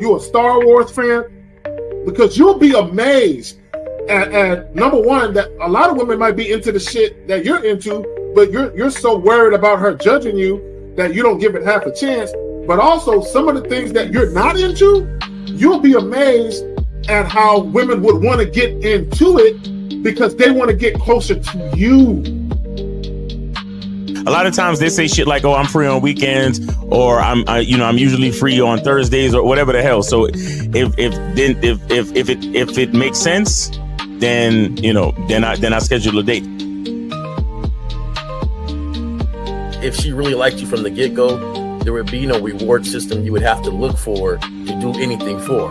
you a Star Wars fan, because you'll be amazed at number one, that a lot of women might be into the shit that you're into, but you're so worried about her judging you that you don't give it half a chance. But also some of the things that you're not into, you'll be amazed at how women would want to get into it because they want to get closer to you. A lot of times they say shit like, "Oh, I'm free on weekends," or I'm usually free on Thursdays," or whatever the hell. So if it makes sense, then I schedule a date. If she really liked you from the get-go, there would be no reward system you would have to look for to do anything for,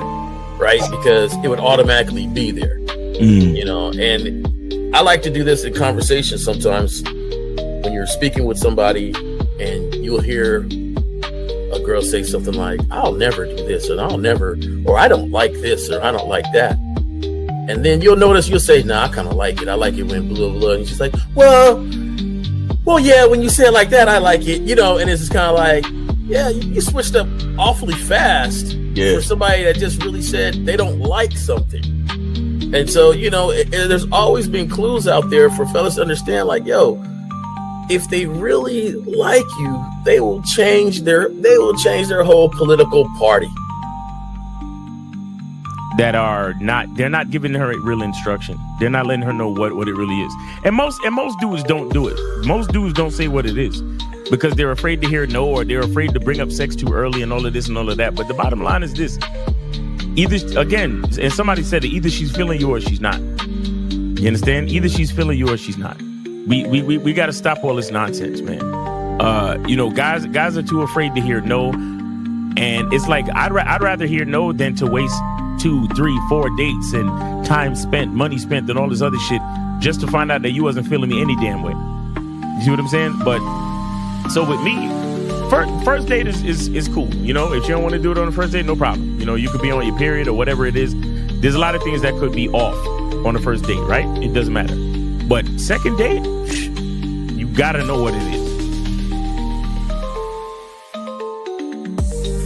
right? Because it would automatically be there, And I like to do this in conversations sometimes. When you're speaking with somebody and you'll hear a girl say something like, "I'll never do this," or "I don't like this," or "I don't like that." And then you'll notice you'll say, "Nah, I kind of like it. I like it when blah, blah, blah." And she's like, well, yeah, when you say it like that, I like it, And it's just kind of like, yeah, you switched up awfully fast for somebody that just really said they don't like something. And so, there's always been clues out there for fellas to understand, like, yo, if they really like you, they will change their whole political party. They're not giving her real instruction. They're not letting her know what it really is. And most dudes don't do it. Most dudes don't say what it is because they're afraid to hear no, or they're afraid to bring up sex too early and all of this and all of that. But the bottom line is this. Either, again, and somebody said it, either she's feeling you or she's not. You understand? Either she's feeling you or she's not. We got to stop all this nonsense, man. Guys are too afraid to hear no, and it's like I'd rather hear no than to waste 2, 3, 4 dates and time spent, money spent, and all this other shit just to find out that you wasn't feeling me any damn way. You see what I'm saying? But so with me, first date is cool. If you don't want to do it on the first date, no problem. You could be on your period or whatever it is. There's a lot of things that could be off on the first date, right? It doesn't matter. But second date, you gotta know what it is.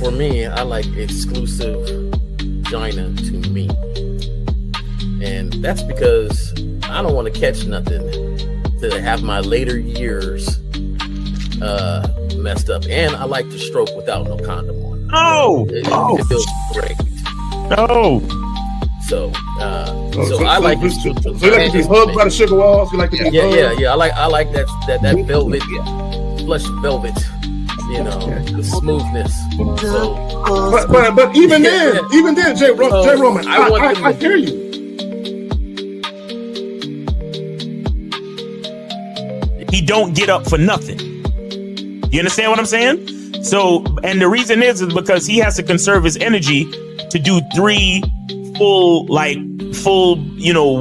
For me, I like exclusive vagina to me. And that's because I don't want to catch nothing to have my later years messed up. And I like to stroke without no condom on. It feels great. Oh. So I like it. So you like to be hugged by the sugar walls? You like to be hugged? Yeah. I like that velvet, plush velvet. The smoothness. So, but even then, J. Roman, I hear you. He don't get up for nothing. You understand what I'm saying? So, and the reason is because he has to conserve his energy to do 3 full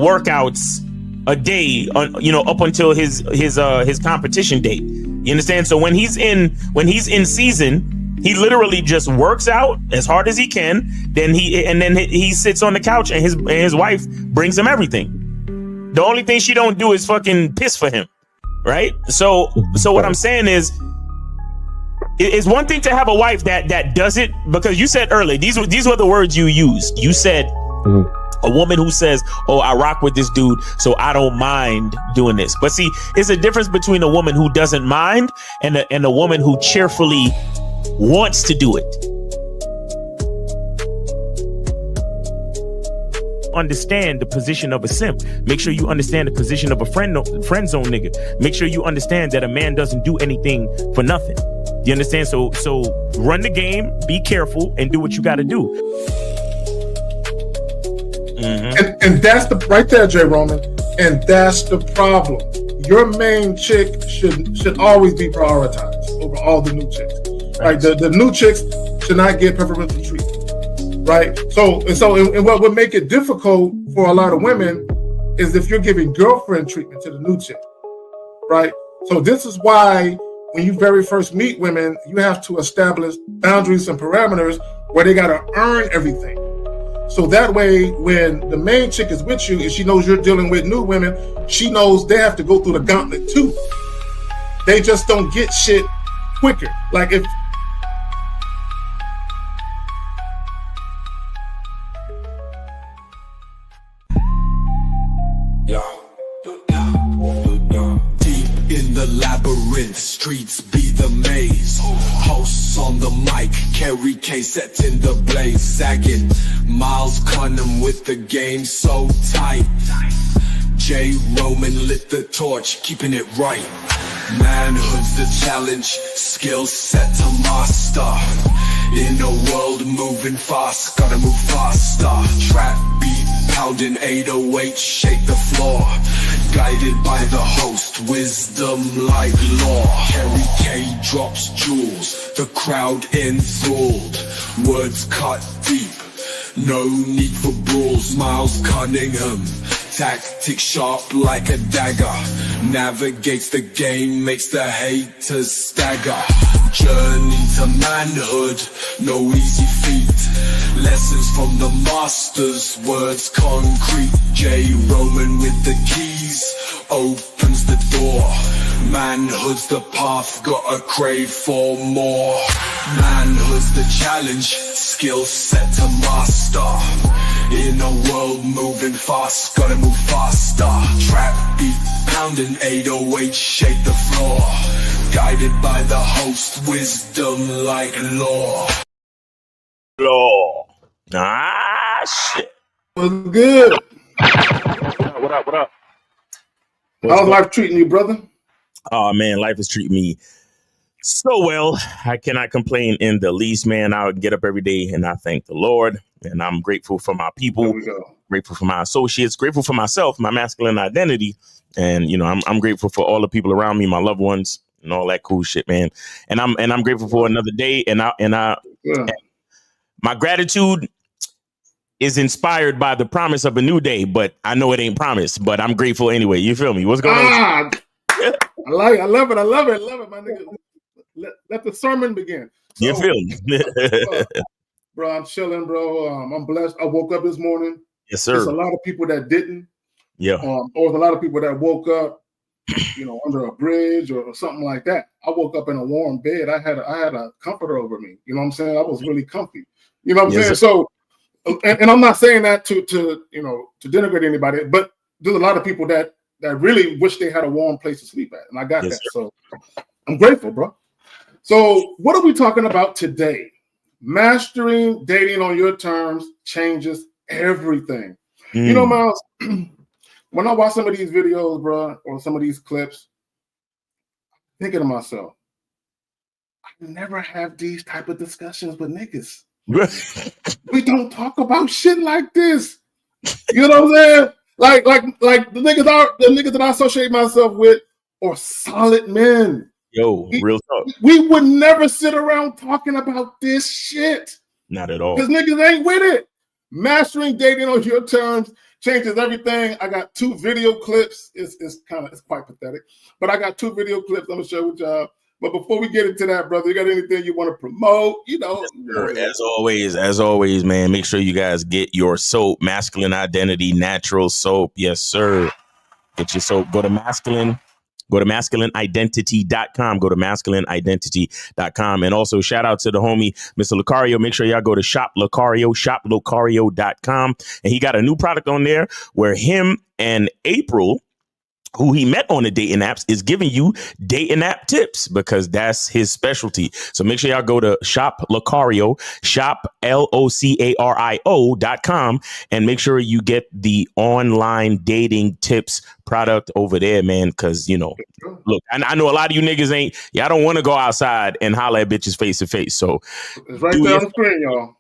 workouts a day up until his competition date. You understand? So when he's in season, he literally just works out as hard as he can. Then he sits on the couch and his wife brings him everything. The only thing she don't do is fucking piss for him, right? So what I'm saying is, it's one thing to have a wife that does it, because you said earlier, these were the words you used. You said a woman who says, "Oh, I rock with this dude, so I don't mind doing this." But see, it's a difference between a woman who doesn't mind and a woman who cheerfully wants to do it. Understand the position of a simp. Make sure you understand the position of a friend zone nigga. Make sure you understand that a man doesn't do anything for nothing. You understand? So run the game, be careful, and do what you got to do. Mm-hmm. And that's right there, J. Roman. And that's the problem. Your main chick should always be prioritized over all the new chicks. Right? The new chicks should not get preferential treatment. Right? So what would make it difficult for a lot of women is if you're giving girlfriend treatment to the new chick. Right? So this is why when you very first meet women, you have to establish boundaries and parameters where they got to earn everything. So that way, when the main chick is with you and she knows you're dealing with new women, she knows they have to go through the gauntlet too. They just don't get shit quicker. Like labyrinth, streets be the maze. Hosts on the mic, carry case set in the blaze. Sagging, Miles Cunham with the game so tight. J. Roman lit the torch, keeping it right. Manhood's the challenge, skill set to master. In a world moving fast, gotta move faster. Trap beat, pounding 808, shake the floor. Guided by the host, wisdom like law. Carry K drops jewels, the crowd enthralled. Words cut deep, no need for brawls. Miles Cunningham, tactics sharp like a dagger. Navigates the game, makes the haters stagger. Journey to manhood, no easy feat. Lessons from the masters, words concrete. J. Roman with the keys, opens the door. Manhood's the path, gotta crave for more. Manhood's the challenge, skill set to master. In a world moving fast, gotta move faster. Trap beat, pounding 808, shake the floor. Guided by the host, wisdom like law. Law. Ah, shit. What's good? What up? What up? How's life treating you, brother? Oh, man, life is treating me so well. I cannot complain in the least, man. I get up every day and I thank the Lord. And I'm grateful for my people, There we go. grateful for my associates, grateful for myself, my masculine identity. And, you know, I'm grateful for all the people around me, my loved ones and all that cool shit, man. And I'm grateful for another day. And Yeah. my gratitude is inspired by the promise of a new day, but I know it ain't promised, but I'm grateful anyway. You feel me? What's going on? I love it, my nigga. Let the sermon begin. You feel me? Bro, I'm chilling, bro. I'm blessed. I woke up this morning. Yes, There's a sir. lot of people that didn't. Yeah. Or there's a lot of people that woke up, you know, under a bridge or something like that. I woke up in a warm bed. I had a comforter over me. You know what I'm saying? I was really comfy. You know what I'm Yes, saying? So, and I'm not saying that to you know, to denigrate anybody, but there's a lot of people that really wish they had a warm place to sleep at, and I got Yes, that. sir. So I'm grateful, bro. So what are we talking about today? Mastering dating on your terms changes everything. You know, Miles, when I watch some of these videos, bro, or some of these clips, I'm thinking to myself, I never have these type of discussions with niggas. We don't talk about shit like this. You know what I'm saying? Like the niggas that I associate myself with are solid men. Yo, real talk. We would never sit around talking about this shit Not at all. because niggas ain't with it. Mastering dating on your terms changes everything. I got 2 video clips. It's quite pathetic, but I got 2 video clips I'm gonna share with y'all. But before we get into that, brother, you got anything you want to promote? You know, As always, man, make sure you guys get your soap, Masculine Identity Natural Soap. Yes, sir. Get your soap. Go to masculineidentity.com. Go to masculineidentity.com. And also shout out to the homie, Mr. Lucario. Make sure y'all go to Shop Lucario, shoplucario.com. And he got a new product on there where him and April, who he met on the dating apps, is giving you dating app tips because that's his specialty. So make sure y'all go to Shop Lucario, shop LOCARIO.com, and make sure you get the online dating tips product over there, man. Because, you know, look, I know a lot of you niggas y'all don't want to go outside and holler at bitches face to face. So it's right there on the screen, y'all.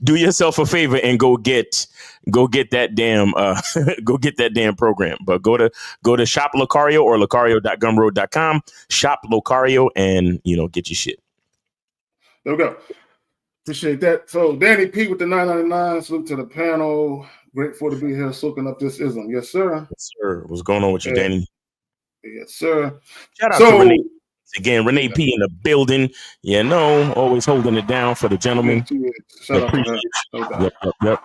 do yourself a favor and go get that damn program. But go to Shop Lucario or lucario.gumroad.com, Shop Lucario, and, you know, get your shit. There we go. Appreciate that. So Danny P with the 999. Salute to the panel. Grateful to be here soaking up this ism. Yes, sir. Yes, sir. What's going on with you, Yeah. Danny? Yes, sir. Shout out to Renee. Again, Renee P in the building. You know, always holding it down for the gentlemen. Shout out to her. Yep.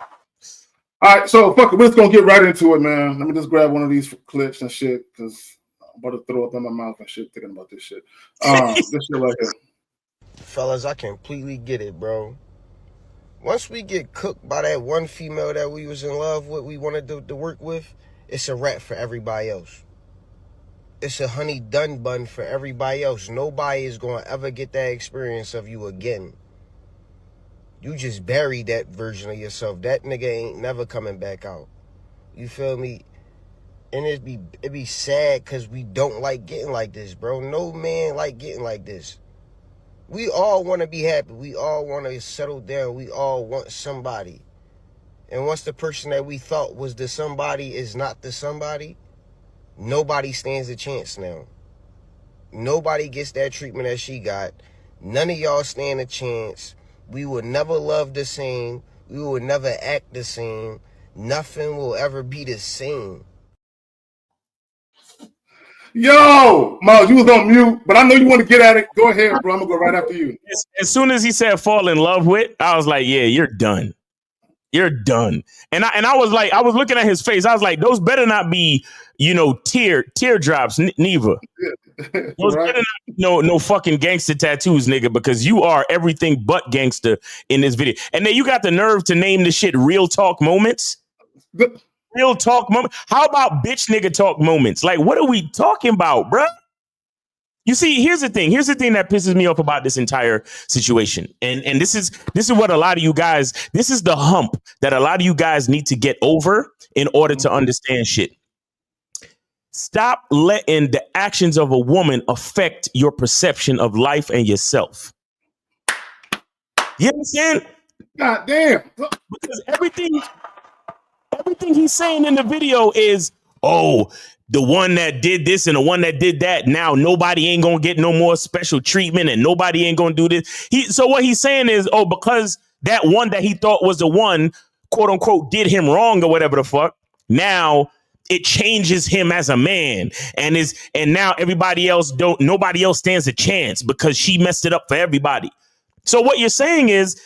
All right, so fuck it. We're just gonna get right into it, man. Let me just grab one of these clips and shit because I'm about to throw up in my mouth and shit thinking about this shit. This shit right here. Fellas, I completely get it, bro. Once we get cooked by that one female that we was in love with, we wanted to work with, it's a wrap for everybody else. it's a honey done bun for everybody else. Nobody is going to ever get that experience of you again. You just buried that version of yourself. That nigga ain't never coming back out. You feel me? And it be sad because we don't like getting like this, bro. No man like getting like this. We all want to be happy. We all want to settle down. We all want somebody. And once the person that we thought was the somebody is not the somebody, nobody stands a chance now. Nobody gets that treatment that she got. None of y'all stand a chance. We will never love the same. We will never act the same. Nothing will ever be the same. Yo, Miles, you was on mute, but I know you want to get at it. Go ahead, bro. I'm gonna go right after you. As soon as he said fall in love with, I was like, yeah, you're done. You're done. And I was like, I was looking at his face. I was like, those better not be, teardrops, Neva. Those Right. better not be no fucking gangster tattoos, nigga, because you are everything but gangster in this video. And then you got the nerve to name the shit real talk moments. Real talk moment. How about bitch nigga talk moments? Like, what are we talking about, bruh? You see, here's the thing that pisses me off about this entire situation. And this is what a lot of you guys, this is the hump that a lot of you guys need to get over in order to understand shit. Stop letting the actions of a woman affect your perception of life and yourself. You understand? God damn. Because everything he's saying in the video is, oh, the one that did this and the one that did that, now nobody ain't gonna get no more special treatment and nobody ain't gonna do this. So what he's saying is, oh, because that one that he thought was the one, quote unquote, did him wrong or whatever the fuck, now it changes him as a man, and now nobody else stands a chance because she messed it up for everybody. So what you're saying is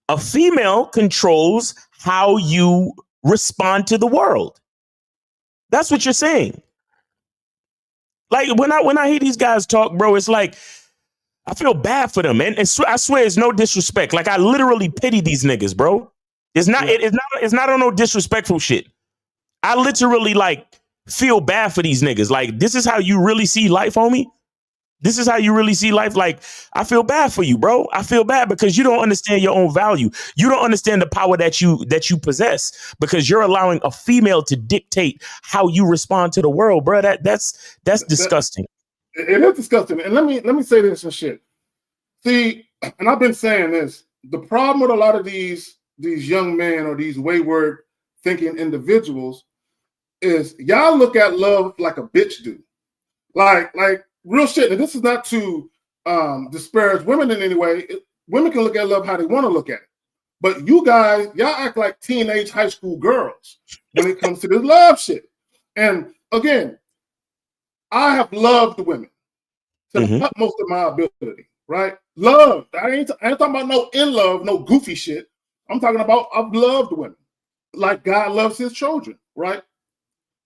a female controls how you respond to the world. That's what you're saying. Like when I hear these guys talk, bro, it's like I feel bad for them, and I swear it's no disrespect. Like I literally pity these niggas, bro. It's not on no disrespectful shit. I literally like feel bad for these niggas. Like this is how you really see life, homie. This is how you really see life. Like, I feel bad for you, bro. I feel bad because you don't understand your own value. You don't understand the power that you possess because you're allowing a female to dictate how you respond to the world, bro. That's disgusting. It is disgusting. And let me say this and shit. See, and I've been saying this. The problem with a lot of these young men or these wayward thinking individuals is y'all look at love like a bitch do. Like real shit. And this is not to disparage women in any way. Women can look at love how they want to look at it. But you guys, y'all act like teenage high school girls when it comes to this love shit. And again, I have loved women to the utmost of my ability, right? Love. I ain't talking about no in love, no goofy shit. I'm talking about I've loved women like God loves his children, right?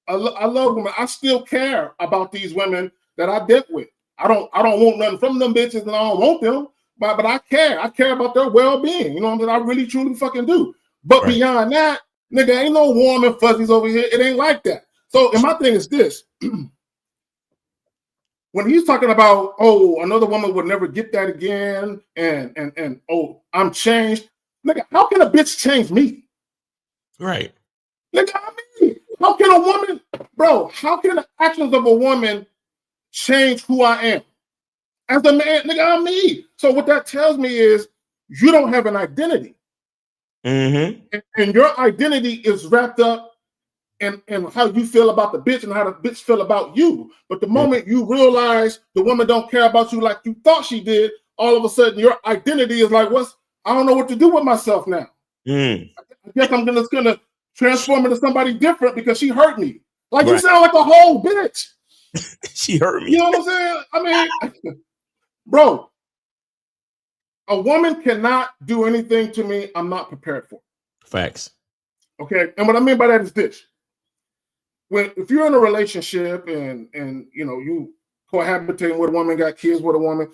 I love women. I still care about these women that I dealt with. I don't want nothing from them bitches, and I don't want them, but I care. I care about their well-being. You know what I'm saying? I really truly fucking do. But beyond that, nigga, ain't no warm and fuzzies over here. It ain't like that. So, and my thing is this. When he's talking about, oh, another woman would never get that again, and oh, I'm changed. Nigga, how can a bitch change me? Right. Nigga, I mean, how can a woman, bro, how can the actions of a woman change who I am? As a man, nigga, I'm me. So what that tells me is you don't have an identity. And your identity is wrapped up in how you feel about the bitch and how the bitch feel about you. But the moment you realize the woman don't care about you like you thought she did, all of a sudden your identity is like, I don't know what to do with myself now. I guess I'm just gonna transform into somebody different because she hurt me. Like you sound like a whole bitch. She hurt me. You know what I'm saying? I mean, bro, a woman cannot do anything to me I'm not prepared for. Facts. Okay, and what I mean by that is this: if you're in a relationship and you cohabitating with a woman, got kids with a woman,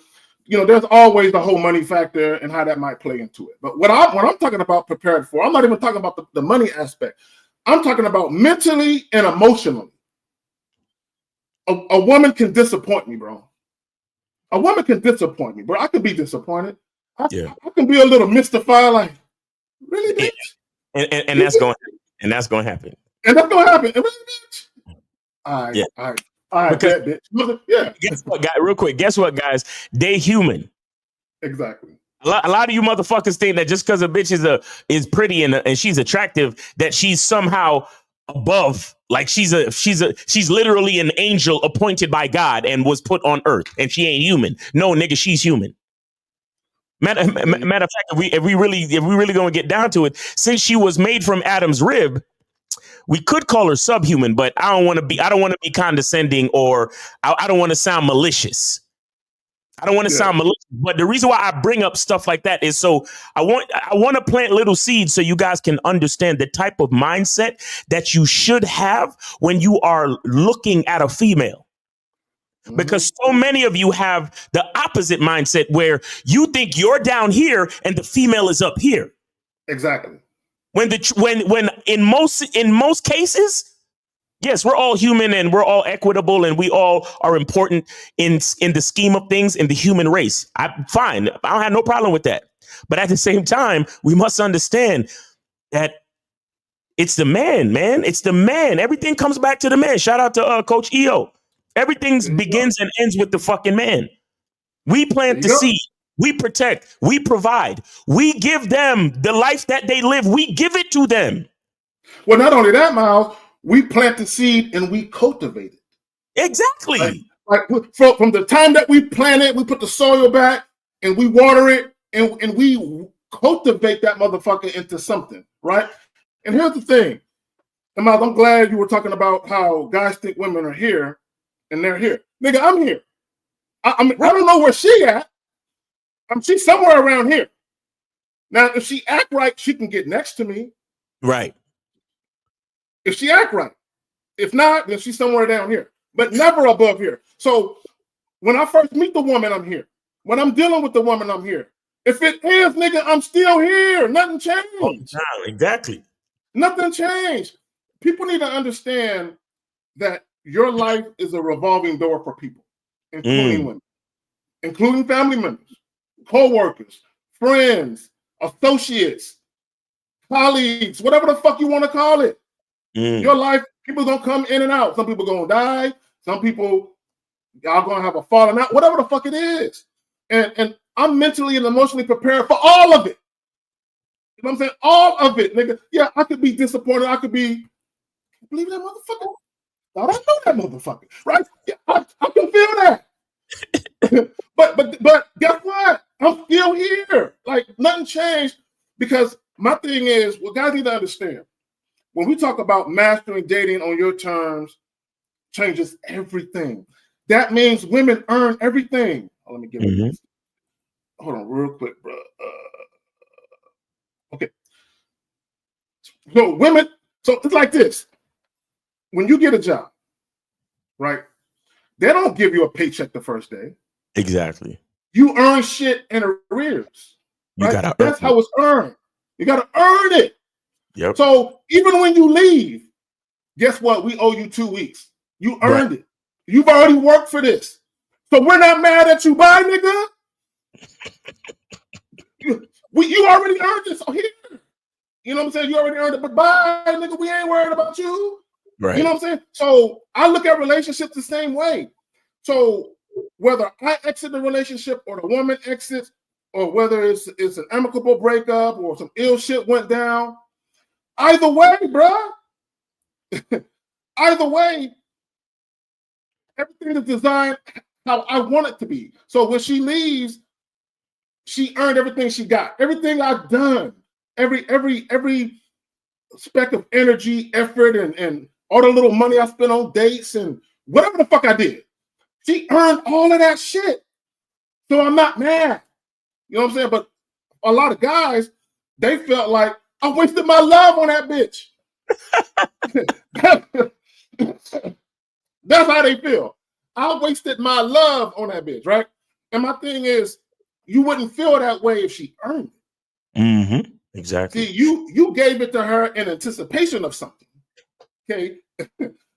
there's always the whole money factor and how that might play into it. But what I'm talking about prepared for, I'm not even talking about the money aspect. I'm talking about mentally and emotionally. a woman can disappoint me, bro. A woman can disappoint me, bro. I could be disappointed. I can be a little mystified, like, really, bitch? And that's going and that's going to happen. And that's going to happen. And really, bitch? All right, all right, because, bitch. Yeah. Guess what, guys? Real quick. Guess what, guys? They human. Exactly. A lot of you motherfuckers think that just because a bitch is pretty and she's attractive, that she's somehow above, like she's literally an angel appointed by God and was put on earth, and she ain't human. No, nigga, she's human. Matter of fact, if we really gonna get down to it, since she was made from Adam's rib, we could call her subhuman, but I don't want to be condescending, or I don't want to sound malicious. I don't want to sound malicious, but the reason why I bring up stuff like that is so I want to plant little seeds so you guys can understand the type of mindset that you should have when you are looking at a female. Because so many of you have the opposite mindset where you think you're down here and the female is up here. Exactly. When in most cases, yes, we're all human and we're all equitable and we all are important in the scheme of things in the human race. Fine. I don't have no problem with that. But at the same time, we must understand that it's the man, man. It's the man. Everything comes back to the man. Shout out to Coach EO. Everything begins and ends with the fucking man. We plant the seed. We protect. We provide. We give them the life that they live. We give it to them. Well, not only that, Miles, we plant the seed and we cultivate it. Exactly. Like from the time that we plant it, we put the soil back and we water it and we cultivate that motherfucker into something, right? And here's the thing. And Miles, I'm glad you were talking about how guys think women are here and they're here. Nigga, I'm here. I don't know where she at. She's somewhere around here. Now, if she act right, she can get next to me. Right. If she act right. If not, then she's somewhere down here. But never above here. So when I first meet the woman, I'm here. When I'm dealing with the woman, I'm here. If it is, nigga, I'm still here. Nothing changed. Oh, exactly. Nothing changed. People need to understand that your life is a revolving door for people, including women, including family members, co-workers, friends, associates, colleagues, whatever the fuck you want to call it. Your life, people gonna come in and out. Some people gonna die. Some people y'all gonna have a falling out. Whatever the fuck it is, and I'm mentally and emotionally prepared for all of it. You know what I'm saying? All of it, nigga. Yeah, I could be disappointed. I could be, believe that motherfucker. Thought I know that motherfucker, right? Yeah, I can feel that. but guess what? I'm still here. Like nothing changed, because my thing is, what guys need to understand. When we talk about mastering dating on your terms, changes everything. That means women earn everything. Oh, let me get it. Hold on real quick, bro. Okay. So women, so it's like this. When you get a job, right? They don't give you a paycheck the first day. Exactly. You earn shit in arrears. Right? That's how it's earned. You got to earn it. Yep. So even when you leave, guess what? We owe you 2 weeks. You earned it. You've already worked for this. So we're not mad at you. Bye, nigga. You already earned this. So here. You know what I'm saying? You already earned it. But bye, nigga. We ain't worried about you. Right. You know what I'm saying? So I look at relationships the same way. So whether I exit the relationship or the woman exits, or whether it's an amicable breakup or some ill shit went down, either way, bro. Either way, everything is designed how I want it to be. So when she leaves, she earned everything she got. Everything I've done, every speck of energy, effort, and all the little money I spent on dates and whatever the fuck I did. She earned all of that shit. So I'm not mad. You know what I'm saying? But a lot of guys, they felt like I wasted my love on that bitch. That's how they feel. I wasted my love on that bitch, right? And my thing is, you wouldn't feel that way if she earned it. Exactly. See, you gave it to her in anticipation of something. Okay.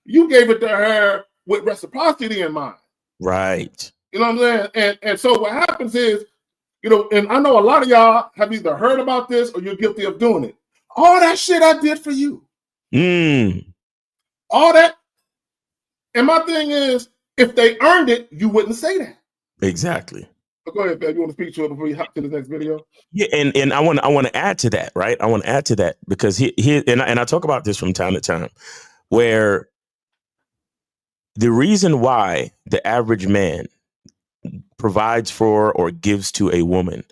You gave it to her with reciprocity in mind. Right. You know what I'm saying? And so what happens is, you know, and I know a lot of y'all have either heard about this or you're guilty of doing it. All that shit I did for you. All that. And my thing is, if they earned it, you wouldn't say that. Exactly. But go ahead, Fab. You want to speak to it before you hop to the next video? Yeah, and I want to add to that, right? I want to add to that because I talk about this from time to time, where the reason why the average man provides for or gives to a woman,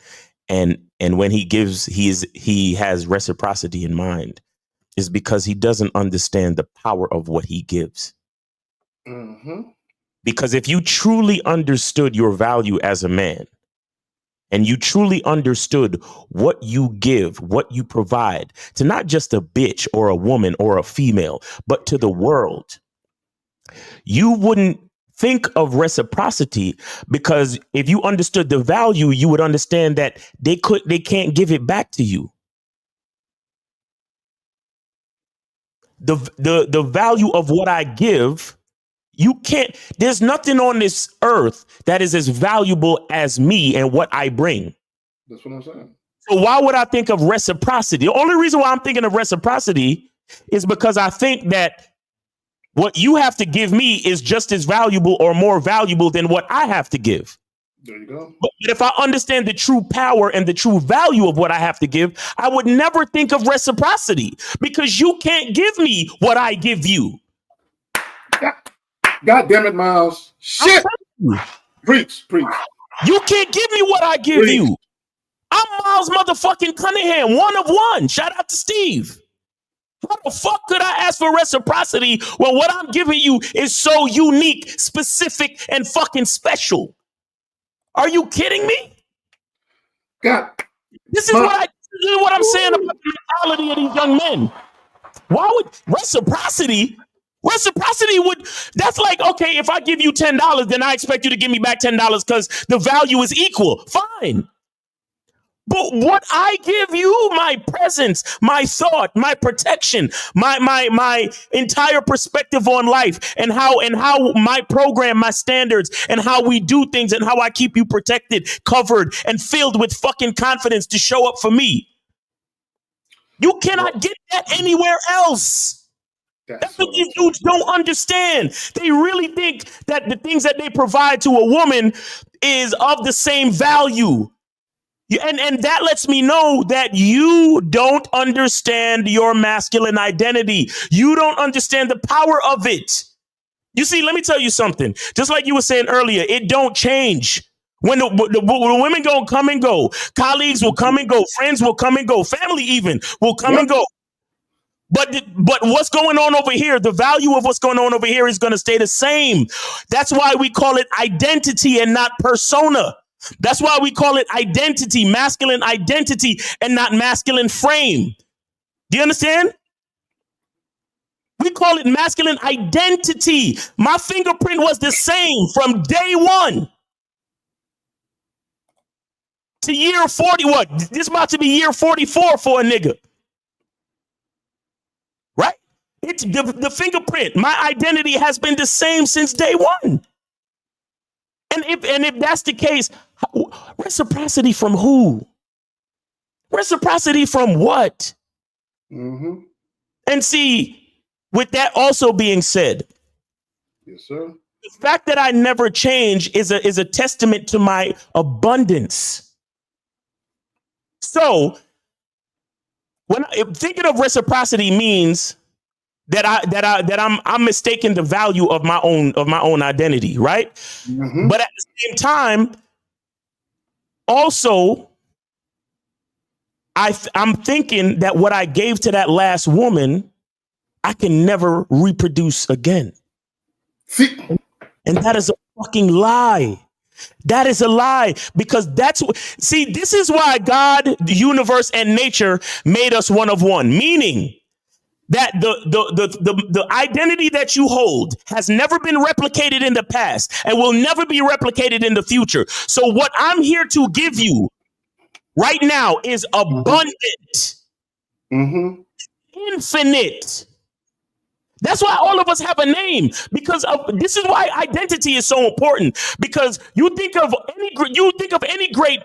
and when he gives, he has reciprocity in mind, is because he doesn't understand the power of what he gives. Mm-hmm. Because if you truly understood your value as a man, and you truly understood what you give, what you provide to not just a bitch or a woman or a female, but to the world, you wouldn't think of reciprocity, because if you understood the value, you would understand that they can't give it back to you. The value of what I give, you can't, there's nothing on this earth that is as valuable as me and what I bring. That's what I'm saying. So why would I think of reciprocity? The only reason why I'm thinking of reciprocity is because I think that what you have to give me is just as valuable or more valuable than what I have to give. There you go. But if I understand the true power and the true value of what I have to give, I would never think of reciprocity, because you can't give me what I give you. God damn it, Miles. Shit. Preach. You can't give me what I give you. I'm Miles motherfucking Cunningham, one of one. Shout out to Steve. How the fuck could I ask for reciprocity when what I'm giving you is so unique, specific, and fucking special? Are you kidding me? God. This is what I'm saying about the mentality of these young men. Why would reciprocity would, that's like, okay, if I give you $10, then I expect you to give me back $10 because the value is equal. Fine. But what I give you, my presence, my thought, my protection, my entire perspective on life, and how my program, my standards, and how we do things, and how I keep you protected, covered, and filled with fucking confidence to show up for me. You cannot get that anywhere else. That's what these dudes don't understand. They really think that the things that they provide to a woman is of the same value. And that lets me know that you don't understand your masculine identity. You don't understand the power of it. You see, let me tell you something. Just like you were saying earlier, it don't change. When the women gonna come and go, colleagues will come and go, friends will come and go, family even will come and go. But what's going on over here, the value of what's going on over here is going to stay the same. That's why we call it identity and not persona. That's why we call it identity, masculine identity, and not masculine frame. Do you understand? We call it masculine identity. My fingerprint was the same from day one to year 40. What? This about to be year 44 for a nigga. Right? It's the fingerprint. My identity has been the same since day one. And if that's the case, reciprocity from who? Reciprocity from what? Mm-hmm. And see, with that also being said, yes, sir, the fact that I never change is a testament to my abundance. So, when thinking of reciprocity means that I'm mistaking the value of my own identity, right? Mm-hmm. But at the same time, also, I'm thinking that what I gave to that last woman, I can never reproduce again. See? And that is a fucking lie. That is a lie, because this is why God, the universe, and nature made us one of one, meaning that the identity that you hold has never been replicated in the past and will never be replicated in the future. So what I'm here to give you right now is abundant, mm-hmm. infinite. That's why all of us have a name, because this is why identity is so important. Because you think of any great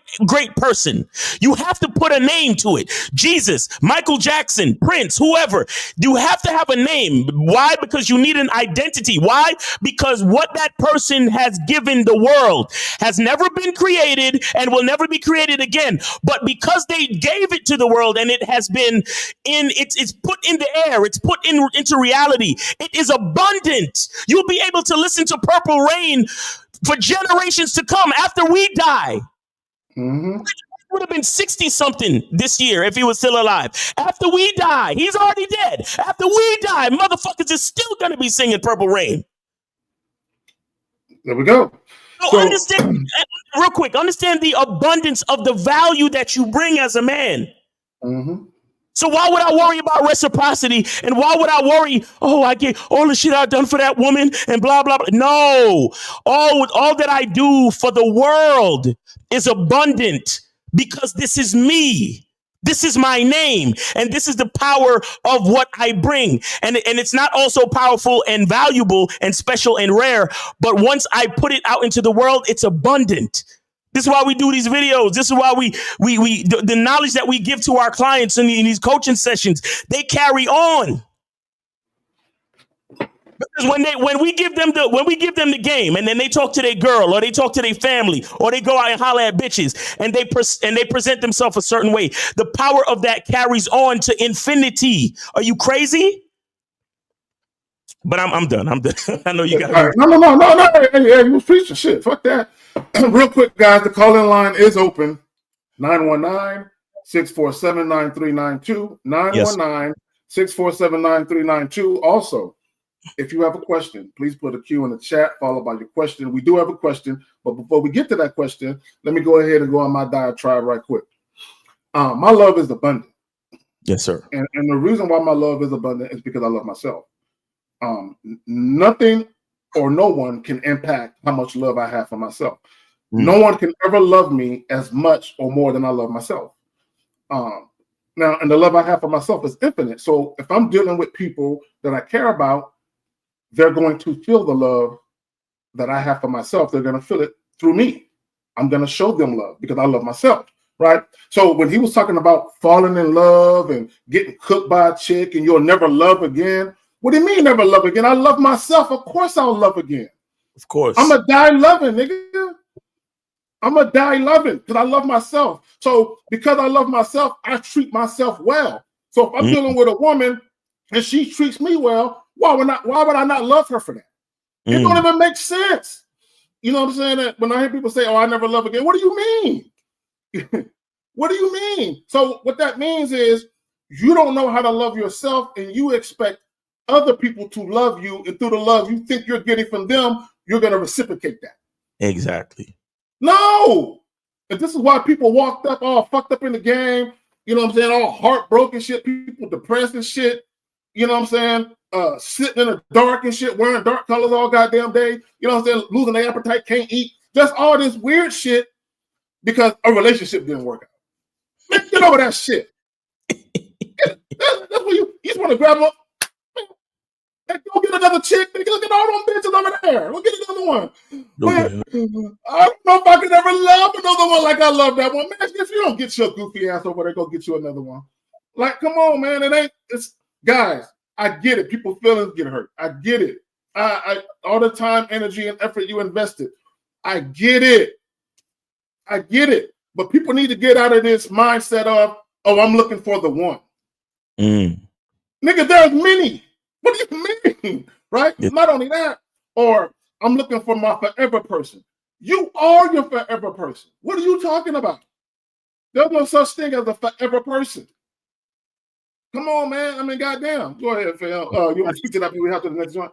person, you have to put a name to it. Jesus, Michael Jackson, Prince, whoever. You have to have a name. Why? Because you need an identity. Why? Because what that person has given the world has never been created and will never be created again. But because they gave it to the world and it has been it's put in the air, it's put into reality. It is abundant. You'll be able to listen to Purple Rain for generations to come after we die. Mm-hmm. Would have been 60 something this year if he was still alive. After we die, he's already dead. After we die, motherfuckers is still going to be singing Purple Rain. There we go. So understand, real quick, understand the abundance of the value that you bring as a man. Mm-hmm. So why would I worry about reciprocity? And why would I worry, I get all the shit I've done for that woman and blah, blah, blah. No, all that I do for the world is abundant because this is me. This is my name. And this is the power of what I bring. And it's not also powerful and valuable and special and rare. But once I put it out into the world, it's abundant. This is why we do these videos. This is why the knowledge that we give to our clients in these coaching sessions, they carry on. Because when we give them the game, and then they talk to their girl or they talk to their family or they go out and holler at bitches and they present themselves a certain way, the power of that carries on to infinity. Are you crazy? But I'm done. I'm done. I know you got. Right. No. Hey, you was preaching shit. Fuck that. Real quick, guys, the call-in line is open. 919-647-9392. 919-647-9392. Also, if you have a question, please put a Q in the chat, followed by your question. We do have a question, but before we get to that question, let me go ahead and go on my diatribe right quick. My love is abundant. Yes, sir. And the reason why my love is abundant is because I love myself. Nothing or no one can impact how much love I have for myself. No one can ever love me as much or more than I love myself. Now, and the love I have for myself is infinite. So if I'm dealing with people that I care about, they're going to feel the love that I have for myself. They're going to feel it through me. I'm going to show them love because I love myself, right? So when he was talking about falling in love and getting cooked by a chick and you'll never love again, what do you mean never love again? I love myself. Of course I'll love again. Of course. I'm going to die loving, nigga. I'm going to die loving because I love myself. So because I love myself, I treat myself well. So if I'm dealing with a woman and she treats me well, why would I not love her for that? It don't even make sense. You know what I'm saying? That when I hear people say, I never love again, what do you mean? What do you mean? So what that means is you don't know how to love yourself and you expect other people to love you, and through the love you think you're getting from them, you're going to reciprocate that. Exactly. No. And this is why people walked up all fucked up in the game, you know what I'm saying, all heartbroken shit, people depressed and shit, you know what I'm saying, sitting in the dark and shit, wearing dark colors all goddamn day, you know what I'm saying, losing their appetite, can't eat, just all this weird shit because a relationship didn't work out. Man, get over that shit. That's what you just want to grab them up. Hey, go get another chick. Look at all them bitches over there. Go get another one. Man, I don't know if I could ever love another one like I love that one. Man, if you don't get your goofy ass over there, go get you another one. Like, come on, man. It's guys, I get it. People's feelings get hurt. I get it. I all the time, energy, and effort you invested. I get it. I get it. But people need to get out of this mindset of, I'm looking for the one. Nigga, there's many. What do you mean? Right? Yeah. Not only that, or I'm looking for my forever person. You are your forever person. What are you talking about? There's no such thing as a forever person. Come on, man. I mean, goddamn. Go ahead, Phil. You want to speak to that? We have to the next one.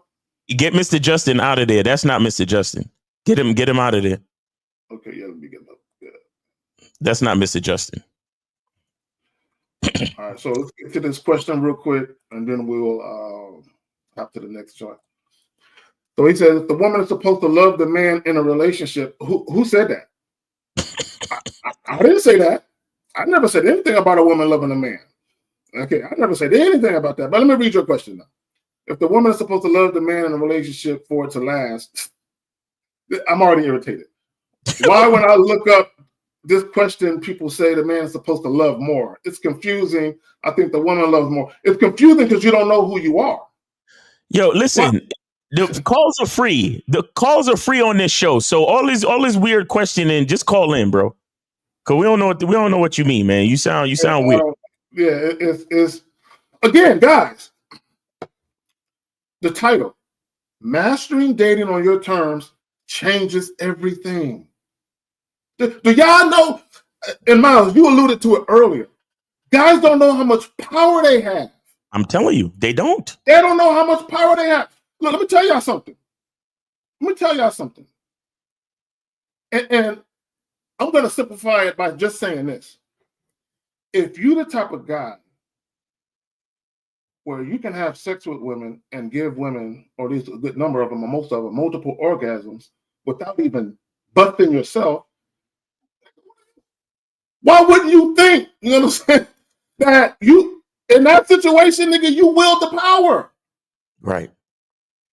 Get Mr. Justin out of there. That's not Mr. Justin. Get him out of there. Okay, yeah, let me get him up. Yeah. That's not Mr. Justin. All right, so let's get to this question real quick, and then we'll hop to the next chart. So he says, the woman is supposed to love the man in a relationship. Who said that? I didn't say that. I never said anything about a woman loving a man. Okay, I never said anything about that. But let me read your question now. if the woman is supposed to love the man in a relationship for it to last, I'm already irritated. Why, when I look up this question, people say the man is supposed to love more? It's confusing. I think the woman loves more. It's confusing because you don't know who you are. Yo, listen. The calls are free. The calls are free on this show. So all this weird questioning, just call in, bro. Cause we don't know what you mean, man. You sound weird. Yeah, it's again, guys. The title, Mastering Dating on Your Terms, changes everything. Do y'all know? And Miles, you alluded to it earlier. Guys don't know how much power they have. I'm telling you, they don't. They don't know how much power they have. Look, let me tell y'all something. And I'm going to simplify it by just saying this. If you're the type of guy where you can have sex with women and give women, or at least a good number of them, or most of them, multiple orgasms without even busting yourself, why wouldn't you think, you know what I'm saying, that you, in that situation, nigga, you wield the power. Right.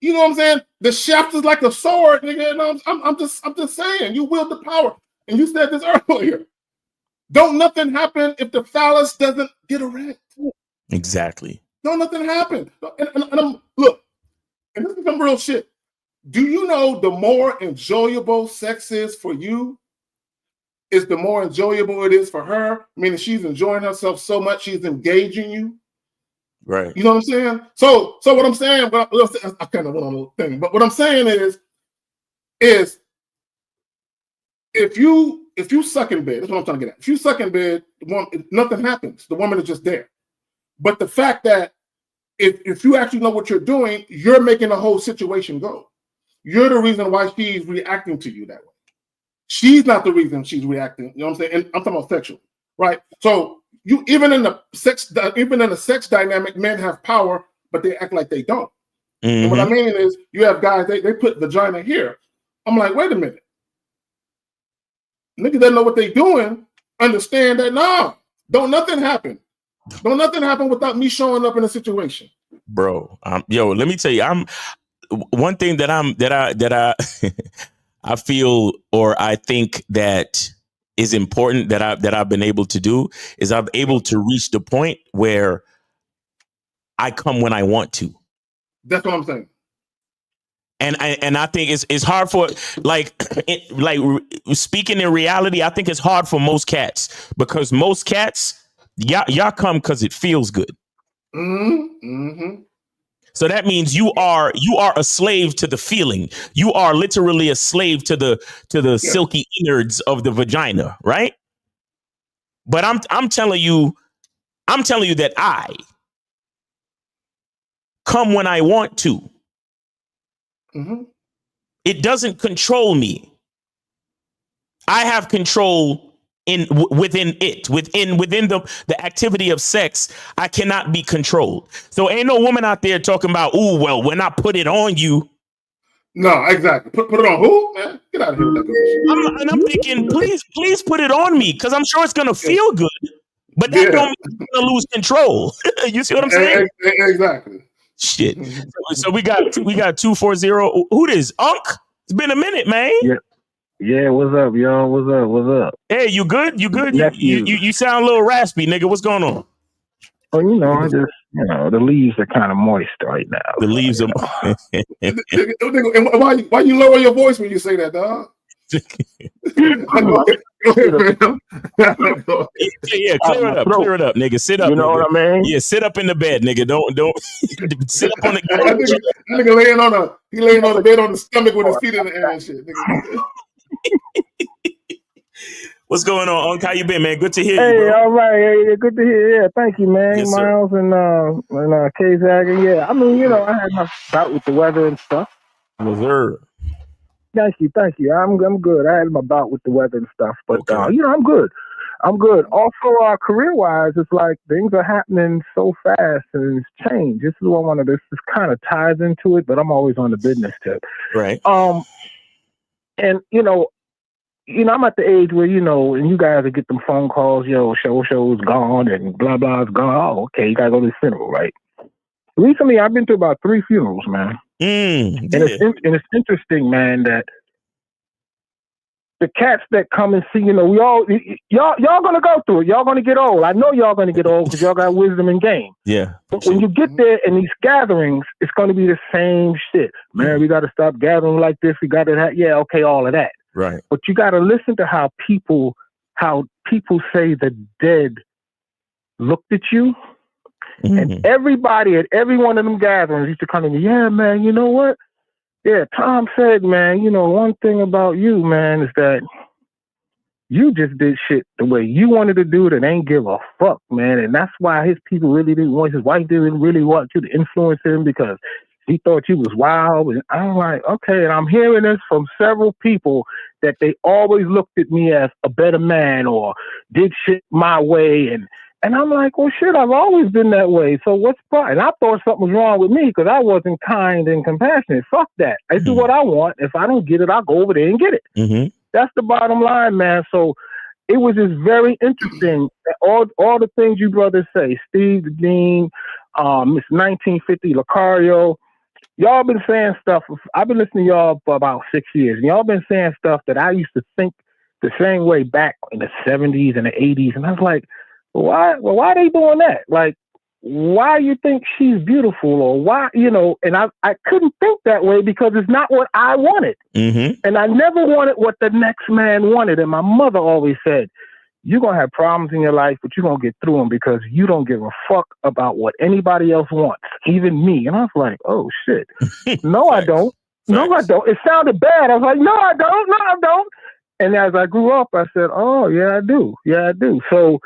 You know what I'm saying? The shaft is like a sword, nigga. And I'm just saying, you wield the power. And you said this earlier. Don't nothing happen if the phallus doesn't get erect. Exactly. Don't nothing happen. And look, and this is some real shit. Do you know the more enjoyable sex is for you is the more enjoyable it is for her? Meaning she's enjoying herself so much she's engaging you. Right. You know what I'm saying? So what I'm saying, I kind of went on a thing, but what I'm saying is if you suck in bed, that's what I'm trying to get at. If you suck in bed, nothing happens. The woman is just there. But the fact that if you actually know what you're doing, you're making the whole situation go. You're the reason why she's reacting to you that way. She's not the reason she's reacting. You know what I'm saying? And I'm talking about sexual, right? So you even in the sex dynamic, men have power, but they act like they don't. Mm-hmm. And what I mean is, you have guys they put vagina here. I'm like, wait a minute, niggas that know what they doing understand that don't nothing happen. Don't nothing happen without me showing up in a situation, bro. Yo, let me tell you, one thing that I feel, or I think that is important that I've been able to do is I'm able to reach the point where I come when I want to. That's what I'm saying. And I think it's hard for speaking in reality. I think it's hard for most cats because most cats y'all come because it feels good. Mm-hmm. So that means you are a slave to the feeling. You are literally a slave to the silky innards of the vagina, right? But I'm telling you that I come when I want to. Mm-hmm. It doesn't control me. I have control within the activity of sex. I cannot be controlled. So ain't no woman out there talking about, ooh, well, when I put it on you. No, exactly. Put it on who, man? Get out of here with that good shit. I'm thinking, please put it on me, because I'm sure it's gonna feel good, but that don't mean I'm gonna lose control. You see what I'm saying? Exactly. Shit. So we got 240. Who this? Unc? It's been a minute, man. Yeah, what's up, y'all? What's up? Hey, you good? You sound a little raspy, nigga. What's going on? Oh, I just, the leaves are kind of moist right now. The leaves are. And why you lower your voice when you say that, dog? Yeah, clear it up, nigga. Sit up. You know nigga. what I mean? Yeah, sit up in the bed, nigga. Don't sit up on the couch. Nigga laying on the bed on the stomach with his feet in the air and shit. Nigga. What's going on, Unc? How you been, man? Good to hear you, bro. All right. Hey, good to hear. Yeah, thank you, man. Yes, Miles and K-Zag. Yeah, I mean, I had my bout with the weather and stuff. Missouri. Thank you. I'm good. I had my bout with the weather and stuff, but okay. I'm good. Also, career-wise, it's like things are happening so fast and it's changed. This is what one of this kind of ties into it, but I'm always on the business tip. Right. And I'm at the age where, and you guys will get them phone calls, show's gone and blah, blah's gone. Oh, okay, you got to go to the funeral, right? recently I've been to about 3 funerals, man. And it's interesting, man, that the cats that come and see, y'all gonna go through it. Y'all gonna get old. I know y'all gonna get old because y'all got wisdom and game. Yeah. But when you get there in these gatherings, it's gonna be the same shit. Man, we gotta stop gathering like this. We gotta all of that. Right. But you gotta listen to how people say the dead looked at you. And everybody at every one of them gatherings used to come in, yeah, man, you know what? Yeah, Tom said, man, one thing about you, man, is that you just did shit the way you wanted to do it and ain't give a fuck, man. And that's why his people really didn't want, his wife didn't really want you to influence him because he thought you was wild. And I'm like, okay, and I'm hearing this from several people that they always looked at me as a better man or did shit my way. And I'm like, well, shit, I've always been that way. So what's the problem? And I thought something was wrong with me because I wasn't kind and compassionate. Fuck that. I do what I want. If I don't get it, I'll go over there and get it. That's the bottom line, man. So it was just very interesting. All the things you brothers say, Steve the Dean, Miss 1950, Lucario, y'all been saying stuff. I've been listening to y'all for about 6 years. And y'all been saying stuff that I used to think the same way back in the 70s and the 80s. And I was like, why are they doing that? Like, why you think she's beautiful or why, and I couldn't think that way because it's not what I wanted. And I never wanted what the next man wanted. And my mother always said, you're going to have problems in your life, but you're going to get through them because you don't give a fuck about what anybody else wants, even me. And I was like, oh shit. No, I don't. No, I don't. It sounded bad. I was like, no, I don't. And as I grew up, I said, oh yeah, I do. Yeah, I do. So,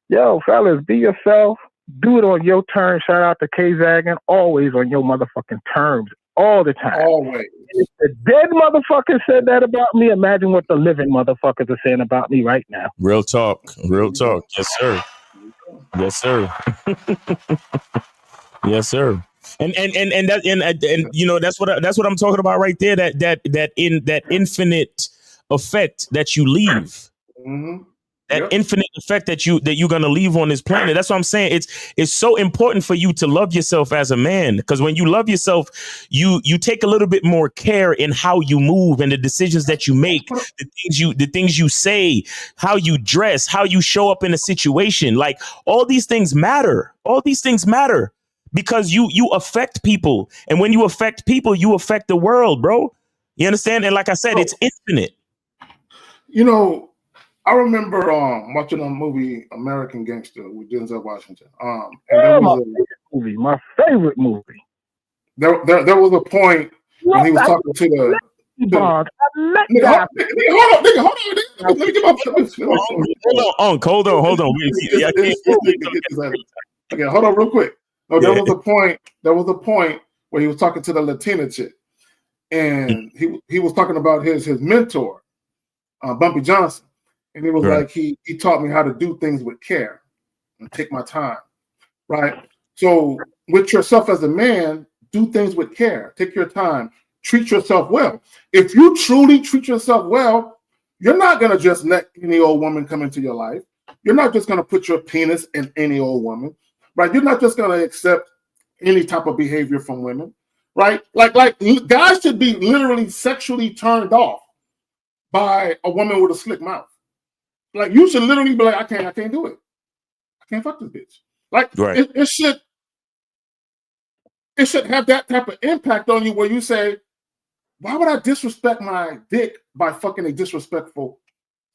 yo, fellas, be yourself. Do it on your terms. Shout out to K-Zaggin. Always on your motherfucking terms. All the time. Always. If the dead motherfucker said that about me, imagine what the living motherfuckers are saying about me right now. Real talk. Yes, sir. Yes, sir. Yes, sir. And that's what I'm talking about right there. That infinite effect that you leave. That infinite effect that you're gonna leave on this planet. That's what I'm saying. It's so important for you to love yourself as a man, because when you love yourself, you take a little bit more care in how you move and the decisions that you make, the things you say, how you dress, how you show up in a situation. Like all these things matter. All these things matter because you affect people, and when you affect people, you affect the world, bro. You understand? And like I said, it's infinite. I remember watching a movie, American Gangster, with Denzel Washington. And there was my favorite movie. There was a point when he was talking to the. Hold on. Okay, hold on real quick. No, there was a point where he was talking to the Latina chick, and he was talking about his mentor, Bumpy Johnson. And it was like he taught me how to do things with care and take my time, right? So with yourself as a man, do things with care. Take your time. Treat yourself well. If you truly treat yourself well, you're not going to just let any old woman come into your life. You're not just going to put your penis in any old woman, right? You're not just going to accept any type of behavior from women, right? Like guys should be literally sexually turned off by a woman with a slick mouth. Like you should literally be like, I can't do it. I can't fuck this bitch. Like it should have that type of impact on you where you say, why would I disrespect my dick by fucking a disrespectful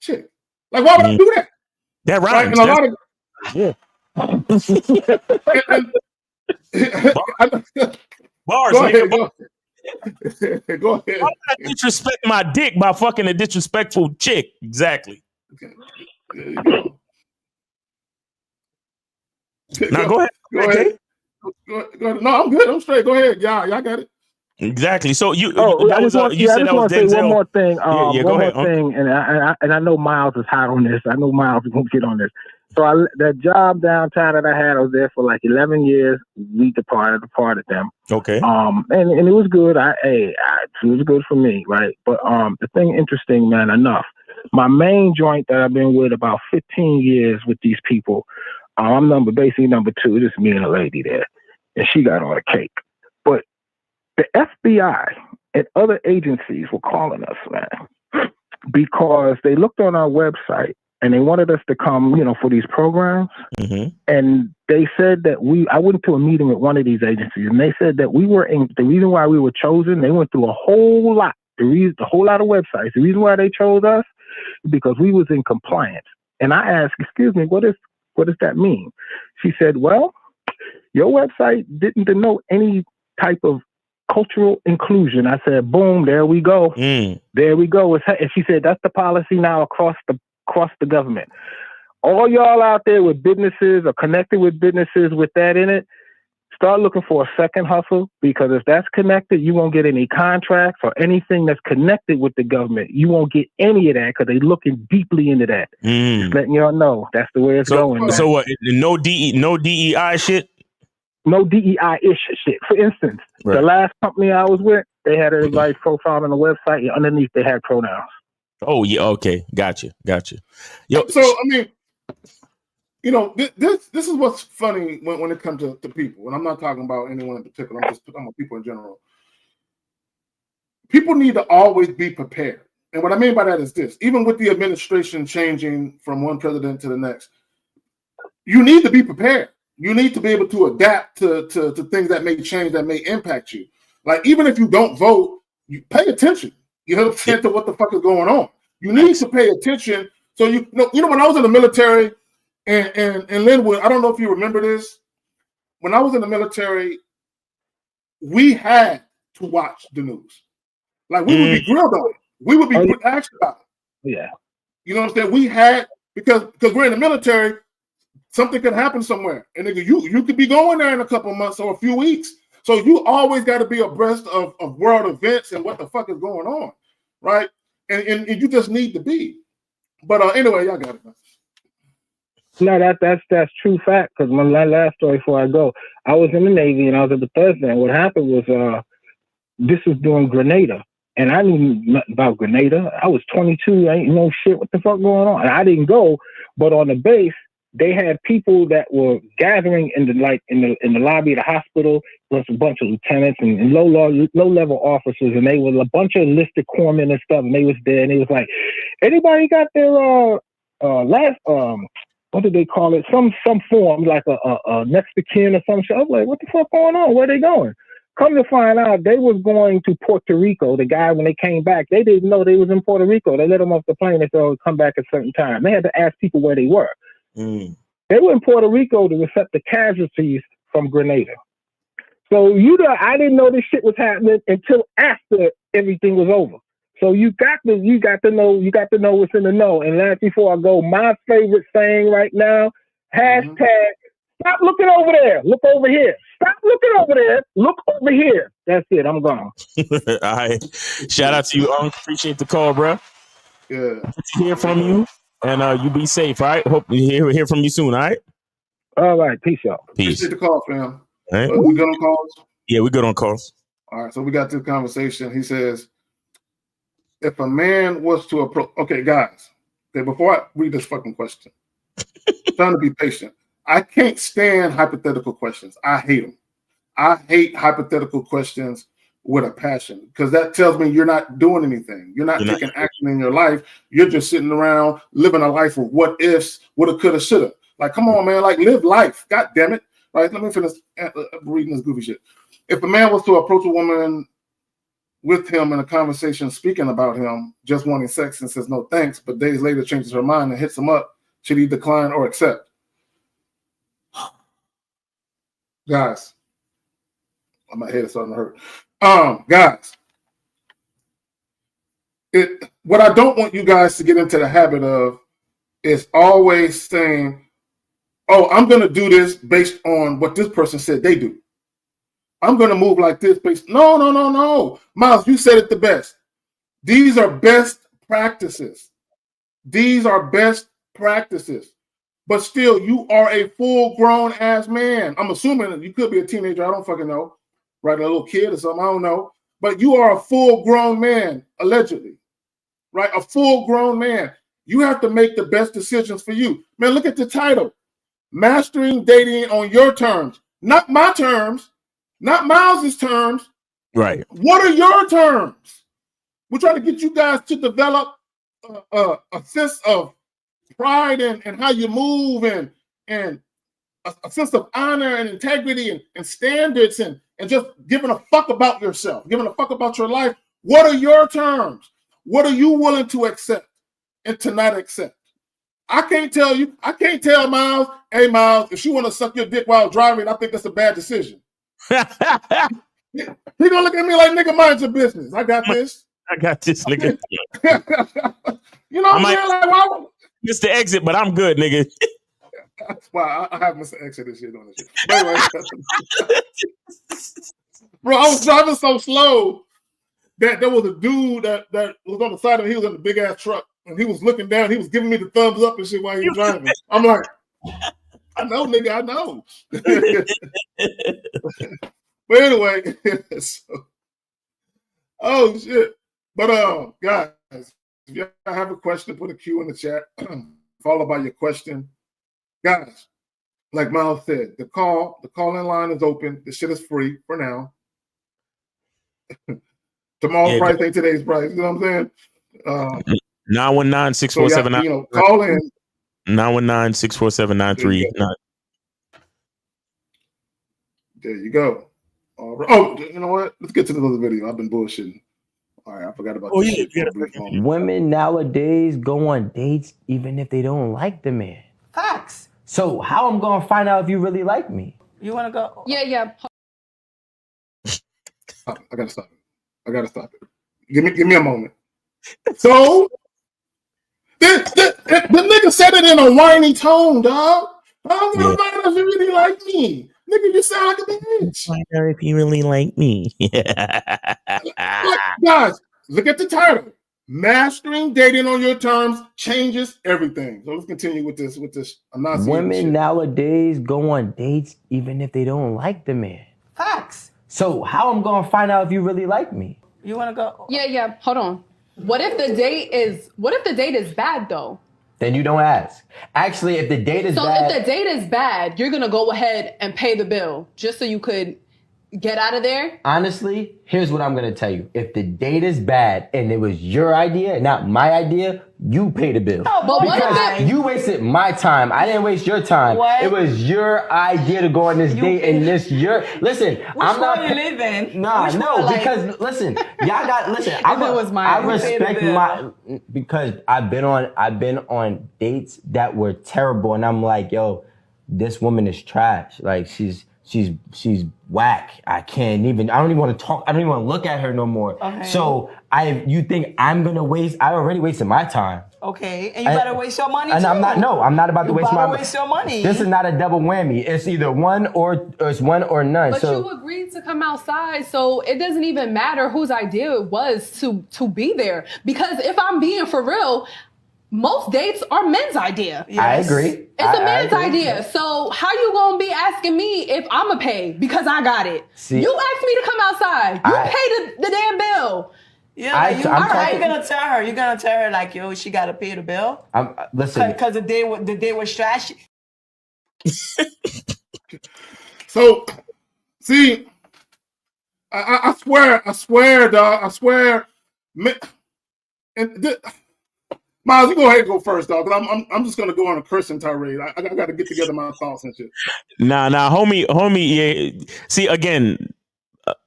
chick? Like why would I do that? That rhymes. Right? Bars. Go ahead. Why would I disrespect my dick by fucking a disrespectful chick? Exactly. Okay. There you go. Now go ahead. Go ahead. No, I'm good. I'm straight. Go ahead. Y'all got it. Exactly. So you said that was Denzel. One more thing. Go ahead. And I know Miles is hot on this. I know Miles is gonna get on this. So that job downtown that I was there for like 11 years. We departed them. Okay. And it was good. It was good for me, right? But the thing interesting, man, enough. My main joint that I've been with about 15 years with these people, I'm basically number 2. Just me and a lady there. and she got all the cake. But the FBI and other agencies were calling us, man, because they looked on our website and they wanted us to come, for these programs. Mm-hmm. And they said that I went to a meeting with one of these agencies, and they said that we were the reason why we were chosen. They went through a whole lot, a whole lot of websites. The reason why they chose us is because we was in compliance. And I asked, excuse me, what does that mean? She said, well, your website didn't denote any type of cultural inclusion. I said, boom, there we go. There we go. And she said, that's the policy now across the government. All y'all out there with businesses or connected with businesses with that in it, start looking for a second hustle, because if that's connected, you won't get any contracts or anything that's connected with the government. You won't get any of that because they're looking deeply into that. Just letting y'all know that's the way it's going. So what? No DEI shit? No DEI-ish shit. For instance, the last company I was with, they had everybody's profile on the website, and underneath they had pronouns. Oh, yeah. Okay. Gotcha. Yo, so, I mean, this is what's funny when it comes to people. And I'm not talking about anyone in particular. I'm just talking about people in general. People need to always be prepared. And what I mean by that is this. Even with the administration changing from one president to the next, you need to be prepared. You need to be able to adapt to things that may change, that may impact you. Like, even if you don't vote, you pay attention. You know what I'm saying, to what the fuck is going on. You need to pay attention. So when I was in the military in Linwood, I don't know if you remember this. When I was in the military, we had to watch the news. Like, we would be grilled on it. We would be asked about it. Yeah. You know what I'm saying? We had, because we're in the military, something could happen somewhere. And you could be going there in a couple of months or a few weeks. So you always got to be abreast of world events and what the fuck is going on, right? And you just need to be. But anyway, y'all got it. No, that's true fact. Because my last story before I go, I was in the Navy and I was at Bethesda. And what happened was, this was during Grenada, and I knew nothing about Grenada. I was 22. I ain't know shit. What the fuck going on? And I didn't go, but on the base, they had people that were gathering in the lobby of the hospital. Was a bunch of lieutenants and low level officers, and they were a bunch of enlisted corpsmen and stuff. And they was there, and they was like, anybody got their last what did they call it? Some form, like a next of kin or some shit. I was like, what the fuck going on? Where they going? Come to find out, they was going to Puerto Rico. The guy, when they came back, they didn't know they was in Puerto Rico. They let them off the plane and said, oh, come back at a certain time. They had to ask people where they were. They were in Puerto Rico to accept the casualties from Grenada. So I didn't know this shit was happening until after everything was over. So you got to know what's in the know. And last, before I go, my favorite saying right now, hashtag, stop looking over there, look over here. Stop looking over there, look over here. That's it, I'm gone. All right. Shout out to you, appreciate the call, bro. Yeah. Good to hear from you. And you be safe, all right? Hope to hear from you soon, all right? All right, peace, y'all. Peace. Appreciate the call, fam. All right. We good on calls? Yeah, we're good on calls. All right, so we got this conversation. He says, if a man was to approach... Okay, guys. Okay, before I read this fucking question, I'm trying to be patient. I can't stand hypothetical questions. I hate them. I hate hypothetical questions with a passion, because that tells me you're not doing anything. You're not taking action in your life. You're just sitting around living a life of what ifs, woulda, coulda, shoulda. Like, come on, man. Like, live life. God damn it. All right, let me finish reading this goofy shit. If a man was to approach a woman with him in a conversation speaking about him, just wanting sex, and says no thanks, but days later changes her mind and hits him up, should he decline or accept? Guys, my head is starting to hurt. Guys, what I don't want you guys to get into the habit of is always saying, oh, I'm going to do this based on what this person said they do. I'm going to move like this based. No. Miles, you said it the best. These are best practices. These are best practices. But still, you are a full-grown ass man. I'm assuming you could be a teenager. I don't fucking know. Right? A little kid or something. I don't know. But you are a full-grown man, allegedly. Right? A full-grown man. You have to make the best decisions for you. Man, look at the title. Mastering dating on your terms. not my terms, not Miles's terms. Right. What are your terms? We're trying to get you guys to develop a sense of pride and how you move and a sense of honor and integrity and standards and just giving a fuck about yourself, giving a fuck about your life. What are your terms? What are you willing to accept and to not accept? I can't tell Miles, hey Miles, if she want to suck your dick while driving, I think that's a bad decision. He gonna look at me like, nigga, mind your business. I got this. I got this, nigga. You know what I'm saying? Like, why? Mr. Exit, but I'm good, nigga. Well, I have Mr. Exit this shit on this shit. But anyway, bro, I was driving so slow that there was a dude that was on the side of me. He was in a big ass truck and he was looking down. He was giving me the thumbs up and shit while he was driving. I'm like, I know, nigga, I know. But anyway, oh shit. But guys, if you have a question, put a Q in the chat, followed by your question. Guys, like Miles said, the call-in line is open. The shit is free for now. Tomorrow's price ain't today's price. You know what I'm saying? 919-647-93. Call in. 919-647-93. There you go. All right. Oh, you know what? Let's get to the other video. I've been bullshitting. All right, I forgot about this shit. Women nowadays go on dates even if they don't like the man. Facts. So how I'm gonna find out if you really like me? You wanna go? Yeah. I gotta stop it. Give me a moment. So the nigga said it in a whiny tone, dog. I'm gonna find out if you really like me. Nigga, you sound like a bitch. Find out if you really like me. Guys, look at the title. Mastering dating on your terms changes everything. So let's continue with this. Women nowadays go on dates even if they don't like the man. Facts. So how I'm gonna find out if you really like me? You wanna go? Yeah. Hold on. What if the date is bad though? Then you don't ask. Actually, if the date is bad. So if the date is bad, you're gonna go ahead and pay the bill just so you could get out of there? Honestly, here's what I'm gonna tell you. If the date is bad and it was your idea, not my idea, you pay the bill. Oh, but because you wasted my time. I didn't waste your time. What? It was your idea to go on this date and this your listen. I'm not you living? Because listen, y'all got listen. I respect because I've been on dates that were terrible, and I'm like, yo, this woman is trash. Like she's whack. I don't even want to talk. I don't even want to look at her no more. Okay. So you think I'm going to waste? I already wasted my time. Okay. And you better waste your money and too. I'm not about to waste my money. Waste your money. This is not a double whammy. It's either one or none. But you agreed to come outside, so it doesn't even matter whose idea it was to be there. Because if I'm being for real, most dates are men's idea. Yes. I agree. It's a man's idea. So how you gonna be asking me if I'ma pay because I got it? See, you asked me to come outside. You pay the damn bill. Yeah, you're gonna tell her. You're gonna tell her like, yo, she gotta pay the bill. Listen, because the day was trash. So, see, I swear, dog. I swear, Miles, you go ahead and go first, dog. But I'm just gonna go on a cursing tirade. I got to get together my thoughts and shit. Nah, homie. Yeah. See, again,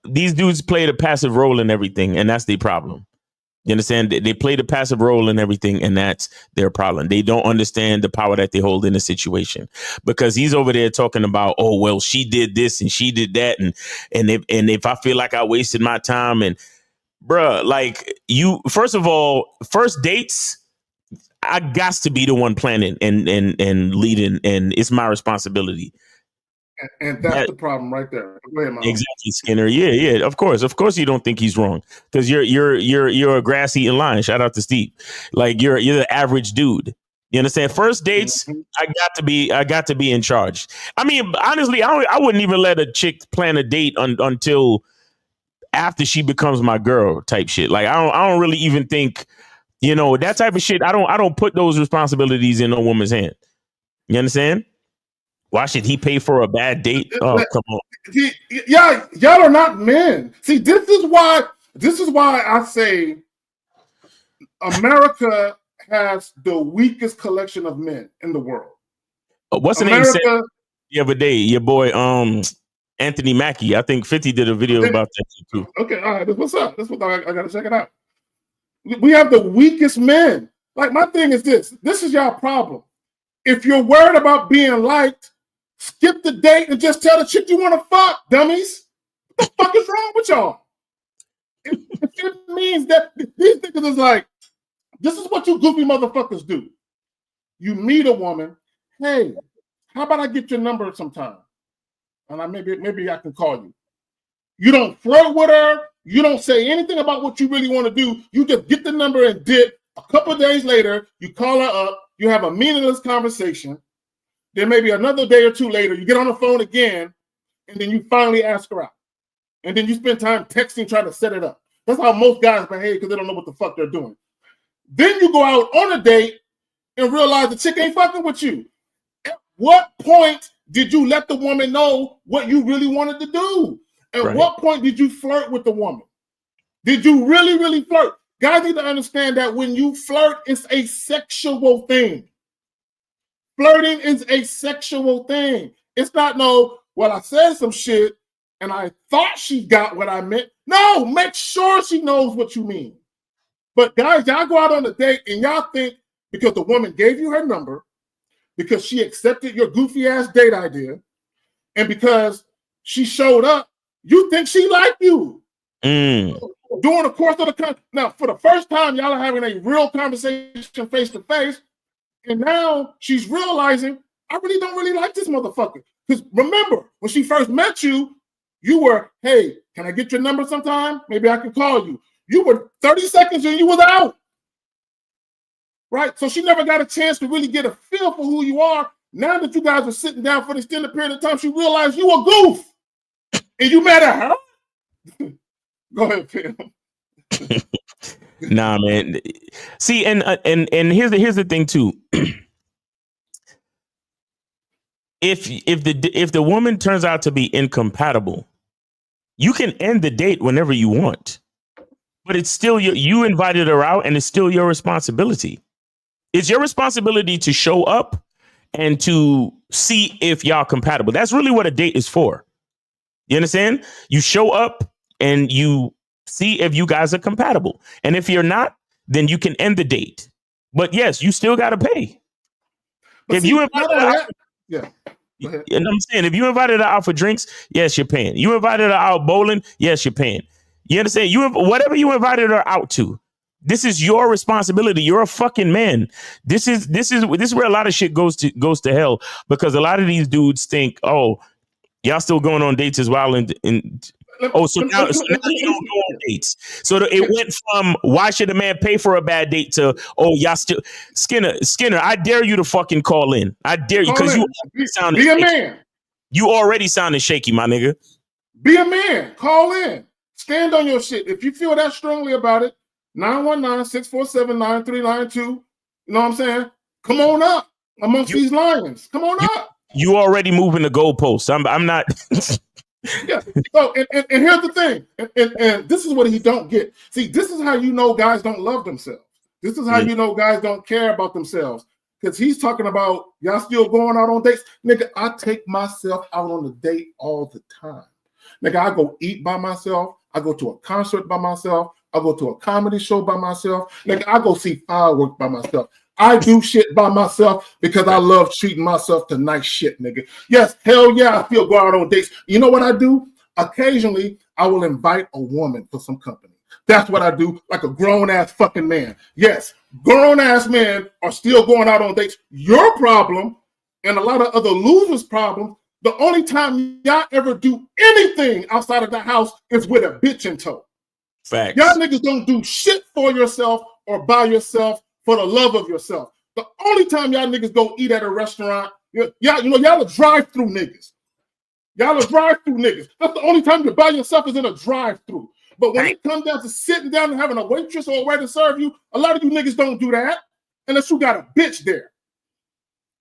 these dudes play the passive role in everything, and that's the problem. You understand? They play the passive role in everything, and that's their problem. They don't understand the power that they hold in a situation, because he's over there talking about, oh well, she did this and she did that, and if I feel like I wasted my time, and bruh, like you, first of all, first dates, I got to be the one planning and leading, and it's my responsibility. And that's the problem right there. Go ahead, Miles. Exactly, Skinner. Yeah. Of course you don't think he's wrong, because you're a grass eating lion. Shout out to Steve. Like you're the average dude. You understand? First dates, I got to be in charge. I mean, honestly, I wouldn't even let a chick plan a date until after she becomes my girl, type shit. Like I don't really even think. You know, that type of shit, I don't put those responsibilities in a woman's hand. You understand? Why should he pay for a bad date? Oh, come on. Y'all are not men. See, this is why I say America has the weakest collection of men in the world. What's the name said the other day? Your boy Anthony Mackie. I think 50 did a video about that too. Okay, all right. What's up? That's what I gotta check it out. We have the weakest men. Like, my thing is this. This is y'all problem. If you're worried about being liked, skip the date and just tell the chick you want to fuck, dummies. What the fuck is wrong with y'all? It means that these niggas is like, this is what you goofy motherfuckers do. You meet a woman, hey, how about I get your number sometime? And maybe I can call you. You don't flirt with her. You don't say anything about what you really want to do. You just get the number and dip. A couple of days later, you call her up. You have a meaningless conversation. Then maybe another day or two later, you get on the phone again, and then you finally ask her out. And then you spend time texting, trying to set it up. That's how most guys behave because they don't know what the fuck they're doing. Then you go out on a date and realize the chick ain't fucking with you. At what point did you let the woman know what you really wanted to do? At what point did you flirt with the woman? Did you really, really flirt? Guys need to understand that when you flirt, it's a sexual thing. Flirting is a sexual thing. It's not well, I said some shit and I thought she got what I meant. No, make sure she knows what you mean. But guys, y'all go out on a date and y'all think because the woman gave you her number, because she accepted your goofy ass date idea, and because she showed up, you think she liked you. During the course of now, for the first time, y'all are having a real conversation face to face, and now she's realizing I really don't really like this motherfucker. Because remember, when she first met you, you were, hey, can I get your number sometime? Maybe I can call you. You were 30 seconds and you was out. Right? So she never got a chance to really get a feel for who you are. Now that you guys are sitting down for an extended period of time, she realized you a goof. And you mad at her? Go ahead, Phil. Nah, man. See, and here's the thing too. If the woman turns out to be incompatible, you can end the date whenever you want. But it's still you invited her out, and it's still your responsibility. It's your responsibility to show up and to see if y'all compatible. That's really what a date is for. You understand? You show up and you see if you guys are compatible. And if you're not, then you can end the date. But yes, you still got to pay. But if you invited her out, you know what I'm saying? If you invited her out for drinks, yes, you're paying. You invited her out bowling, yes, you're paying. You understand? Whatever you invited her out to, this is your responsibility. You're a fucking man. This is where a lot of shit goes to hell, because a lot of these dudes think, oh, y'all still going on dates as well, so now you don't go on dates. So it went from why should a man pay for a bad date to y'all still Skinner. I dare you to fucking call in. I dare you, because you sound be a man. You already sounding shaky, my nigga. Be a man. Call in. Stand on your shit. If you feel that strongly about it, 919-647-9392. You know what I'm saying? Come on up amongst these lions. Come on up. You already moving the goalposts. I'm not. Yeah. So and here's the thing, and this is what he don't get. See, this is how you know guys don't love themselves. This is how you know guys don't care about themselves. Because he's talking about y'all still going out on dates. Nigga, I take myself out on a date all the time. Nigga, I go eat by myself. I go to a concert by myself. I go to a comedy show by myself. Nigga, I go see fireworks by myself. I do shit by myself because I love treating myself to nice shit, nigga. Yes, hell yeah, I still go out on dates. You know what I do? Occasionally, I will invite a woman for some company. That's what I do, like a grown-ass fucking man. Yes, grown-ass men are still going out on dates. Your problem, and a lot of other losers' problems, the only time y'all ever do anything outside of the house is with a bitch in tow. Facts. Y'all niggas don't do shit for yourself or by yourself for the love of yourself. The only time y'all niggas go eat at a restaurant, y'all are drive-through niggas. Y'all are drive-through niggas. That's the only time you're by yourself is in a drive-through. But when it comes down to sitting down and having a waitress or a waiter serve you, a lot of you niggas don't do that unless you got a bitch there.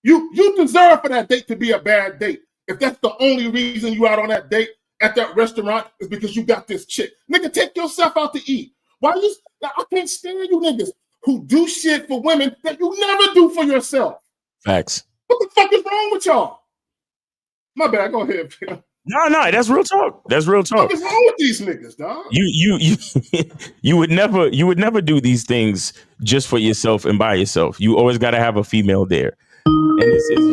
You deserve for that date to be a bad date. If that's the only reason you out on that date at that restaurant is because you got this chick. Nigga, take yourself out to eat. Why you? I can't stand you niggas who do shit for women that you never do for yourself. Facts. What the fuck is wrong with y'all? My bad. Go ahead. No, that's real talk. That's real talk. What is wrong with these niggas, dog? You would never do these things just for yourself and by yourself. You always got to have a female there. And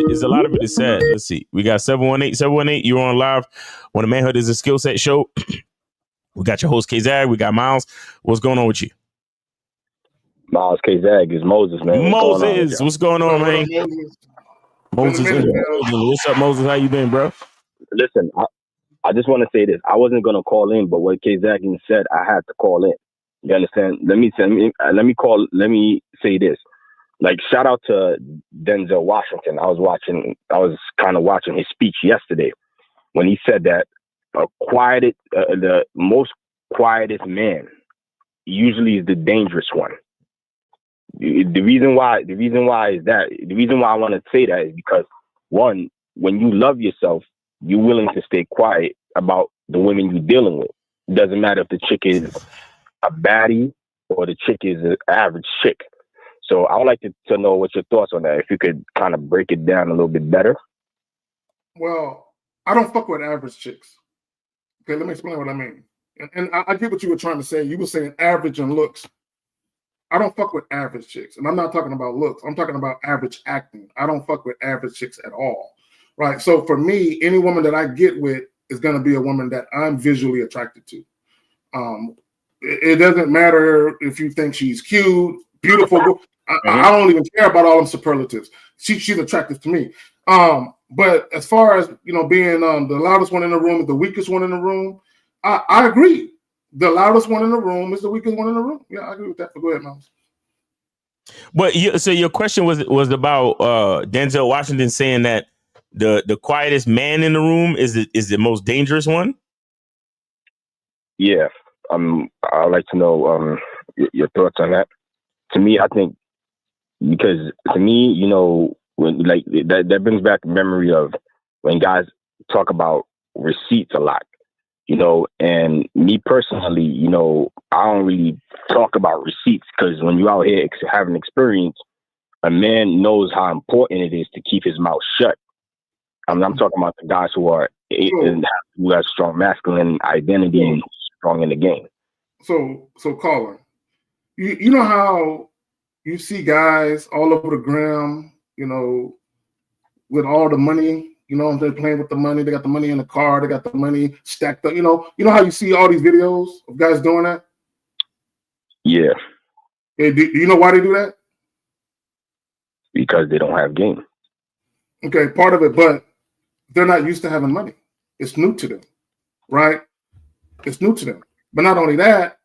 it's a lot of it is sad. Let's see. We got 718. You're on live when the Manhood is a Skill Set show. We got your host K-Zag. We got Miles. What's going on with you? Miles K-Zag is Moses, man. What's going on, man? Moses. What's up, Moses? How you been, bro? Listen, I just want to say this. I wasn't gonna call in, but what K-Zag said, I had to call in. You understand? Let me say this. Like, shout out to Denzel Washington. I was kind of watching his speech yesterday when he said that the most quietest man usually is the dangerous one. The reason why I want to say that is because, one, when you love yourself, you're willing to stay quiet about the women you're dealing with. It doesn't matter if the chick is a baddie or the chick is an average chick. So I would like to know what your thoughts on that, if you could kind of break it down a little bit better. Well, I don't fuck with average chicks. Okay, let me explain what I mean. And I get what you were trying to say. You were saying average in looks. I don't fuck with average chicks. And I'm not talking about looks. I'm talking about average acting. I don't fuck with average chicks at all. Right? So for me, any woman that I get with is going to be a woman that I'm visually attracted to. It doesn't matter if you think she's cute, beautiful. I don't even care about all them superlatives. She's attractive to me. But as far as, being the loudest one in the room, the weakest one in the room, I agree. The loudest one in the room is the weakest one in the room. Yeah, I agree with that. But go ahead, Miles. But so your question was about Denzel Washington saying that the quietest man in the room is the most dangerous one? Yeah. I'd like to know your thoughts on that. To me, I think, because to me, when like that brings back the memory of when guys talk about receipts a lot, and me personally, I don't really talk about receipts, because when you're out here having experience, a man knows how important it is to keep his mouth shut. I'm talking about the guys who have strong masculine identity and strong in the game. So caller, you know how you see guys all over the gram, with all the money, they're playing with the money. They got the money in the car. They got the money stacked up. You know how you see all these videos of guys doing that? Yeah. Hey, do you know why they do that? Because they don't have game. Okay, part of it, but they're not used to having money. It's new to them, right? It's new to them. But not only that,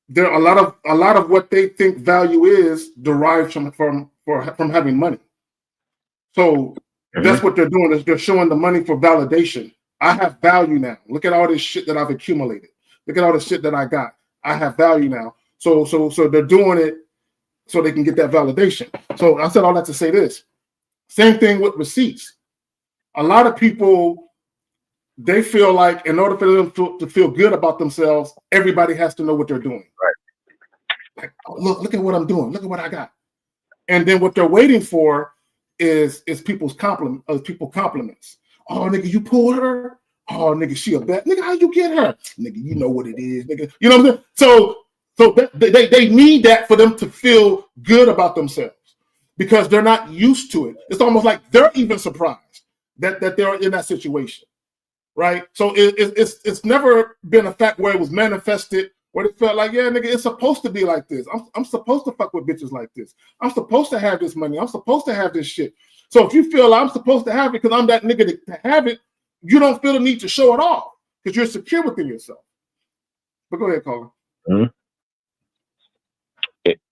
there are a lot of what they think value is derived from having money. So that's what they're doing, is they're showing the money for validation. I have value now. Look at all this shit that I've accumulated. Look at all the shit that I got. I have value now. So they're doing it so they can get that validation. So I said all that to say this. Same thing with receipts. A lot of people, they feel like in order for them to feel good about themselves, everybody has to know what they're doing. Right. Like, oh, look at what I'm doing. Look at what I got. And then what they're waiting for is people's compliments. Oh, nigga, you pulled her? Oh, nigga, she a bet. Nigga, how you get her? Nigga, you know what it is, nigga. You know what I'm saying? So they need that for them to feel good about themselves, because they're not used to it. It's almost like they're even surprised that they're in that situation, right? So it's never been a fact where it was manifested, where it felt like, yeah, nigga, it's supposed to be like this. I'm supposed to fuck with bitches like this. I'm supposed to have this money. I'm supposed to have this shit. So if you feel like I'm supposed to have it because I'm that nigga to have it, you don't feel the need to show it off because you're secure within yourself. But go ahead, caller. Mm-hmm.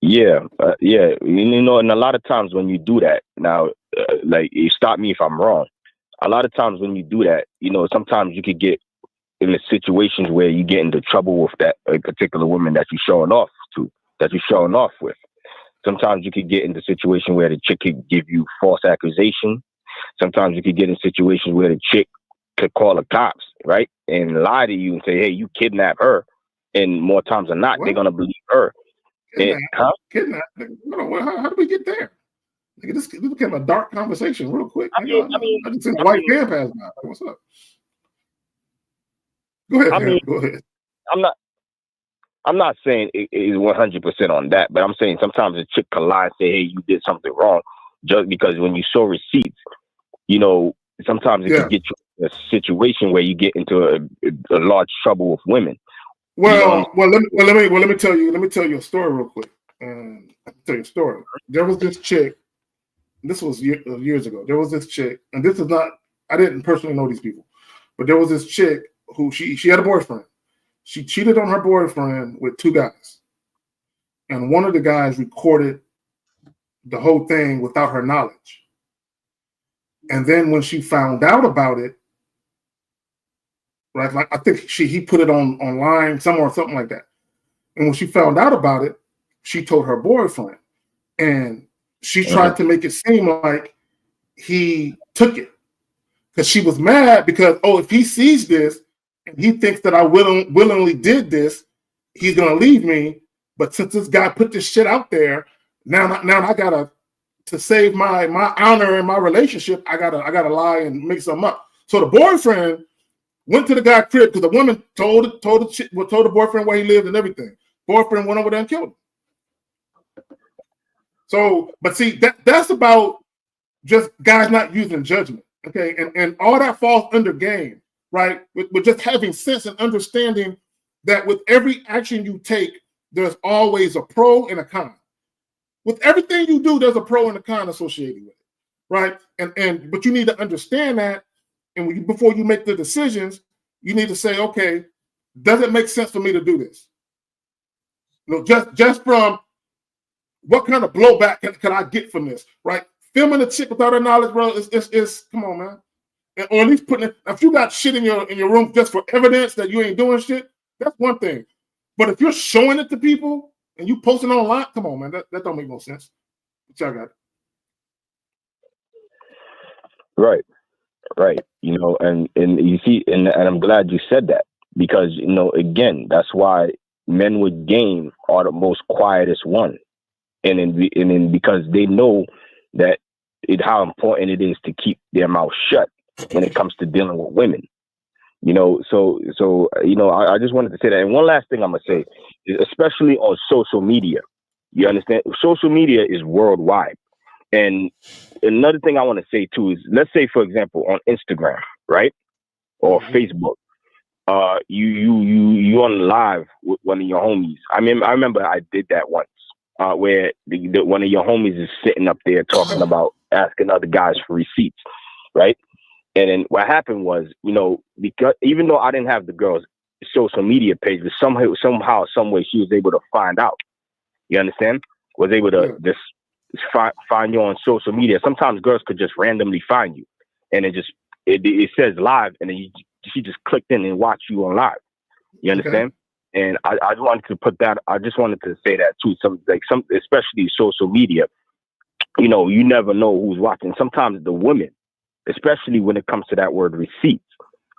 Yeah. And a lot of times when you do that, now, like, you stop me if I'm wrong. A lot of times when you do that, sometimes you could get in the situations where you get into trouble with that particular woman that you're showing off with. Sometimes you could get into a situation where the chick could give you false accusation. Sometimes you could get in situations where the chick could call the cops, right, and lie to you and say, "Hey, you kidnapped her." And more times than not, they're gonna believe her. Kidnap? How did we get there? This became a dark conversation real quick. I just seen the white man pass by. What's up? Go ahead. Go ahead. I'm not saying it is 100% on that, but I'm saying sometimes a chick can lie and say, "Hey, you did something wrong," just because when you show receipts, sometimes it can get you in a situation where you get into a large trouble with women. Well, let me tell you a story real quick. I'll tell you a story. There was this chick. This was years ago. There was this chick, and this is not. I didn't personally know these people, but there was this chick who she had a boyfriend. She cheated on her boyfriend with 2 guys, and one of the guys recorded the whole thing without her knowledge. And then when she found out about it, right? Like I think he put it online somewhere or something like that. And when she found out about it, she told her boyfriend, and she tried to make it seem like he took it because she was mad because if he sees this and he thinks that I willingly did this, he's gonna leave me. But since this guy put this shit out there, now I gotta to save my honor and my relationship, I gotta lie and make something up. So the boyfriend went to the guy's crib because the woman told the boyfriend where he lived and everything. Boyfriend went over there and killed him. So, but see, that's about just guys not using judgment, okay? And all that falls under game, right? With just having sense and understanding that with every action you take, there's always a pro and a con. With everything you do, there's a pro and a con associated with it, right? But you need to understand that, and before you make the decisions, you need to say, okay, does it make sense for me to do this? Just from what kind of blowback can I get from this, right? Filming a chick without her knowledge, bro, is come on, man. Or at least putting it, if you got shit in your room just for evidence that you ain't doing shit, that's one thing. But if you're showing it to people and you posting online, come on, man, that don't make no sense. What y'all got? Right. And you see, and I'm glad you said that because, again, that's why men with game are the most quietest one. And then because they know that how important it is to keep their mouth shut when it comes to dealing with women. So I just wanted to say that. And one last thing I'm gonna say is, especially on social media, you understand, social media is worldwide. And another thing I want to say too is, let's say, for example, on Instagram, right, or Facebook, you on live with one of your homies. I remember I did that once, where one of your homies is sitting up there talking about asking other guys for receipts, right? And then what happened was, because even though I didn't have the girl's social media page, but somehow, some way, she was able to find out. You understand? Was able to just find you on social media. Sometimes girls could just randomly find you, and it says live, and then she just clicked in and watched you on live. You understand? Okay. And I just wanted to put that. I just wanted to say that too. Especially social media. You never know who's watching. Sometimes the women, especially when it comes to that word receipts,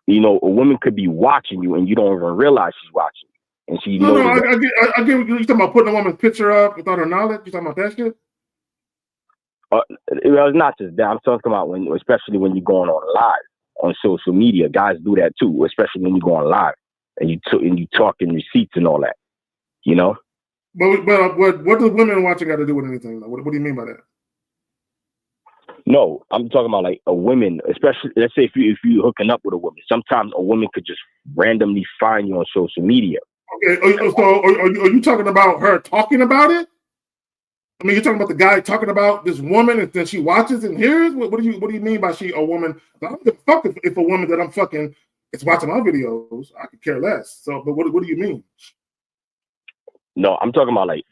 a woman could be watching you and you don't even realize she's watching you. And she knows. I get what you're talking about, putting a woman's picture up without her knowledge. You talking about that shit? It's not just that. I'm talking about especially when you're going on live on social media. Guys do that too, especially when you go on live and you talking receipts and all that. But what does women watching got to do with anything? What do you mean by that? No, I'm talking about like a woman, especially, let's say if you're hooking up with a woman, sometimes a woman could just randomly find you on social media. Okay, so are you talking about her talking about it? I mean, you're talking about the guy talking about this woman and then she watches and hears? What do you mean by a woman? I don't give a fuck if a woman that I'm fucking is watching my videos. I could care less. So, but what do you mean? No, I'm talking about like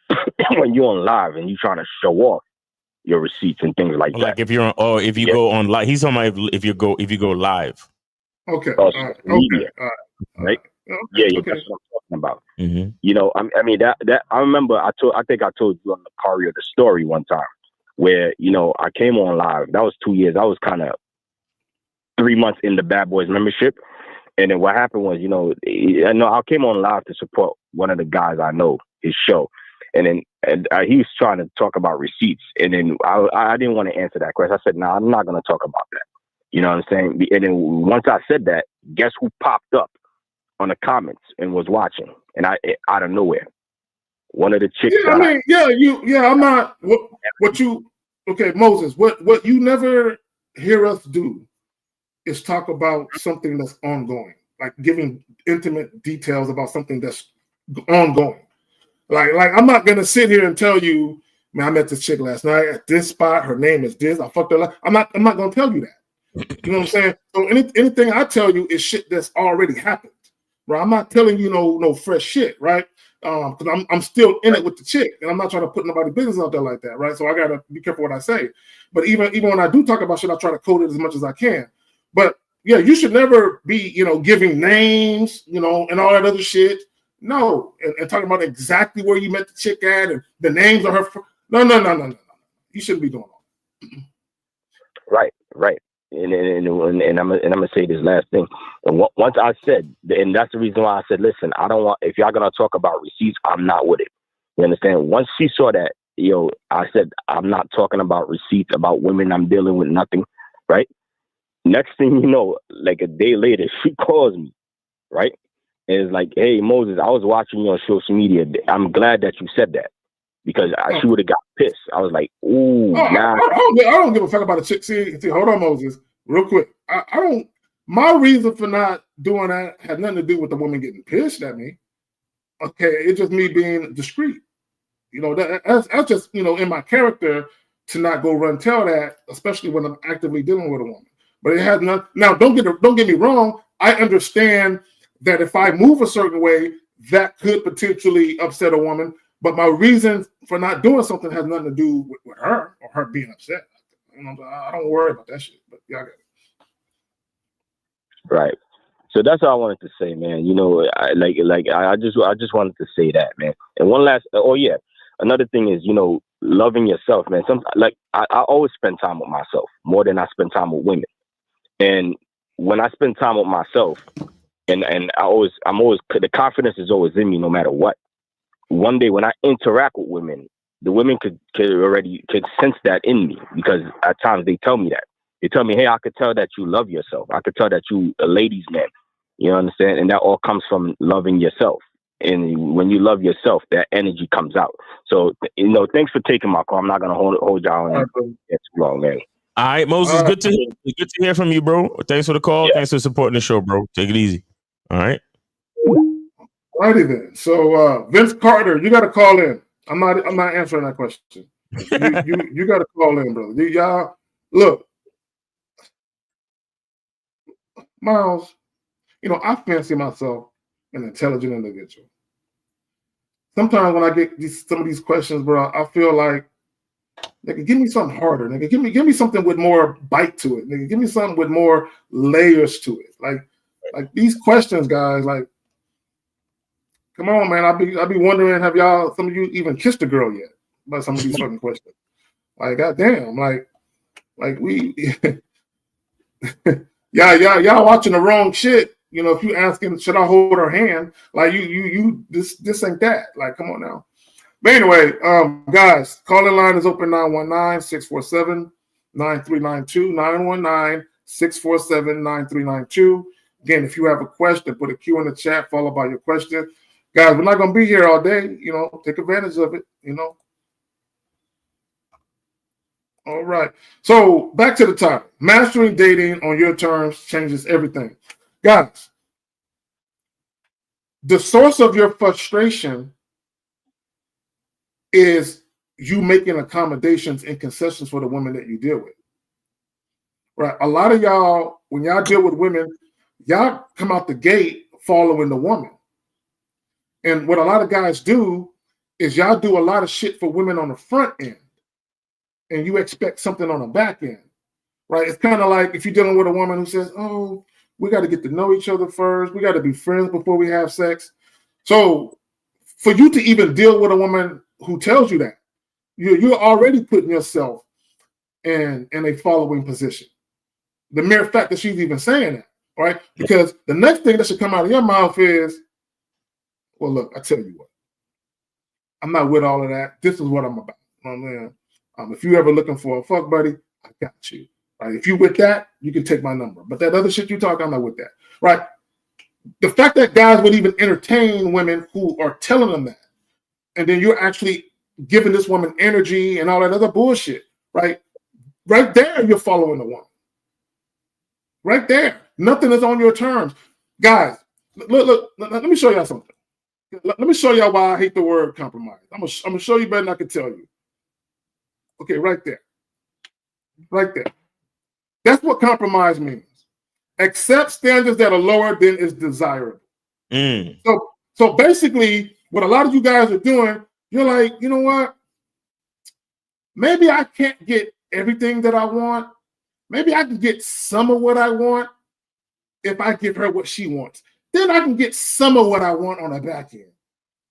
when you're on live and you're trying to show off your receipts and things like that. Like if you're on, if you go on live, he's talking about if you go live. Okay. Media, right? Yeah, Okay. that's what I'm talking about. Mm-hmm. You know, I mean that I remember I think I told you on the Cario the story one time where, you know, I came on live. That was 2 years. I was kind of 3 months in the Bad Boys membership. And then what happened was, you know, I came on live to support one of the guys I know, his show. And then he was trying to talk about receipts. And then I didn't want to answer that question. I said, no, I'm not going to talk about that. You know what I'm saying? And then once I said that, guess who popped up on the comments and was watching? And out of nowhere, one of the chicks. Yeah, I'm not. Okay, Moses. What you never hear us do is talk about something that's ongoing, like giving intimate details about something that's ongoing. Like I'm not gonna sit here and tell you, man, I met this chick last night at this spot. Her name is this. I fucked her. I'm not gonna tell you that. You know what I'm saying? So anything I tell you is shit that's already happened, right? I'm not telling you no fresh shit, right? Because I'm still in it with the chick, and I'm not trying to put nobody's business out there like that, right? So I gotta be careful what I say. But even when I do talk about shit, I try to code it as much as I can. But yeah, you should never be, giving names, and all that other shit. No, and talking about exactly where you met the chick at and the names of her. No. You shouldn't be doing that. Right. And I'm gonna say this last thing. And once I said, and that's the reason why I said, listen, I don't want, if y'all gonna talk about receipts, I'm not with it. You understand? Once she saw that, I said, I'm not talking about receipts, about women. I'm dealing with nothing, right? Next thing you know, like a day later, she calls me, right? And it's like, hey, Moses, I was watching you on social media. I'm glad that you said that because she would have got pissed. I was like, ooh, nah. I don't give a fuck about a chick. See, hold on, Moses, real quick. I don't. My reason for not doing that had nothing to do with the woman getting pissed at me. Okay, it's just me being discreet. That's just in my character to not go run tell that, especially when I'm actively dealing with a woman. But it has not. Now, don't get me wrong. I understand that if I move a certain way, that could potentially upset a woman. But my reason for not doing something has nothing to do with her or her being upset. I don't worry about that shit. But y'all got it. Right. So that's all I wanted to say, man. I just wanted to say that, man. And one last. Another thing is, loving yourself, man. I always spend time with myself more than I spend time with women. And when I spend time with myself, and I'm always the confidence is always in me, no matter what. One day when I interact with women, the women could sense that in me because at times they tell me that. They tell me, hey, I could tell that you love yourself. I could tell that you a ladies' man. You understand? And that all comes from loving yourself. And when you love yourself, that energy comes out. So, thanks for taking my call. I'm not gonna hold y'all on it too long, man. All right, Moses, good to hear from you, bro. Thanks for the call. Yeah. Thanks for supporting the show, bro. Take it easy. All right. Righty then. So Vince Carter, you got to call in. I'm not answering that question. You got to call in, brother. Y'all look, Miles. I fancy myself an intelligent individual. Sometimes when I get some of these questions, bro, I feel like, nigga, give me something harder. Nigga, give me something with more bite to it. Nigga, give me something with more layers to it. Like these questions, guys. Like, come on, man. I be wondering, have some of you even kissed a girl yet? About some of these fucking questions. Like, goddamn, like we, y'all watching the wrong shit. If you asking, should I hold her hand? Like you this ain't that. Like, come on now. But anyway, guys, calling line is open 919-647-9392, 919-647-9392. Again, if you have a question, put a Q in the chat, followed by your question. Guys, we're not going to be here all day. Take advantage of it, All right. So back to the topic. Mastering dating on your terms changes everything. Guys, the source of your frustration is you making accommodations and concessions for the women that you deal with. Right? A lot of y'all, when y'all deal with women, y'all come out the gate following the woman. And what a lot of guys do is y'all do a lot of shit for women on the front end and you expect something on the back end, right? It's kind of like if you're dealing with a woman who says, oh, We got to get to know each other first. We got to be friends before we have sex. So for you to even deal with a woman who tells you that, you're already putting yourself in a following position. The mere fact that she's even saying that, right? Because the next thing that should come out of your mouth is, well, look, I tell you what, I'm not with all of that. This is what I'm about. If you ever looking for a fuck buddy, I got you. Right? If you with that, you can take my number. But that other shit you talk, I'm not with that. Right? The fact that guys would even entertain women who are telling them that, and then you're actually giving this woman energy and all that other bullshit, right? Right there, you're following the woman. Right there. Nothing is on your terms. Guys, look, let me show y'all something. Let me show y'all why I hate the word compromise. I'm gonna show you better than I can tell you. Okay, right there. Right there. That's what compromise means. Accept standards that are lower than is desirable. So basically, what a lot of you guys are doing, you're like, you know what? Maybe I can't get everything that I want. Maybe I can get some of what I want if I give her what she wants. Then I can get some of what I want on the back end.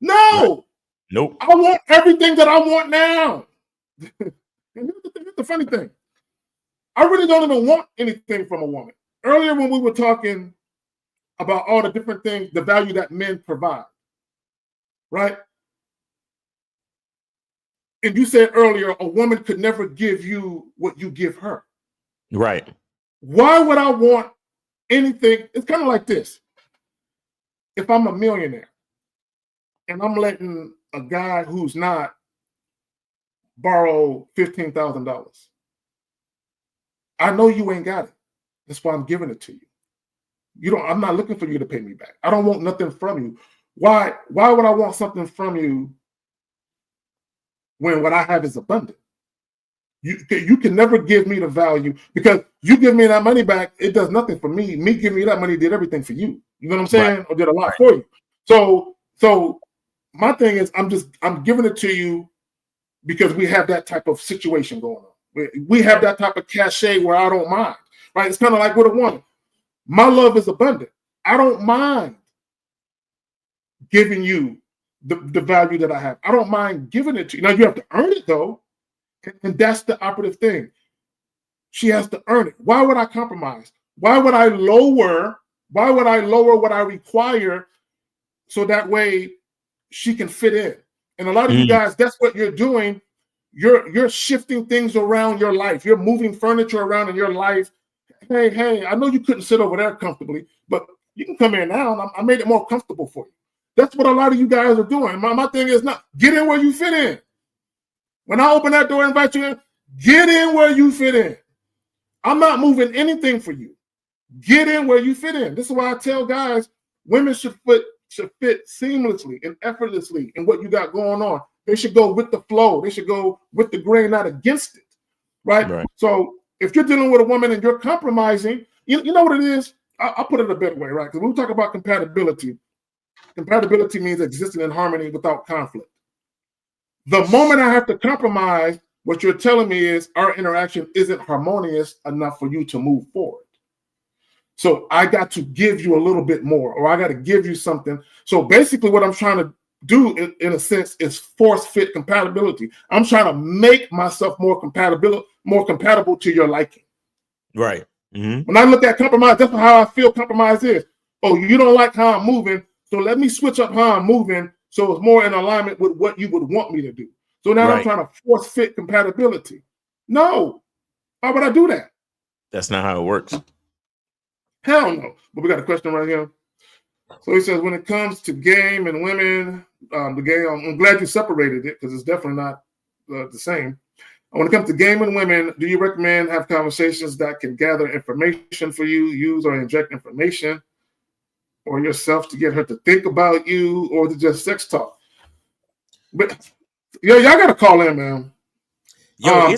No! Nope. I want everything that I want now. And here's the funny thing. I really don't even want anything from a woman. Earlier when we were talking about all the different things, the value that men provide, right? And you said earlier, a woman could never give you what you give her. Right. Why would I want anything? It's kind of like this. If I'm a millionaire and I'm letting a guy who's not borrow $15,000, I know you ain't got it. That's why I'm giving it to you. I'm not looking for you to pay me back. I don't want nothing from you. Why would I want something from you when what I have is abundant? You can never give me the value, because you give me that money back, it does nothing for me. Me giving you that money did everything for you. You know what I'm saying? Right. Or did a lot for you. So my thing is, I'm giving it to you because we have that type of situation going on. We have that type of cachet where I don't mind. Right? It's kind of like with a woman. My love is abundant. I don't mind giving you the value that I have. I don't mind giving it to you. Now you have to earn it though. And that's the operative thing. She has to earn it. Why would I compromise? Why would I lower what I require so that way she can fit in? And a lot of you guys, that's what you're doing. You're shifting things around your life. You're moving furniture around in your life. Hey, I know you couldn't sit over there comfortably, but you can come in now, and I made it more comfortable for you. That's what a lot of you guys are doing. My thing is not get in where you fit in. When I open that door and invite you in, get in where you fit in. I'm not moving anything for you. Get in where you fit in. This is why I tell guys, women should fit seamlessly and effortlessly in what you got going on. They should go with the flow. They should go with the grain, not against it. Right? So if you're dealing with a woman and you're compromising, you know what it is? I'll put it a better way, right? Because when we talk about compatibility means existing in harmony without conflict. The moment I have to compromise, what you're telling me is our interaction isn't harmonious enough for you to move forward. So I got to give you a little bit more, or I got to give you something. So basically what I'm trying to do in a sense is force fit compatibility. I'm trying to make myself more compatible to your liking. Right. Mm-hmm. When I look at compromise, that's how I feel compromise is. Oh, you don't like how I'm moving, so let me switch up how I'm moving so it's more in alignment with what you would want me to do. So now I'm trying to force fit compatibility. No. Why would I do that? That's not how it works. Hell no. But we got a question right here. So he says, when it comes to game and women, the game, I'm glad you separated it because it's definitely not the same. When it comes to game and women, do you recommend have conversations that can gather information for you, use or inject information or yourself to get her to think about you, or is it just sex talk? But yeah, y'all got to call in, man. Yo,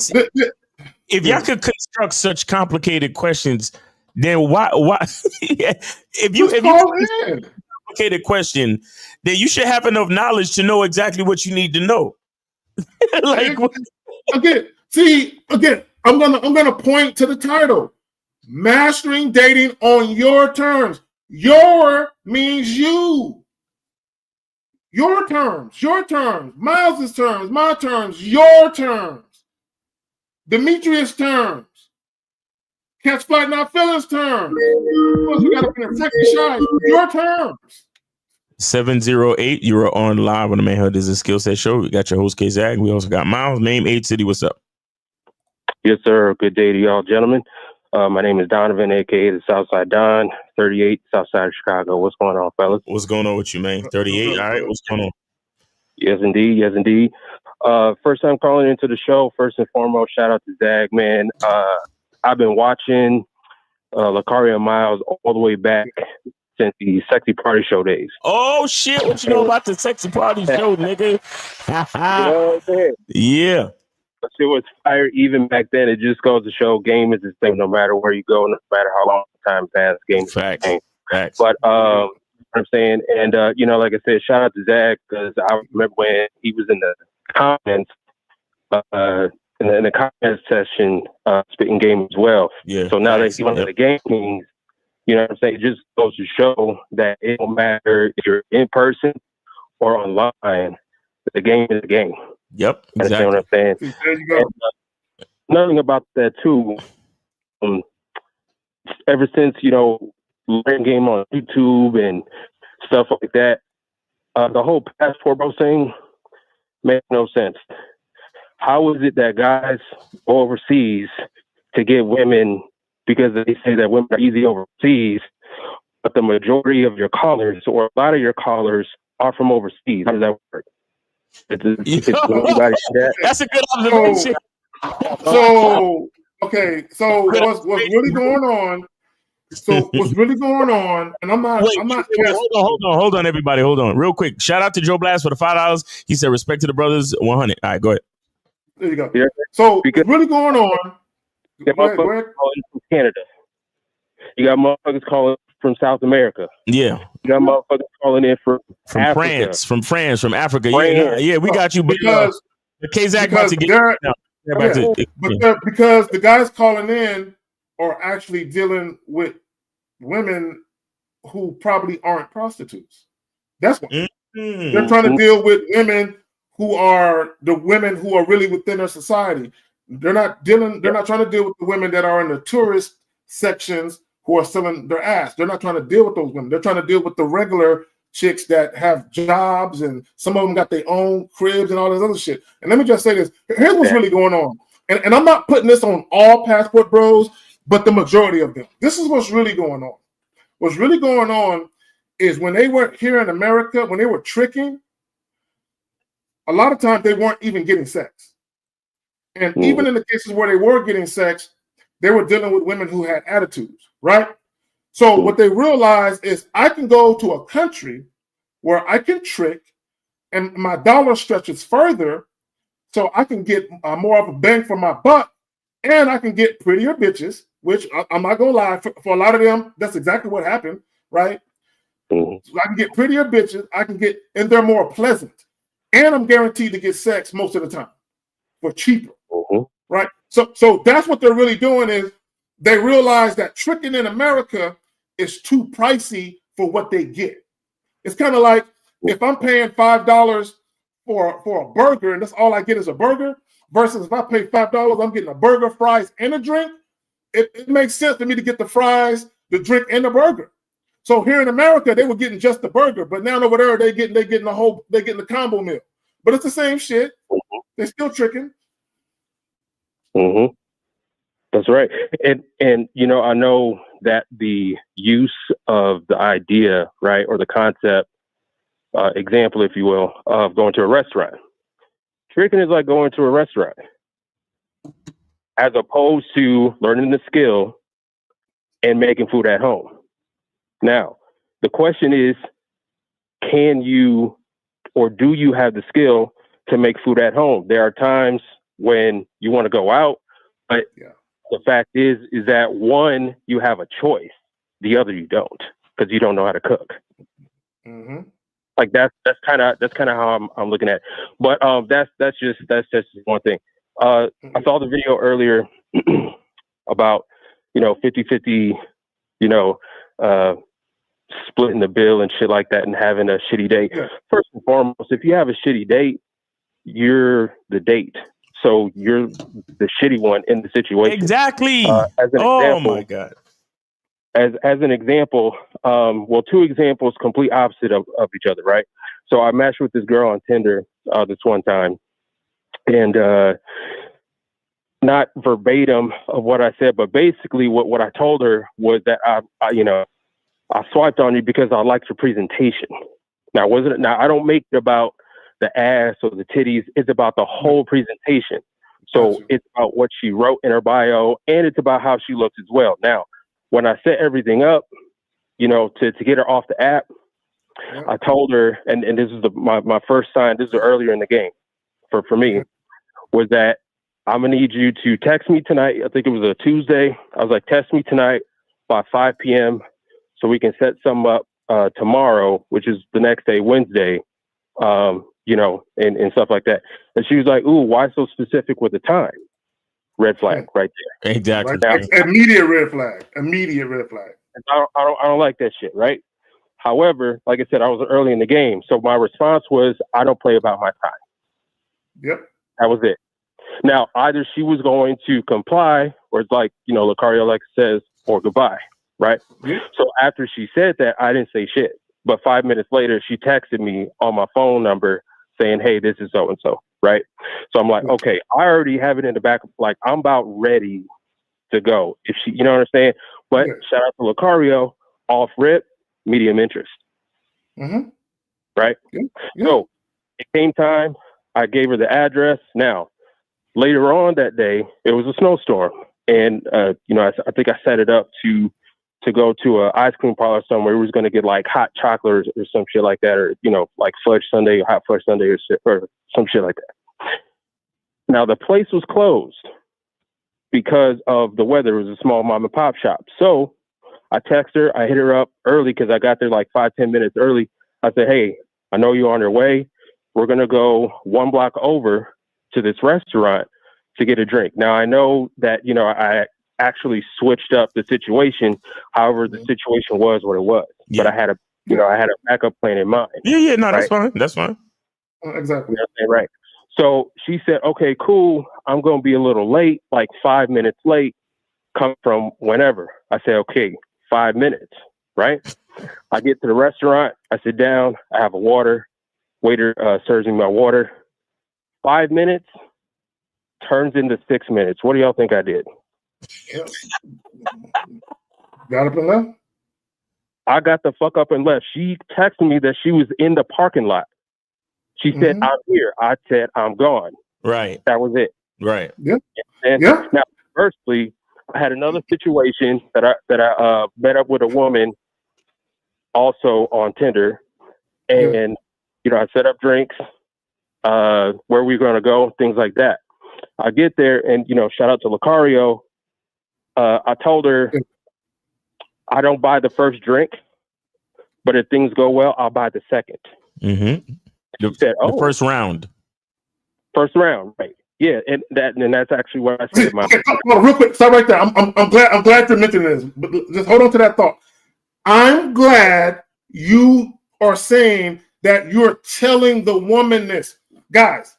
if y'all could construct such complicated questions, then why if you a complicated question, then you should have enough knowledge to know exactly what you need to know. Again, I'm gonna point to the title. Mastering dating on your terms. Your means you. Your terms, Miles's terms, my terms, your terms. Demetrius' terms. Catch Flight Not Feelings terms. We got up in Sexy Shy. Your terms. 708, you are on live on the Manhood is a Skill Set Show. We got your host, K-Zag. We also got Miles, name, age, city. What's up? Yes, sir. Good day to y'all, gentlemen. My name is Donovan, a.k.a. the Southside Don, 38, Southside of Chicago. What's going on, fellas? What's going on with you, man? 38, all right. What's going on? Yes, indeed. Yes, indeed. First time calling into the show. First and foremost, shout out to Zag, man. I've been watching Lakaria and Miles all the way back since the Sexy Party Show days. Oh, shit. What you know about the Sexy Party Show, nigga? You know what I'm saying? Yeah. But it was fire even back then. It just goes to show game is the same no matter where you go, no matter how long time passes. Game is the same. Facts. But I'm saying, and you know, like I said, shout out to Zach because I remember when he was in the comments, in the comment section, spitting game as well. Yeah. So now that he's one of the game kings, you know what I'm saying? It just goes to show that it don't matter if you're in person or online. The game is the game. Yep. Exactly. Understand what I'm saying? There you go. And, nothing about that too. Ever since, you know, learning game on YouTube and stuff like that, the whole passport bro thing makes no sense. How is it that guys go overseas to get women because they say that women are easy overseas, but the majority of your callers or a lot of your callers are from overseas? How does that work? That's a good observation. So what's really going on? So what's really going on? And I'm not. Hold on, everybody. Hold on, real quick. Shout out to Joe Blast for the $5. He said, "Respect to the brothers." 100. All right, go ahead. There you go. Yeah. So what's really going on? Go ahead. From Canada. You got motherfuckers calling from South America. Yeah. You got motherfuckers calling in from Africa. from Africa. France. Yeah, we got you. Because K-Zach about to get because the guys calling in are actually dealing with women who probably aren't prostitutes. That's why they're trying to deal with women who are the women who are really within our society. They're not trying to deal with the women that are in the tourist sections who are selling their ass. They're not trying to deal with those women. They're trying to deal with the regular chicks that have jobs, and some of them got their own cribs and all this other shit. And let me just say this. Here's what's really going on. And I'm not putting this on all passport bros, but the majority of them. This is what's really going on. What's really going on is when they were here in America, when they were tricking, a lot of times they weren't even getting sex. And even in the cases where they were getting sex, they were dealing with women who had attitudes, right? So what they realized is I can go to a country where I can trick and my dollar stretches further so I can get more of a bang for my buck, and I can get prettier bitches, which I'm not going to lie, for a lot of them, that's exactly what happened, right? So I can get prettier bitches, and they're more pleasant. And I'm guaranteed to get sex most of the time for cheaper, right? So that's what they're really doing is they realize that tricking in America is too pricey for what they get. It's kind of like if I'm paying $5 for a burger and that's all I get is a burger, versus if I pay $5, I'm getting a burger, fries, and a drink. It makes sense for me to get the fries, the drink, and the burger. So here in America, they were getting just the burger, but now over there they're getting the combo meal. But it's the same shit. They're still tricking. That's right. And you know, I know that the use of the idea, right, or the concept, example, if you will, of going to a restaurant. Tricking is like going to a restaurant, as opposed to learning the skill and making food at home. Now, the question is, can you or do you have the skill to make food at home? There are times when you want to go out, but the fact is that one, you have a choice, the other you don't, because you don't know how to cook. Like that's kind of how I'm looking at it. But that's just one thing. I saw the video earlier about 50-50, splitting the bill and shit like that and having a shitty date. Yeah. First and foremost, if you have a shitty date, you're the date. So you're the shitty one in the situation. Exactly. As an example, my God. As an example, two examples complete opposite of each other, right? So I matched with this girl on Tinder this one time, and not verbatim of what I said, but basically what I told her was that I swiped on you because I liked your presentation. Now I don't make it about the ass or the titties. It's about the whole presentation. So it's about what she wrote in her bio, and it's about how she looks as well. Now, when I set everything up, to get her off the app, I told her, and this is my first sign, this is earlier in the game for me, was that I'm going to need you to text me tonight. I think it was a Tuesday. I was like, text me tonight by 5 p.m. so we can set some up tomorrow, which is the next day, Wednesday, and stuff like that. And she was like, ooh, why so specific with the time? Red flag right there. Exactly. Right? Immediate red flag. Immediate red flag. I don't like that shit, right? However, like I said, I was early in the game. So my response was, I don't play about my time. Yep. That was it. Now, either she was going to comply, or it's like, Lucario like says, or goodbye, right? Yep. So after she said that, I didn't say shit. But 5 minutes later, she texted me on my phone number saying, hey, this is so-and-so, right? So I'm like, okay, I already have it in the back. Like, I'm about ready to go. If she, you know what I'm saying? But shout out to Lucario, off rip, medium interest. Mm-hmm. Right? Yeah. So it came time. I gave her the address. Now, later on that day, it was a snowstorm. And, I think I set it up to go to an ice cream parlor somewhere. We was going to get like hot chocolate or some shit like that, or, like fudge sundae or hot fudge sundae or some shit like that. Now, the place was closed because of the weather. It was a small mom and pop shop. So I text her. I hit her up early because I got there like 5-10 minutes early. I said, hey, I know you're on your way. We're going to go 1 block over to this restaurant to get a drink. Now, I know that, I actually switched up the situation. However, the situation was what it was. Yeah. But I had a backup plan in mind. Yeah, no, that's right? fine. That's fine. Exactly. Right. So she said, okay, cool. I'm going to be a little late, like 5 minutes late, come from whenever. I said, okay, 5 minutes, right? I get to the restaurant. I sit down. I have a water. Waiter serves me my water. 5 minutes turns into 6 minutes. What do y'all think I did? Got up and left? I got the fuck up and left. She texted me that she was in the parking lot. She said, I'm here. I said, I'm gone. Right. That was it. Right. Yeah. And now, firstly, I had another situation that I met up with a woman also on Tinder, and I set up drinks, where we're going to go, things like that. I get there, and shout out to Lucario. I told her I don't buy the first drink, but if things go well, I'll buy the second. Mm-hmm. She said, the first round. First round, right? Yeah, and that's actually what I said. Okay, real quick, stop right there. I'm glad you're mentioning this, but just hold on to that thought. I'm glad you are saying that you're telling the woman this, guys.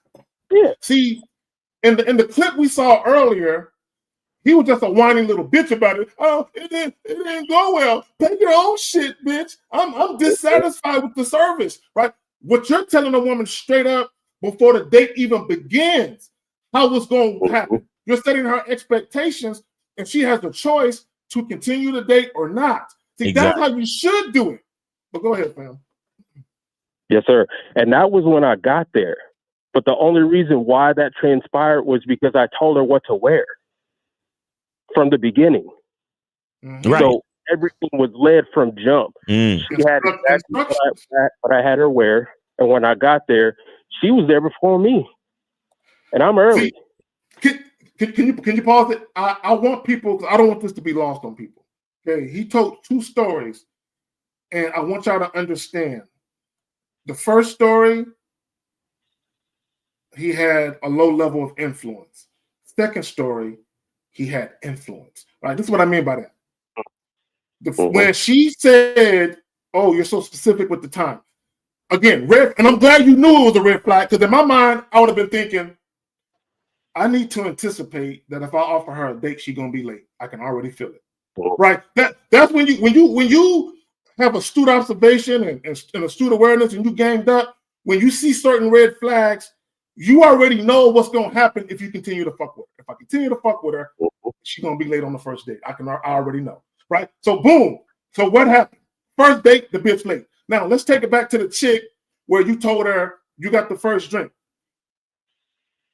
Yeah. See, in the clip we saw earlier, he was just a whining little bitch about it. Oh, it didn't go well. Pay your own shit, bitch. I'm dissatisfied with the service, right? What you're telling a woman straight up before the date even begins, how it's going to happen. You're setting her expectations, and she has the choice to continue the date or not. See, exactly. That's how you should do it. But go ahead, fam. Yes, sir. And that was when I got there. But the only reason why that transpired was because I told her what to wear from the beginning. Right. So everything was led from jump. She had exactly what I had her wear. And when I got there, she was there before me. And I'm early. See, can you pause it? I want people, because I don't want this to be lost on people. Okay, he told 2 stories, and I want y'all to understand. The first story, he had a low level of influence. Second story, he had influence. Right? This is what I mean by that. When she said, "Oh, you're so specific with the time," again, red, and I'm glad you knew it was a red flag, because in my mind, I would have been thinking, I need to anticipate that if I offer her a date, she's gonna be late. I can already feel it. Right? That's when you have astute observation and astute awareness, and you gamed up. When you see certain red flags, you already know what's gonna happen if you continue to fuck with her. If I continue to fuck with her, she's gonna be late on the first date. I already know. Right? So boom. So what happened? First date, the bitch late. Now let's take it back to the chick where you told her you got the first drink.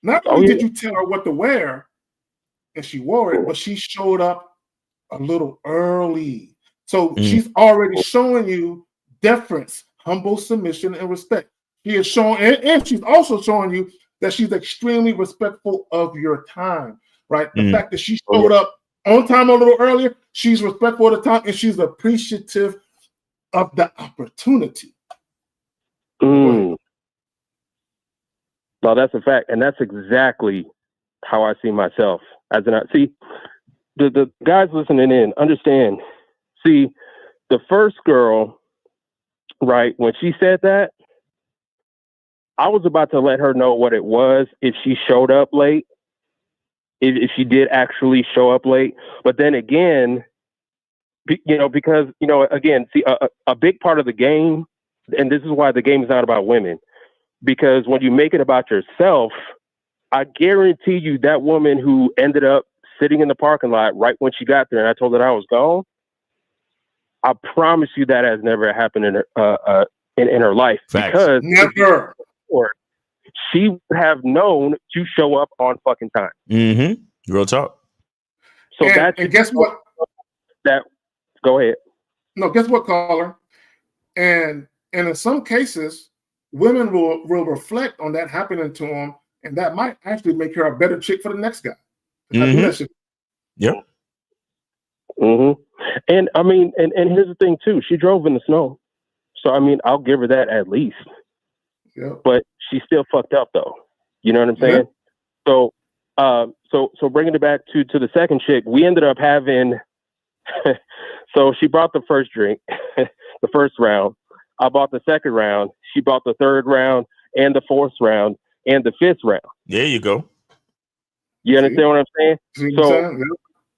Not only did you tell her what to wear, and she wore it, but she showed up a little early. So she's already showing you deference, humble submission, and respect. She is showing, and she's also showing you that she's extremely respectful of your time. Right? The fact that she showed up on time a little earlier, she's respectful of the time, and she's appreciative of the opportunity. No, that's a fact, and that's exactly how I see myself. See, the guys listening in understand. See, the first girl, right, when she said that, I was about to let her know what it was if she showed up late, if she did actually show up late. But then again, because, again, see, a big part of the game, and this is why the game is not about women, because when you make it about yourself, I guarantee you that woman who ended up sitting in the parking lot right when she got there and I told her I was gone, I promise you that has never happened in her life. Facts. Because never. She would have known to show up on fucking time. Real talk. So and guess what? Go ahead. No, guess what, caller? And in some cases, women will reflect on that happening to them, and that might actually make her a better chick for the next guy. Yep. And I mean, and here's the thing too. She drove in the snow, so I mean, I'll give her that at least. Yeah. But she still fucked up though. You know what I'm saying? So, so bringing it back to the second chick, we ended up having. So she brought the first drink, the first round. I bought the second round. She bought the third round and the fourth round and the fifth round. There you go. You understand what I'm saying? So, I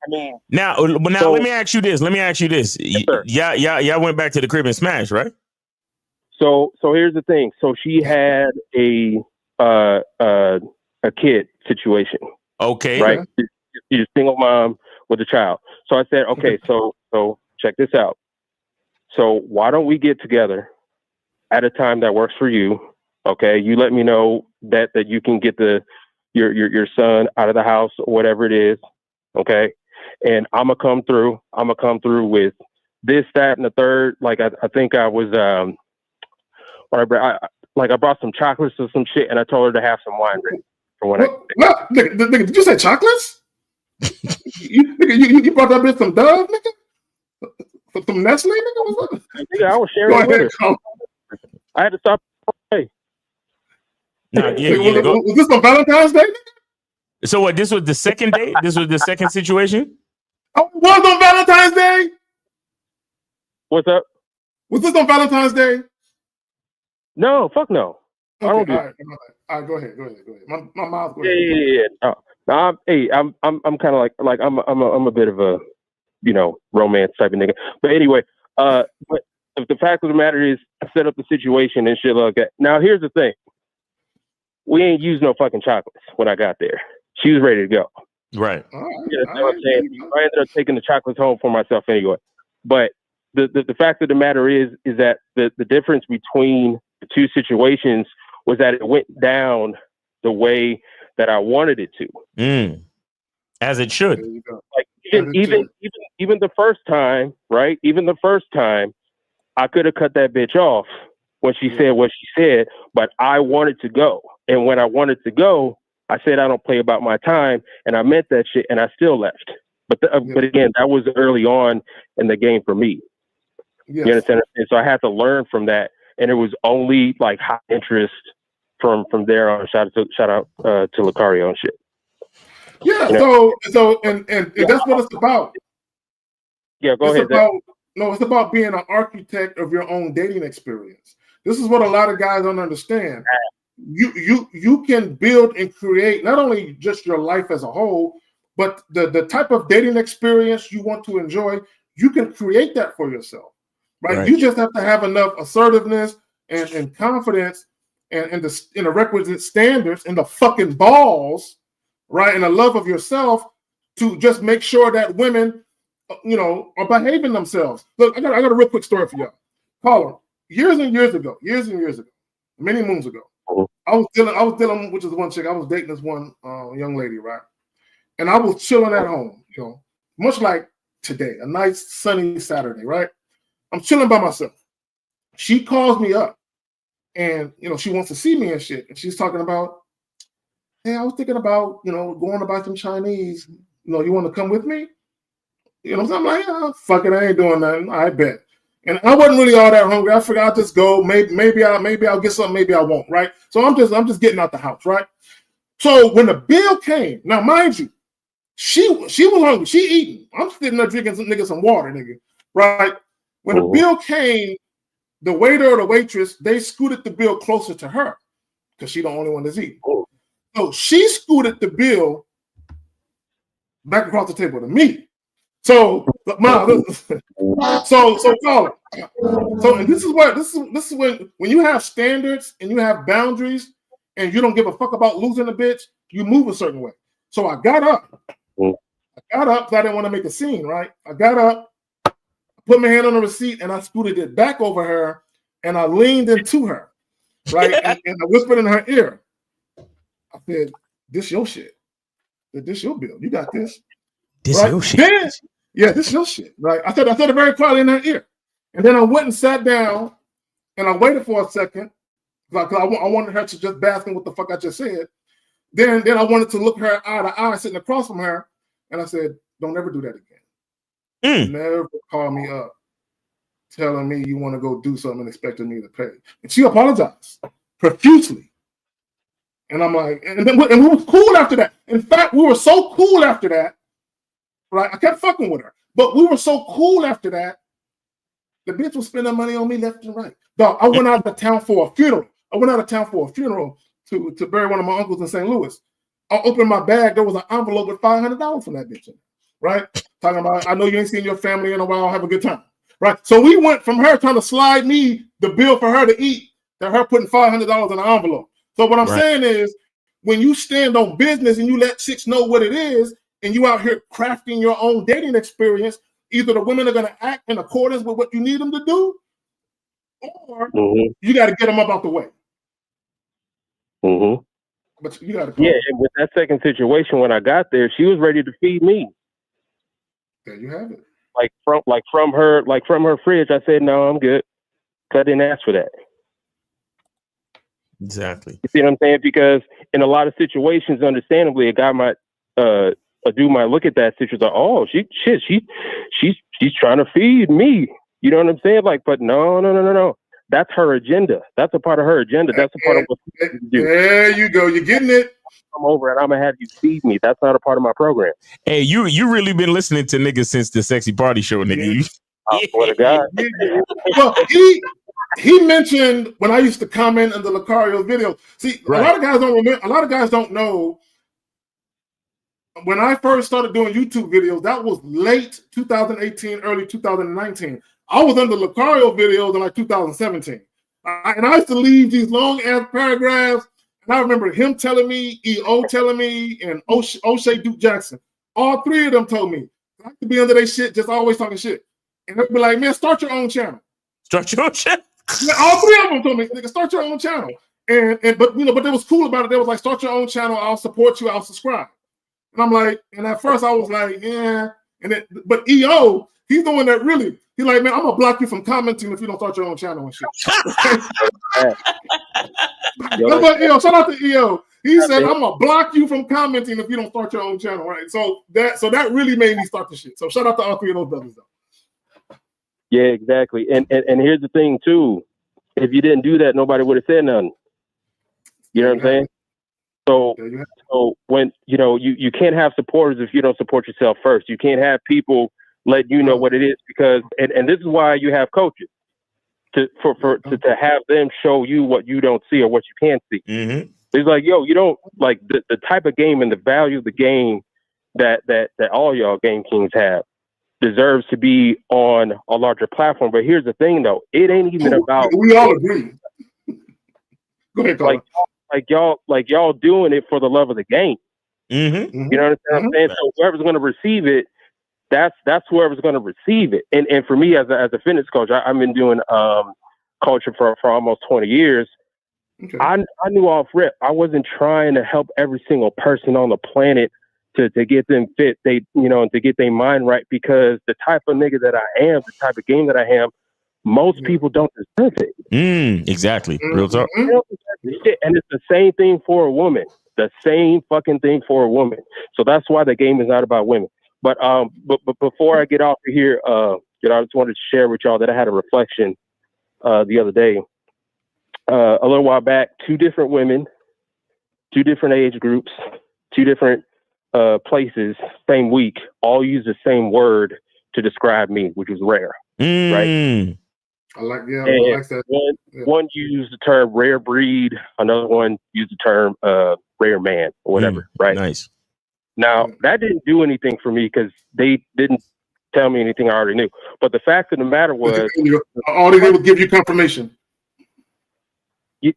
mean, now let me ask you this. Y'all went back to the crib and smashed, right? So here's the thing. So she had a kid situation. Okay. Right. She's a single mom with a child. So I said, okay, so check this out. So why don't we get together at a time that works for you? Okay, you let me know that you can get your son out of the house or whatever it is. Okay, and I'm gonna come through. With this, that, and the third. Like I think I was I brought some chocolates or some shit, and I told her to have some wine ready for when nigga, did you say chocolates? you brought that bitch some Dove, nigga? Some Nestle, nigga? What's up? Nigga, I was sharing with her. I had to stop. Hey. Was this on Valentine's Day? So what? This was the second date? This was the second situation? Oh, it was on Valentine's Day? What's up? Was this on Valentine's Day? No, fuck no. Okay, all right, go ahead. My mouth. Yeah. I'm kind of like I'm a bit of a romance type of nigga. But anyway, but the fact of the matter is, I set up the situation and shit like that. Now here's the thing: we ain't used no fucking chocolates when I got there. She was ready to go. Right. You know what I'm saying? I ended up taking the chocolates home for myself anyway. But the fact of the matter is that the difference between the two situations was that it went down the way that I wanted it to. As it should. Like even the first time, right? Even the first time, I could have cut that bitch off when she said what she said, but I wanted to go. And when I wanted to go, I said I don't play about my time, and I meant that shit, and I still left. But again, that was early on in the game for me. Yes. You understand? And so I had to learn from that, and it was only like high interest from there on. Shout out to Lucario and shit. Yeah. And that's what it's about. Yeah, go ahead. It's about being an architect of your own dating experience. This is what a lot of guys don't understand. You can build and create not only just your life as a whole, but the type of dating experience you want to enjoy. You can create that for yourself, right? You just have to have enough assertiveness and confidence and the requisite standards and the fucking balls, right, and the love of yourself to just make sure that women, are behaving themselves. Look, I got a real quick story for y'all. Caller, years and years ago, many moons ago, I was dealing with this one chick. I was dating this one young lady, right? And I was chilling at home, much like today, a nice sunny Saturday, right? I'm chilling by myself. She calls me up, and she wants to see me and shit. And she's talking about, hey, I was thinking about going to buy some Chinese. You want to come with me? So I'm like, fuck it, I ain't doing nothing. I bet. And I wasn't really all that hungry. I figured I'll just go. Maybe I'll get something. Maybe I won't. Right. So I'm just getting out the house. Right. So when the bill came, now mind you, she was hungry. She eating. I'm sitting there drinking some water, nigga. Right. When the bill came, the waiter or the waitress, they scooted the bill closer to her because she the only one that's eating. So she scooted the bill back across the table to me. So, Mom, so caller. So, and this is when you have standards and you have boundaries and you don't give a fuck about losing a bitch, you move a certain way. So I got up. Because I didn't want to make a scene, right? I got up, put my hand on the receipt, and I scooted it back over her, and I leaned into her, right? and I whispered in her ear. I said, "This your shit. This your bill. You got this. This your shit." This your shit. Right? I said it very quietly in her ear, and then I went and sat down, and I waited for a second because I wanted her to just bask in what the fuck I just said. Then I wanted to look her eye to eye, sitting across from her, and I said, "Don't ever do that again. Never call me up telling me you want to go do something and expecting me to pay." And she apologized profusely. And I'm like, and we were cool after that. In fact, we were so cool after that, right? I kept fucking with her, but we were so cool after that. The bitch was spending money on me left and right. Dog, I went out of town for a funeral. To bury one of my uncles in St. Louis. I opened my bag. There was an envelope with $500 from that bitch in it, right? Talking about, I know you ain't seen your family in a while. Have a good time, right? So we went from her trying to slide me the bill for her to eat to her putting $500 in an envelope. So what I'm saying is, when you stand on business and you let chicks know what it is, and you out here crafting your own dating experience, either the women are going to act in accordance with what you need them to do, or you got to get them up out the way. But you got to. Yeah, and with that second situation, when I got there, she was ready to feed me. There you have it. From her fridge, I said, "No, I'm good," because I didn't ask for that. Exactly. You see what I'm saying? Because in a lot of situations, understandably, a guy might, a dude might look at that situation like, "Oh, she's trying to feed me." You know what I'm saying? Like, but no. That's her agenda. That's a part of her agenda. That's a part of what you do. There you go. You're getting it. Come over and I'm gonna have you feed me. That's not a part of my program. Hey, you really been listening to niggas since the Sexy Party Show, nigga. I swear to God. Well, he mentioned when I used to comment on the Lucario video. See, a lot of guys don't remember. A lot of guys don't know. When I first started doing YouTube videos, that was late 2018, early 2019. I was on the Lucario videos in like 2017. And I used to leave these long ass paragraphs. And I remember him telling me, EO telling me, and O'Shea Duke Jackson. All three of them told me, I like to be under their shit, just always talking shit. And they'd be like, "Man, start your own channel." Start your own channel? Yeah, all three of them told me, "Nigga, start your own channel." But they was cool about it. They was like, "Start your own channel. I'll support you. I'll subscribe." And I'm like, and at first I was like, yeah. But EO, he's the one that really, he's like, "Man, I'm gonna block you from commenting if you don't start your own channel and shit." But shout out to EO. He said, "I'm gonna block you from commenting if you don't start your own channel." Right. So that really made me start the shit. So shout out to all three of those brothers though. Yeah, exactly. And here's the thing too. If you didn't do that, nobody would have said nothing. You know what I'm saying? So when you can't have supporters if you don't support yourself first. You can't have people let you know what it is, because and this is why you have coaches to have them show you what you don't see or what you can't see. Mm-hmm. It's like, yo, you don't like the type of game and the value of the game that all y'all Game Kings have deserves to be on a larger platform. But here's the thing, though, it ain't even about. We all agree. Go ahead, Colin. Like y'all doing it for the love of the game. Mm-hmm. You know what I'm saying? So whoever's going to receive it, that's whoever's going to receive it. And for me as a fitness coach, I've been doing coaching for almost 20 years. Okay. I knew off rip, I wasn't trying to help every single person on the planet to get them fit, and to get their mind right, because the type of nigga that I am, the type of game that I am, most people don't deserve it. Exactly. Real talk. And it's the same thing for a woman. The same fucking thing for a woman. So that's why the game is not about women. But before I get off of here, I just wanted to share with y'all that I had a reflection the other day. A little while back, 2 different women, 2 different age groups, 2 different places, same week, all used the same word to describe me, which was rare. Right? I like that. One used the term rare breed, another one used the term rare man or whatever, right? Nice. Now, that didn't do anything for me because they didn't tell me anything I already knew. But the fact of the matter was, all they did was give you confirmation.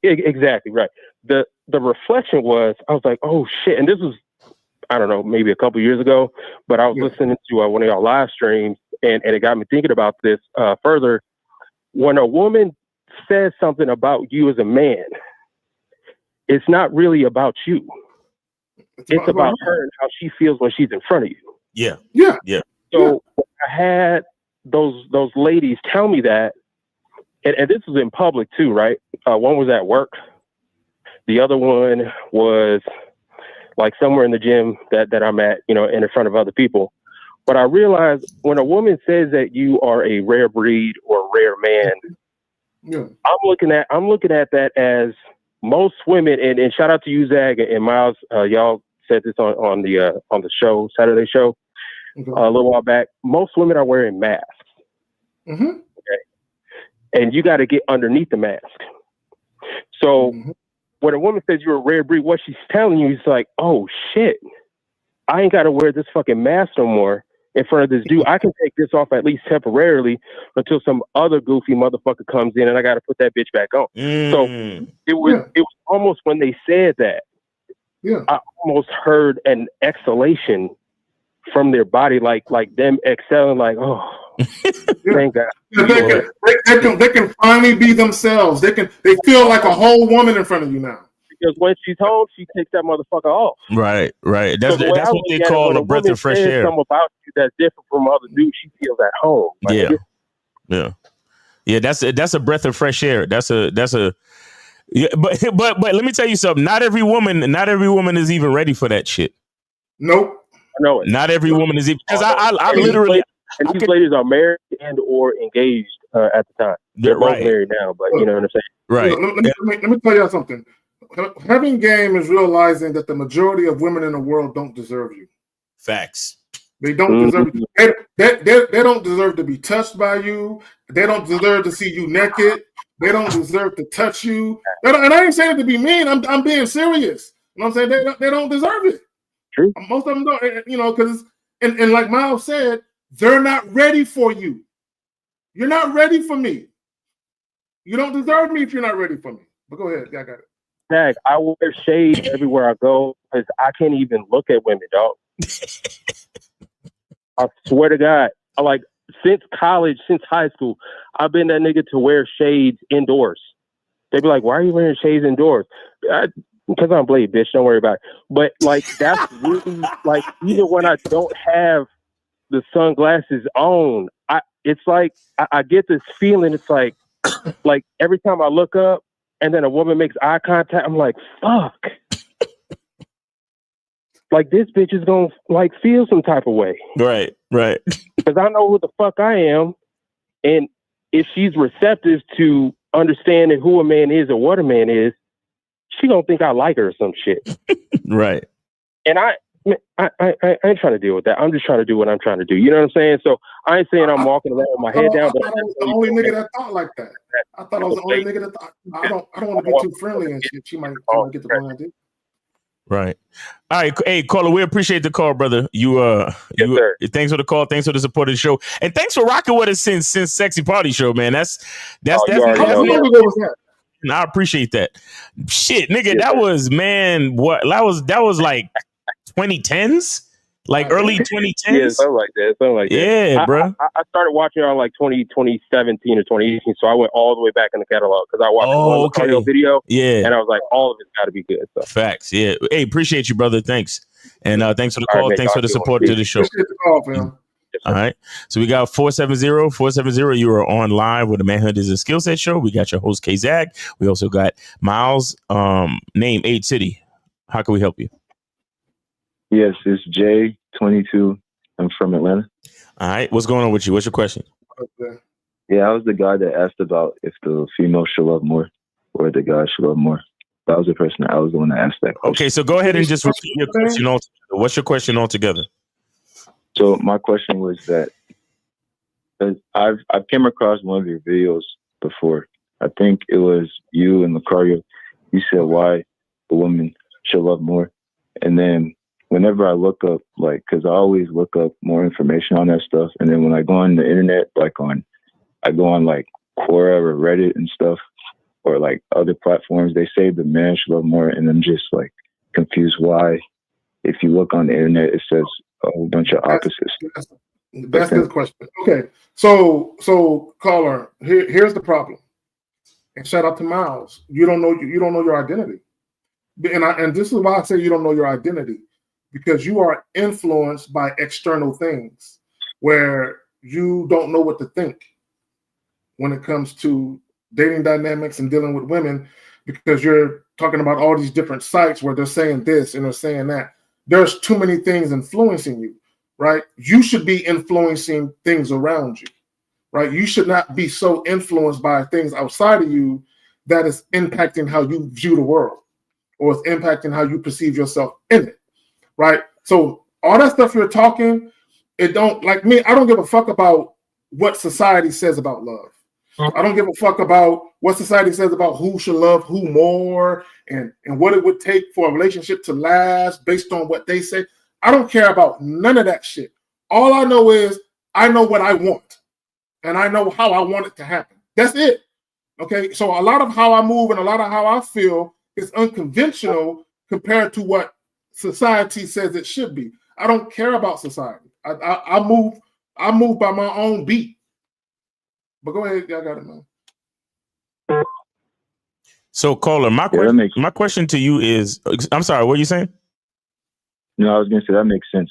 Exactly right. The reflection was, I was like, oh shit. And this was, I don't know, maybe a couple years ago, but I was listening to one of y'all live streams, and it got me thinking about this further. When a woman says something about you as a man, it's not really about you. It's about her and how she feels when she's in front of you. Yeah. So I had those ladies tell me that, and this was in public too, right? One was at work. The other one was like somewhere in the gym that I'm at, in front of other people. But I realized when a woman says that you are a rare breed or rare man, I'm looking at that as most women, and shout out to you, Zag and Miles. Y'all said this on the show, Saturday show, a little while back. Most women are wearing masks. Mm-hmm. Okay. And you got to get underneath the mask. So when a woman says you're a rare breed, what she's telling you is like, oh shit, I ain't got to wear this fucking mask no more in front of this dude. I can take this off at least temporarily until some other goofy motherfucker comes in and I got to put that bitch back on. So it was almost when they said that, I almost heard an exhalation from their body, like them exhaling, like, oh, thank God. They can finally be themselves. They feel like a whole woman in front of you now. Because when she's home, she takes that motherfucker off. Right. That's So what they call a breath of fresh air. Something about you that's different from other dudes, she feels at home. Like, Yeah. That's a breath of fresh air. That's a. Yeah, but let me tell you something. Not every woman is even ready for that shit. Nope. I know it. Not every woman is even, because I literally. And these ladies are married and or engaged at the time. They're both married now, but you know what I'm saying? Right. Let me tell you something. Having game is realizing that the majority of women in the world don't deserve you. Facts. They don't deserve you. They don't deserve to be touched by you. They don't deserve to see you naked. They don't deserve to touch you. And I ain't saying it to be mean. I'm being serious. You know what I'm saying? They don't deserve it. True. Most of them don't. Because and like Miles said, they're not ready for you. You're not ready for me. You don't deserve me if you're not ready for me. But go ahead. Yeah, I got it. Dang, I wear shades everywhere I go because I can't even look at women, dog. I swear to God. Since college, since high school, I've been that nigga to wear shades indoors. They be like, why are you wearing shades indoors? Because I'm Blade, bitch. Don't worry about it. But that's really even when I don't have the sunglasses on, it's like I get this feeling. It's like every time I look up and then a woman makes eye contact, I'm like, fuck. This bitch is gonna feel some type of way. Right. Because I know who the fuck I am, and if she's receptive to understanding who a man is or what a man is, she gonna think I like her or some shit. Right. And I ain't trying to deal with that. I'm just trying to do what I'm trying to do. You know what I'm saying? So I ain't saying I'm walking around with my head down, but I was the only nigga that thought like that. I thought I was the only nigga that thought. I don't want to be too friendly and shit. She might get the wrong idea. Right. All right. Hey, caller, we appreciate the call, brother. Thanks for the call. Thanks for the support of the show, and thanks for rocking with us since Sexy Party Show, man. That's how long ago was that? And I appreciate that. Shit, nigga, that was like 2010s, like early 2010s. Yeah, something like that. Yeah, bro. I started watching on like 2017 or 2018, so I went all the way back in the catalog because I watched the Cardio video. Yeah, and I was like, all of it's got to be good. So. Facts. Yeah. Hey, appreciate you, brother. Thanks, and thanks for the call. Right, thanks for the support to the show. Appreciate the call, fam. All right. So we got 470. You are on live with the Manhood is a Skill Set show. We got your host, K-Zag. We also got Miles, name 8 City. How can we help you? Yes, it's J22. I'm from Atlanta. All right. What's going on with you? What's your question? Yeah, I was the guy that asked about if the female should love more or the guy should love more. That was the person. I was the one that asked that question. Okay, so go ahead and just repeat your question altogether. What's your question altogether? So my question was that I've came across one of your videos before. I think it was you and Lucario. You said why the woman should love more. And then whenever I look up, like, because I always look up more information on that stuff. And then when I go on the internet, I go on like Quora or Reddit and stuff, or like other platforms, they say the man should love more. And I'm just like confused why, if you look on the internet, it says a whole bunch of opposites. That's a good question. Okay, so caller, here's the problem. And shout out to Miles. You don't know your identity, and this is why I say you don't know your identity, because you are influenced by external things where you don't know what to think when it comes to dating dynamics and dealing with women, because you're talking about all these different sites where they're saying this and they're saying that. There's too many things influencing you, right? You should be influencing things around you, right? You should not be so influenced by things outside of you that is impacting how you view the world or it's impacting how you perceive yourself in it, right? So all that stuff you're talking, it don't, like me, I don't give a fuck about what society says about love. I don't give a fuck about what society says about who should love who more and what it would take for a relationship to last based on what they say. I don't care about none of that shit. All I know is I know what I want and I know how I want it to happen. That's it. Okay. So a lot of how I move and a lot of how I feel is unconventional compared to what society says it should be. I don't care about society. I move by my own beat. But go ahead, y'all got it, man. So, caller, my question to you is, I'm sorry, what are you saying? No, I was going to say that makes sense.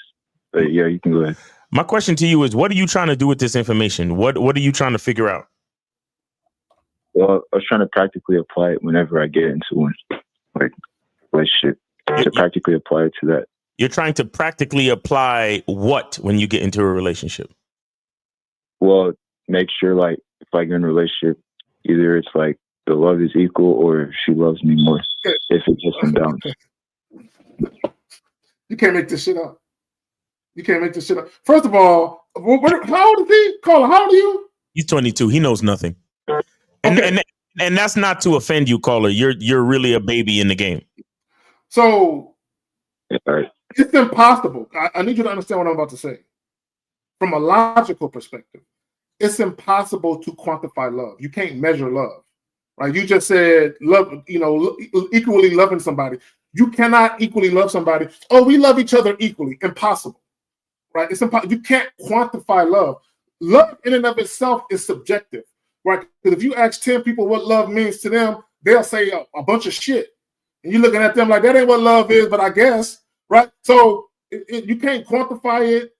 But yeah, you can go ahead. My question to you is, what are you trying to do with this information? What are you trying to figure out? Well, I was trying to practically apply it whenever I get into one, like relationship, to practically apply it to that. You're trying to practically apply what when you get into a relationship? Well, make sure, like, if I get in a relationship, either it's like the love is equal or she loves me more. If it's just imbalanced. You can't make this shit up. You can't make this shit up. First of all, how old is he? Caller, how old are you? He's 22. He knows nothing. And that's not to offend you, caller. You're really a baby in the game. So it's impossible. I need you to understand what I'm about to say. From a logical perspective, it's impossible to quantify love. You can't measure love, right? You just said love, equally loving somebody. You cannot equally love somebody. Oh, we love each other equally. Impossible, right? It's impossible. You can't quantify love. Love in and of itself is subjective, right? Because if you ask 10 people what love means to them, they'll say a bunch of shit. And you're looking at them like, that ain't what love is, but I guess, right? So you can't quantify it.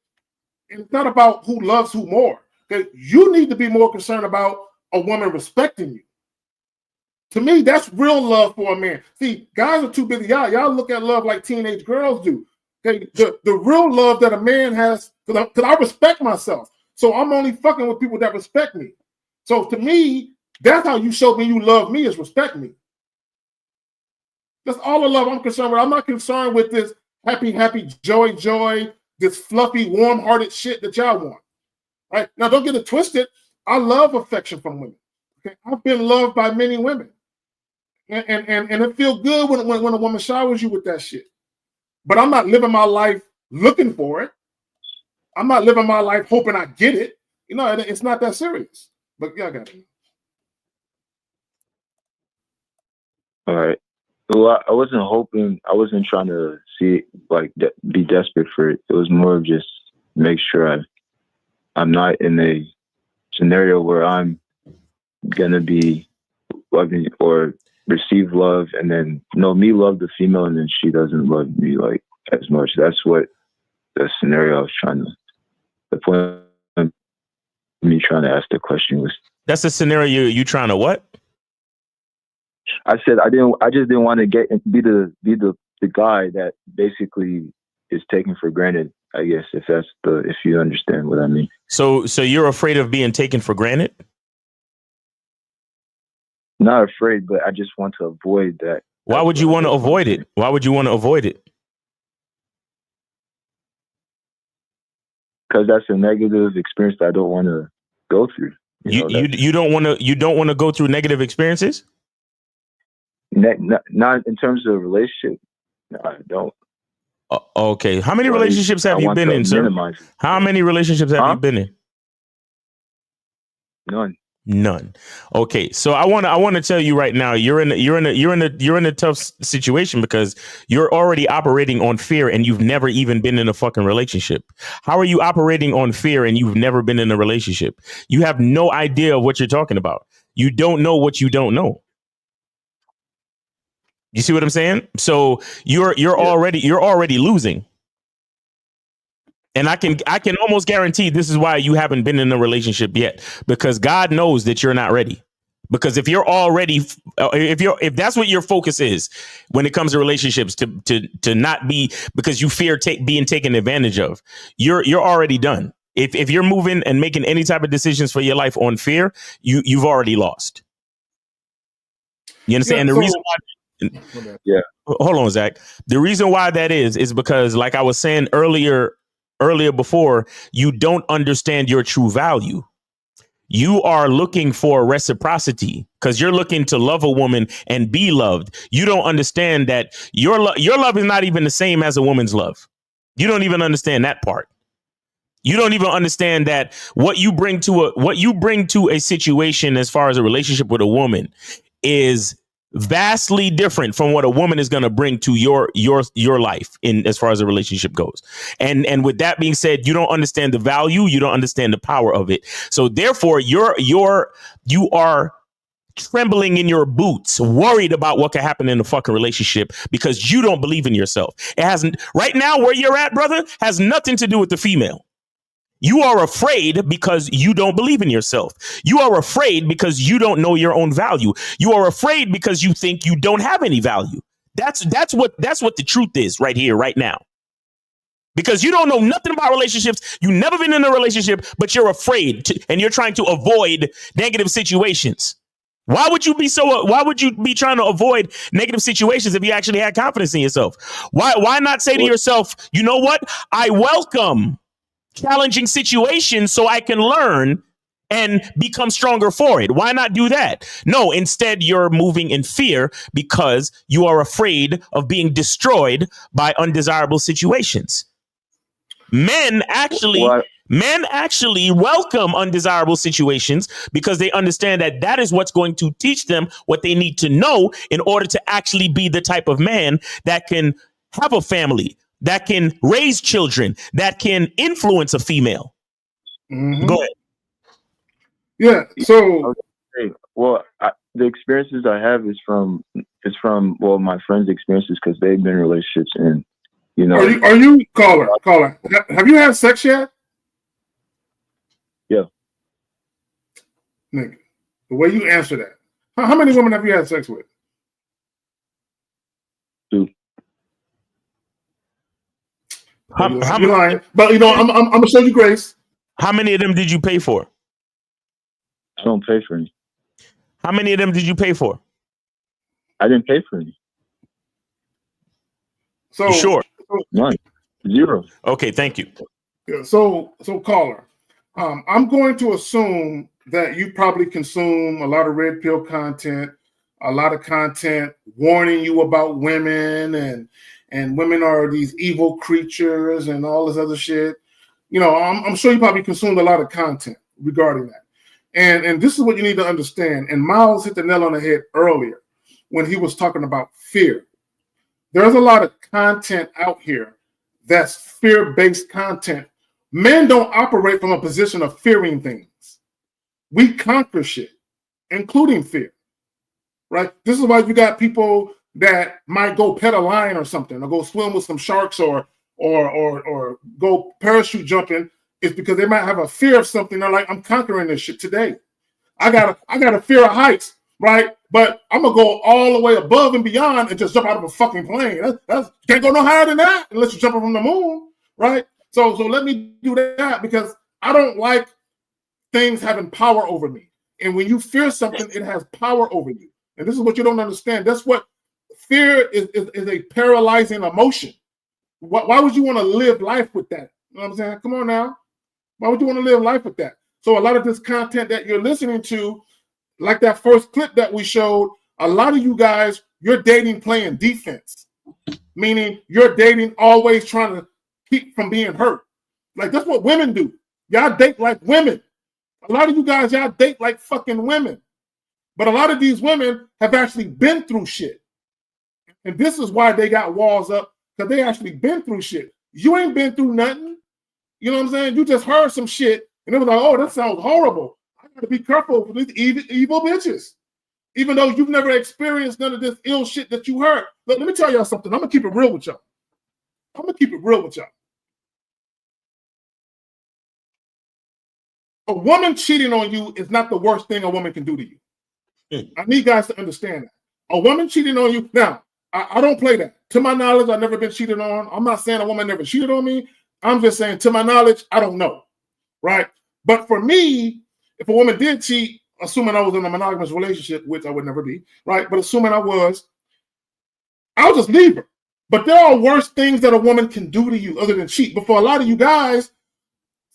And it's not about who loves who more. Okay? You need to be more concerned about a woman respecting you. To me, that's real love for a man. See, guys are too busy. Y'all look at love like teenage girls do. Okay, the real love that a man has, because I respect myself. So I'm only fucking with people that respect me. So to me, that's how you show me you love me, is respect me. That's all the love I'm concerned with. I'm not concerned with this happy, joy, this fluffy, warm-hearted shit that y'all want. Right? Now, don't get it twisted. I love affection from women. Okay? I've been loved by many women. And it feels good when a woman showers you with that shit. But I'm not living my life looking for it. I'm not living my life hoping I get it. You know, it's not that serious. But yeah, I got it. All right. Well, I wasn't hoping. I wasn't trying to see be desperate for it. It was more of just make sure I'm not in a scenario where I'm gonna be loving or receive love, and then me love the female, and then she doesn't love me like as much. That's what the scenario I was trying to. The point of me trying to ask the question was. That's the scenario you trying to what? I said I just didn't want to be the guy that basically is taken for granted. I guess if you understand what I mean. So you're afraid of being taken for granted? Not afraid, but I just want to avoid that. Why would you want to avoid it? Why would you want to avoid it? Because that's a negative experience that I don't want to go through. You don't want to go through negative experiences? Not in terms of relationship. No, I don't. Okay. How many relationships have you been in, sir? How many relationships have you been in? None. Okay. So I want to tell you right now, you're in a tough situation because you're already operating on fear and you've never even been in a fucking relationship. How are you operating on fear and you've never been in a relationship? You have no idea of what you're talking about. You don't know what you don't know. You see what I'm saying? So you're already losing. And I can almost guarantee this is why you haven't been in a relationship yet, because God knows that you're not ready. Because if you're already, if that's what your focus is when it comes to relationships, to not be, because you fear being taken advantage of, you're already done. If you're moving and making any type of decisions for your life on fear, you've already lost. You understand? Yeah, the reason why. Yeah. Hold on, Zach. The reason why that is because, like I was saying earlier before, you don't understand your true value. You are looking for reciprocity because you're looking to love a woman and be loved. You don't understand that your love is not even the same as a woman's love. You don't even understand that part. You don't even understand that what you bring to a situation as far as a relationship with a woman is vastly different from what a woman is going to bring to your life in as far as a relationship goes. And with that being said, you don't understand the value, you don't understand the power of it. So therefore you are trembling in your boots, worried about what could happen in a fucking relationship because you don't believe in yourself. It hasn't right now where you're at, brother, has nothing to do with the female. You are afraid because you don't believe in yourself. You are afraid because you don't know your own value. You are afraid because you think you don't have any value. That's what the truth is right here, right now. Because you don't know nothing about relationships. You've never been in a relationship, but you're afraid and you're trying to avoid negative situations. Why would you be trying to avoid negative situations if you actually had confidence in yourself? Why not say to yourself, you know what? I welcome challenging situations so I can learn and become stronger for it. Why not do that? No, instead you're moving in fear because you are afraid of being destroyed by undesirable situations. Men actually welcome undesirable situations because they understand that is what's going to teach them what they need to know in order to actually be the type of man that can have a family, that can raise children, that can influence a female. Mm-hmm. Go ahead. Yeah. So, the experiences I have is from my friends' experiences because they've been in relationships and Are you caller? Have you had sex yet? Yeah. Nigga, the way you answer that. How many women have you had sex with? 2. You're lying. But I'm gonna show you grace. How many of them did you pay for? I don't pay for any. How many of them did you pay for? I didn't pay for any. So you sure? None. Zero. Okay, thank you. Yeah, so caller, I'm going to assume that you probably consume a lot of red pill content, a lot of content warning you about women and women are these evil creatures and all this other shit. You know, I'm sure you probably consumed a lot of content regarding that. And this is what you need to understand. And Miles hit the nail on the head earlier when he was talking about fear. There's a lot of content out here that's fear-based content. Men don't operate from a position of fearing things. We conquer shit, including fear, right? This is why you got people that might go pet a lion or something, or go swim with some sharks, or go parachute jumping. It's because they might have a fear of something. They're like, I'm conquering this shit today. I got a fear of heights, right? But I'm gonna go all the way above and beyond and just jump out of a fucking plane. That's can't go no higher than that unless you're jumping from the moon, right? So let me do that because I don't like things having power over me. And when you fear something, it has power over you. And this is what you don't understand. That's what fear is a paralyzing emotion. Why would you want to live life with that? You know what I'm saying? Come on now. Why would you want to live life with that? So a lot of this content that you're listening to, like that first clip that we showed, a lot of you guys, you're dating playing defense, meaning you're dating always trying to keep from being hurt. Like that's what women do. Y'all date like women. A lot of you guys, y'all date like fucking women. But a lot of these women have actually been through shit. And this is why they got walls up, because they actually been through shit. You ain't been through nothing. You know what I'm saying? You just heard some shit, and it was like, oh, that sounds horrible. I gotta be careful with these evil bitches. Even though you've never experienced none of this ill shit that you heard. Look, let me tell y'all something. I'm gonna keep it real with y'all. A woman cheating on you is not the worst thing a woman can do to you. I need guys to understand that. A woman cheating on you, now, I don't play that. To my knowledge, I've never been cheated on. I'm not saying a woman never cheated on me. I'm just saying, to my knowledge, I don't know, right? But for me, if a woman did cheat, assuming I was in a monogamous relationship, which I would never be, right? But assuming I was, I'll just leave her. But there are worse things that a woman can do to you other than cheat. But for a lot of you guys,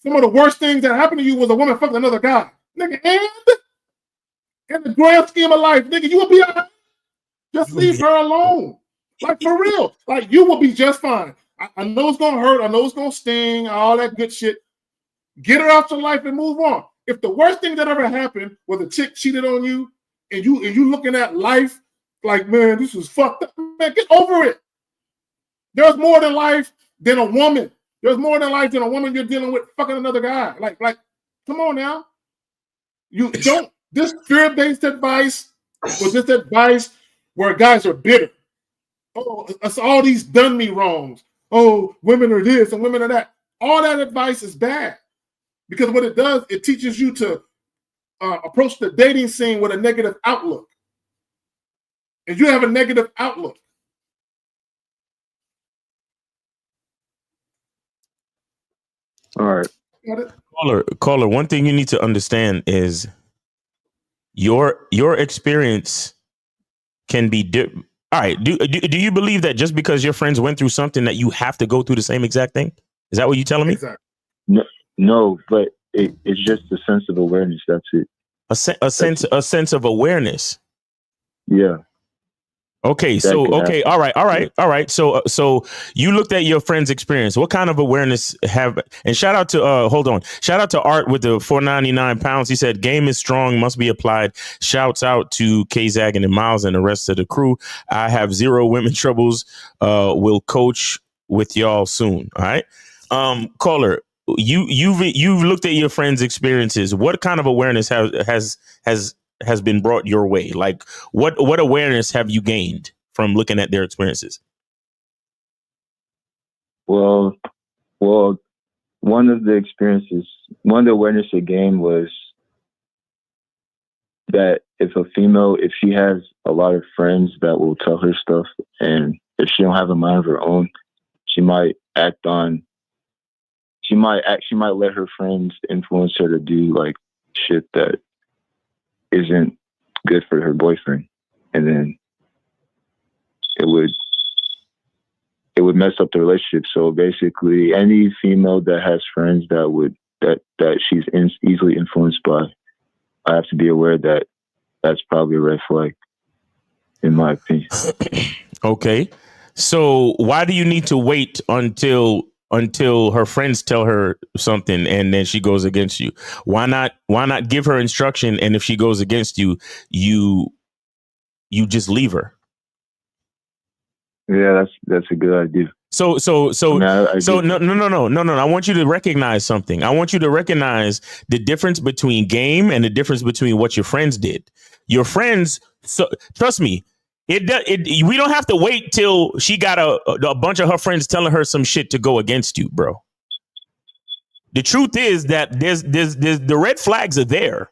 some of the worst things that happened to you was a woman fucking another guy. Nigga, and in the grand scheme of life, nigga, you will be all right. Just leave her alone. Like, for real. Like, you will be just fine. I know it's going to hurt. I know it's going to sting, all that good shit. Get her out your life and move on. If the worst thing that ever happened was a chick cheated on you and you looking at life like, man, this was fucked up, man, get over it. There's more than life than a woman. There's more than life than a woman you're dealing with fucking another guy. Like, come on now. You don't, this fear-based advice was this advice where guys are bitter. Oh, it's all these done me wrongs. Oh, women are this and women are that. All that advice is bad because what it does, it teaches you to approach the dating scene with a negative outlook. And you have a negative outlook. All right. Caller, one thing you need to understand is your experience can be different. All right. Do you believe that just because your friends went through something that you have to go through the same exact thing? Is that what you're telling me? Exactly. No, but it's just a sense of awareness. That's it. A sense of awareness. Yeah. Okay. So okay. All right. So you looked at your friend's experience. What kind of awareness have? And shout out to hold on. Shout out to Art with the 499 pounds. He said game is strong, must be applied. Shouts out to K-Zag and Miles and the rest of the crew. I have zero women troubles. Will coach with y'all soon. All right. Caller, you've looked at your friend's experiences. What kind of awareness has been brought your way? Like what awareness have you gained from looking at their experiences? Well, one of the awareness I gained was that if she has a lot of friends that will tell her stuff, and if she don't have a mind of her own, she might let her friends influence her to do like shit that isn't good for her boyfriend, and then it would it would mess up the relationship. So basically, any female that has friends that she's easily influenced by, I have to be aware that that's probably a red flag, in my opinion. Okay, so why do you need to wait until her friends tell her something and then she goes against you? Why not give her instruction, and if she goes against you, you just leave her? Yeah, that's a good idea. So no. I want you to recognize something. I want you to recognize the difference between game and the difference between what your friends did. Your friends, so trust me, we don't have to wait till she got a bunch of her friends telling her some shit to go against you, bro. The truth is that there's the red flags are there.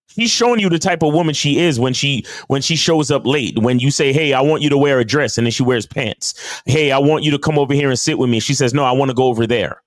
She's showing you the type of woman she is when she shows up late. When you say, "Hey, I want you to wear a dress," and then she wears pants. "Hey, I want you to come over here and sit with me." She says, "No, I want to go over there."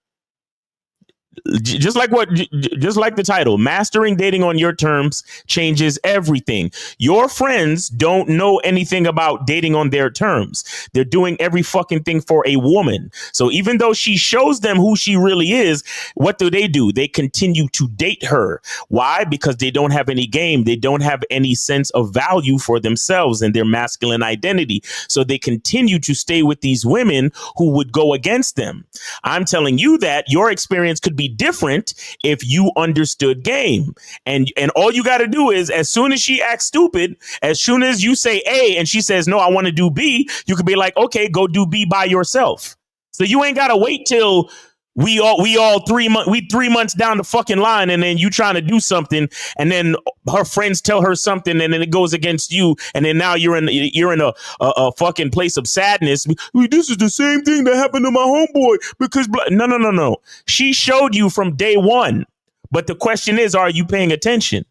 Just like the title, mastering dating on your terms changes everything. Your friends don't know anything about dating on their terms. They're doing every fucking thing for a woman. So even though she shows them who she really is, what do? They continue to date her. Why? Because they don't have any game. They don't have any sense of value for themselves and their masculine identity. So they continue to stay with these women who would go against them. I'm telling you that your experience could be different if you understood game. And all you got to do is, as soon as she acts stupid, as soon as you say A and she says, "No, I want to do B," you could be like, "Okay, go do B by yourself." So you ain't got to wait till we all 3 months down the fucking line, and then you trying to do something, and then her friends tell her something, and then it goes against you, and then now you're in a fucking place of sadness. This is the same thing that happened to my homeboy because no. She showed you from day one, but the question is, are you paying attention?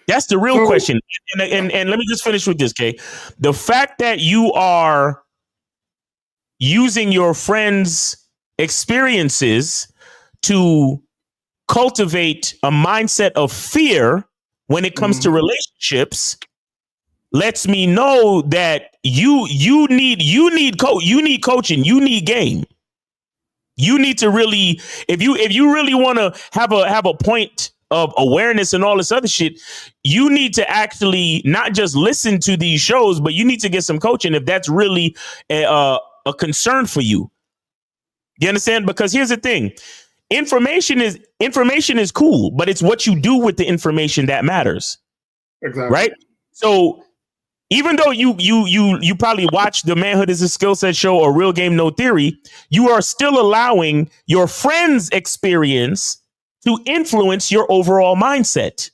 That's the real question. And let me just finish with this, Kay. The fact that you are using your friends' experiences to cultivate a mindset of fear when it comes to relationships lets me know that you need coaching, you need game. You need to really, if you really want to have a point of awareness and all this other shit, you need to actually not just listen to these shows, but you need to get some coaching if that's really a concern for you. You understand? Because here's the thing. Information is cool, but it's what you do with the information that matters. Exactly. Right? So even though you probably watch the Manhood is a Skill Set show or Real Game No Theory, you are still allowing your friend's experience to influence your overall mindset.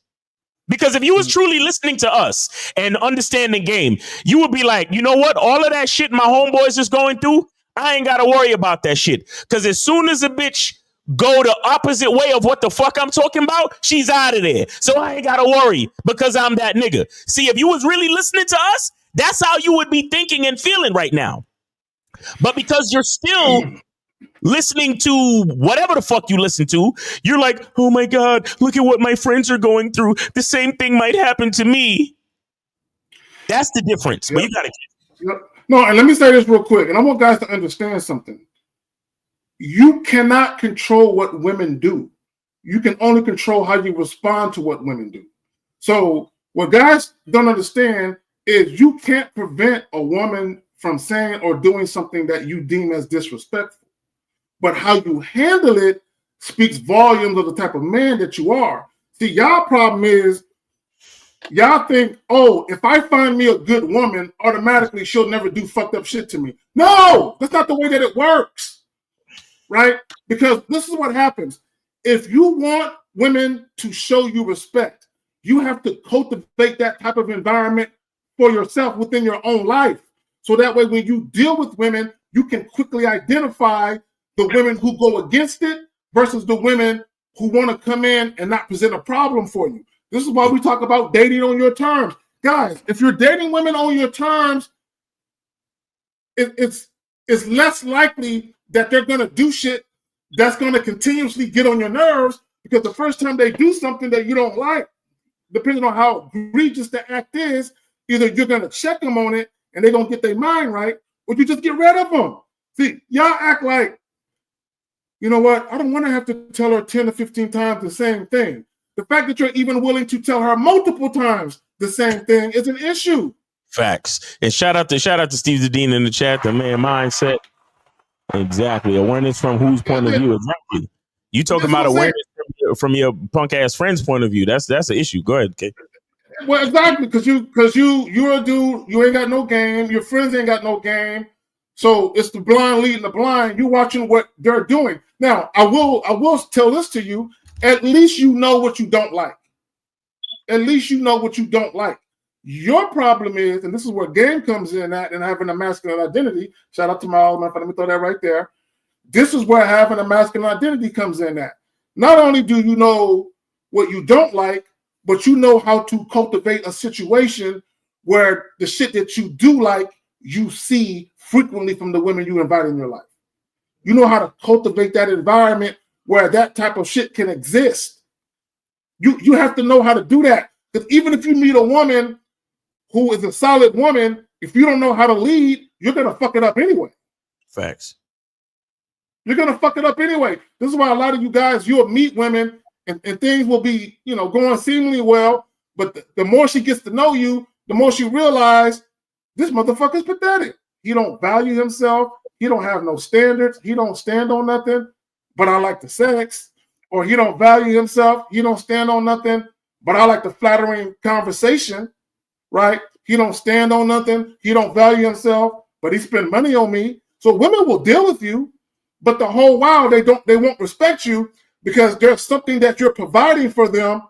Because if you was truly listening to us and understanding game, you would be like, you know what? All of that shit my homeboys is going through, I ain't got to worry about that shit. Because as soon as a bitch go the opposite way of what the fuck I'm talking about, she's out of there. So I ain't got to worry because I'm that nigga. See, if you was really listening to us, that's how you would be thinking and feeling right now. But because you're still listening to whatever the fuck you listen to, you're like, oh my God, look at what my friends are going through. The same thing might happen to me. That's the difference. Yep. But you got to. Yep. No, and let me say this real quick, and I want guys to understand something. You cannot control what women do. You can only control how you respond to what women do. So what guys don't understand is you can't prevent a woman from saying or doing something that you deem as disrespectful. But how you handle it speaks volumes of the type of man that you are. See, y'all problem is y'all think, oh, if I find me a good woman, automatically she'll never do fucked up shit to me. No, that's not the way that it works, right? Because this is what happens. If you want women to show you respect, you have to cultivate that type of environment for yourself within your own life. So that way, when you deal with women, you can quickly identify the women who go against it versus the women who want to come in and not present a problem for you. This is why we talk about dating on your terms. Guys, if you're dating women on your terms, it's less likely that they're going to do shit that's going to continuously get on your nerves, because the first time they do something that you don't like, depending on how egregious the act is, either you're going to check them on it and they're going to get their mind right, or you just get rid of them. See, y'all act like, you know what? I don't want to have to tell her 10 to 15 times the same thing. The fact that you're even willing to tell her multiple times the same thing is an issue. Facts. And shout out to Steve Zadine in the chat, the man mindset. Exactly. Awareness from whose point of view? Exactly. You talking about awareness from your punk ass friend's point of view. That's the issue. Go ahead, okay. Well, exactly, because you're a dude, you ain't got no game, your friends ain't got no game. So it's the blind leading the blind. You're watching what they're doing. Now, I will tell this to you. At least you know what you don't like. At least you know what you don't like. Your problem is, and this is where game comes in at, and having a masculine identity. Shout out to my old man. Let me throw that right there. This is where having a masculine identity comes in at. Not only do you know what you don't like, but you know how to cultivate a situation where the shit that you do like, you see frequently from the women you invite in your life. You know how to cultivate that environment where that type of shit can exist. You have to know how to do that. Because even if you meet a woman who is a solid woman, if you don't know how to lead, you're going to fuck it up anyway. Facts. You're going to fuck it up anyway. This is why a lot of you guys, you'll meet women and things will be, going seemingly well. But the more she gets to know you, the more she realizes this motherfucker's pathetic. He don't value himself. He don't have no standards. He don't stand on nothing, but I like the sex. Or he don't value himself. He don't stand on nothing, but I like the flattering conversation, right? He don't stand on nothing. He don't value himself, but he spend money on me. So women will deal with you, but the whole while they won't respect you because there's something that you're providing for them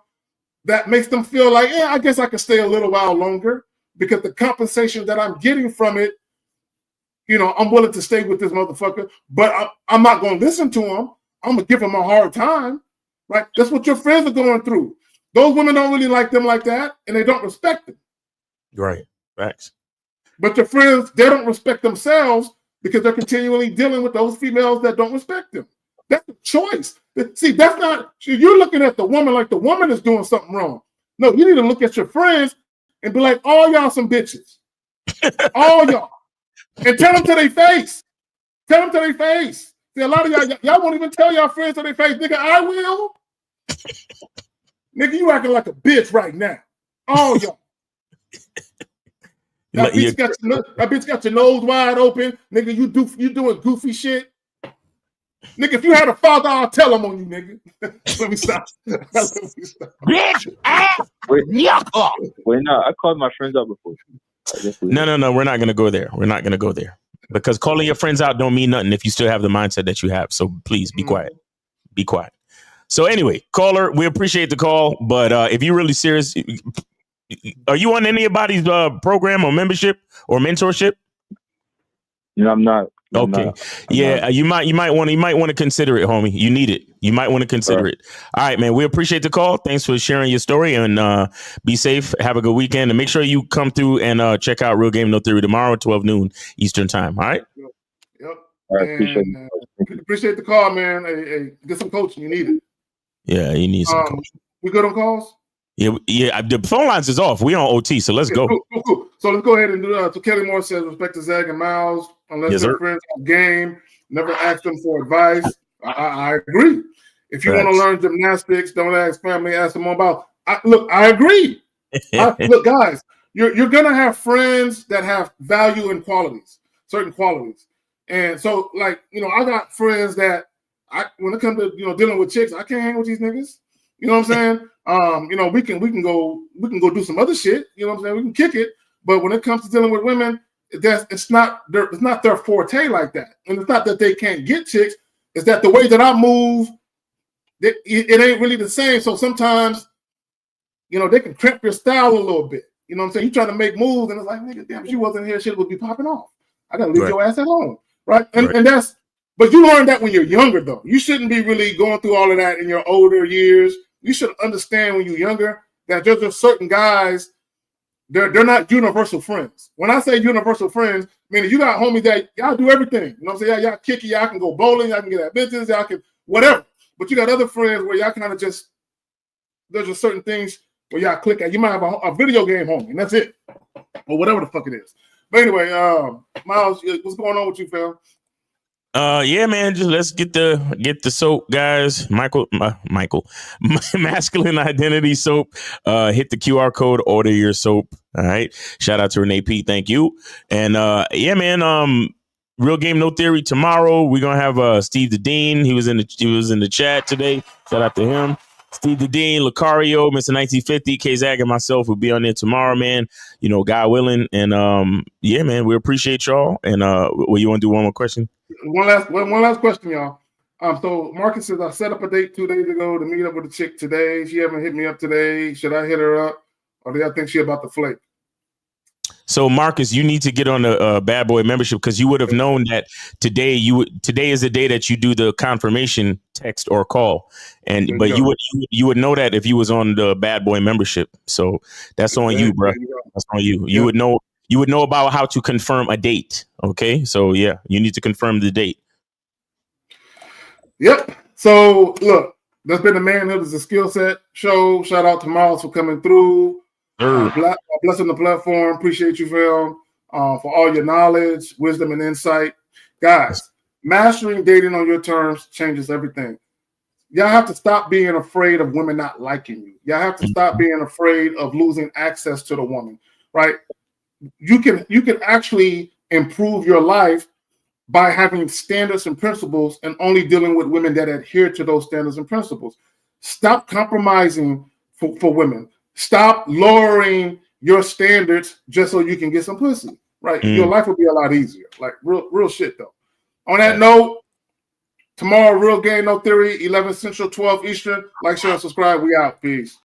that makes them feel like, I guess I can stay a little while longer because the compensation that I'm getting from it, I'm willing to stay with this motherfucker, but I'm not going to listen to him. I'm going to give him a hard time, right? That's what your friends are going through. Those women don't really like them like that, and they don't respect them. Right. Facts. But your friends, they don't respect themselves because they're continually dealing with those females that don't respect them. That's a choice. See, that's not, you're looking at the woman like the woman is doing something wrong. No, you need to look at your friends and be like, all y'all some bitches. All y'all. And tell them to their face. Tell them to their face. See, a lot of y'all won't even tell y'all friends to their face. Nigga, I will. Nigga, you acting like a bitch right now. All y'all. That bitch got your nose wide open. Nigga, you doing goofy shit. Nigga, if you had a father, I'll tell him on you, nigga. Let me stop. Bitch, Wait, no, I called my friends out before. No, we're not going to go there. We're not going to go there. Because calling your friends out don't mean nothing if you still have the mindset that you have. So please be quiet. Be quiet. So anyway, caller, we appreciate the call. But if you're really serious, are you on anybody's program or membership or mentorship? No, I'm not. Okay. You might want to consider it, homie. You need it. You might want to consider it. All right, man. We appreciate the call. Thanks for sharing your story and be safe. Have a good weekend and make sure you come through and check out Real Game No Theory tomorrow at 12 noon Eastern time. All right. Yep. All right. Appreciate the call, man. Hey, get some coaching. You need it. Yeah, you need some coaching. We good on calls? Yeah. The phone lines is off. We on OT, so let's go. Cool. So let's go ahead and do that. So Kelly Moore says, respect to Zach and Miles. Unless they're friends on game, never ask them for advice. I agree. If you want to learn gymnastics, don't ask family, ask them about. I agree. Look, guys, you're gonna have friends that have value and qualities, certain qualities. And so, like, I got friends that when it comes to dealing with chicks, I can't hang with these niggas. You know what I'm saying? We can go do some other shit. You know what I'm saying? We can kick it. But when it comes to dealing with women, it's not their forte like that. And it's not that they can't get chicks. It's that the way that I move, it ain't really the same. So sometimes, they can crimp your style a little bit. You know what I'm saying? You try to make moves, and it's like, nigga, damn, if she wasn't here, shit would be popping off. I gotta leave your ass at home, right? And that's. But you learn that when you're younger, though. You shouldn't be really going through all of that in your older years. You should understand when you're younger that there's just certain guys. They're not universal friends. When I say universal friends, meaning you got homies that y'all do everything. You know what I'm saying? Y'all kick it, y'all can go bowling, y'all can get at business, y'all can whatever. But you got other friends where y'all kind of there's just certain things where y'all click at. You might have a video game homie, and that's it. Or whatever the fuck it is. But anyway, Miles, what's going on with you, fam? Yeah, man. Just let's get the soap, guys. Michael, Masculine Identity Soap. Hit the QR code, order your soap. All right. Shout out to Renee P. Thank you. And yeah, man. Real Game No Theory tomorrow. We're gonna have Steve the Dean. He was in the chat today. Shout out to him. Steve the Dean, Lucario, Mr. 1950, K-Zag, and myself will be on there tomorrow, man. You know, God willing. And yeah, man, we appreciate y'all. And you want to do one more question? One last question, y'all. So Marcus says I set up a date 2 days ago to meet up with a chick today. She haven't hit me up today. Should I hit her up, or do I think she about to flake? So Marcus, you need to get on the Bad Boy membership because you would have known that today is the day that you do the confirmation text or call, but you would know that if you was on the Bad Boy membership. So that's on you, bro. That's on you. You would know about how to confirm a date. Okay, so yeah, you need to confirm the date. Yep. So look, that's been the Manhood is a Skill Set show. Shout out to Miles for coming through. Blessing the platform. Appreciate you, Phil, for all your knowledge, wisdom, and insight. Guys, mastering dating on your terms changes everything. Y'all have to stop being afraid of women not liking you. Y'all have to stop being afraid of losing access to the woman, right? You can actually improve your life by having standards and principles and only dealing with women that adhere to those standards and principles. Stop compromising for women. Stop lowering your standards just so you can get some pussy, right? Your life will be a lot easier. Like real shit though. On that note, tomorrow, Real Game No Theory, 11 Central, 12 Eastern. Like, share, and subscribe. We out. Peace.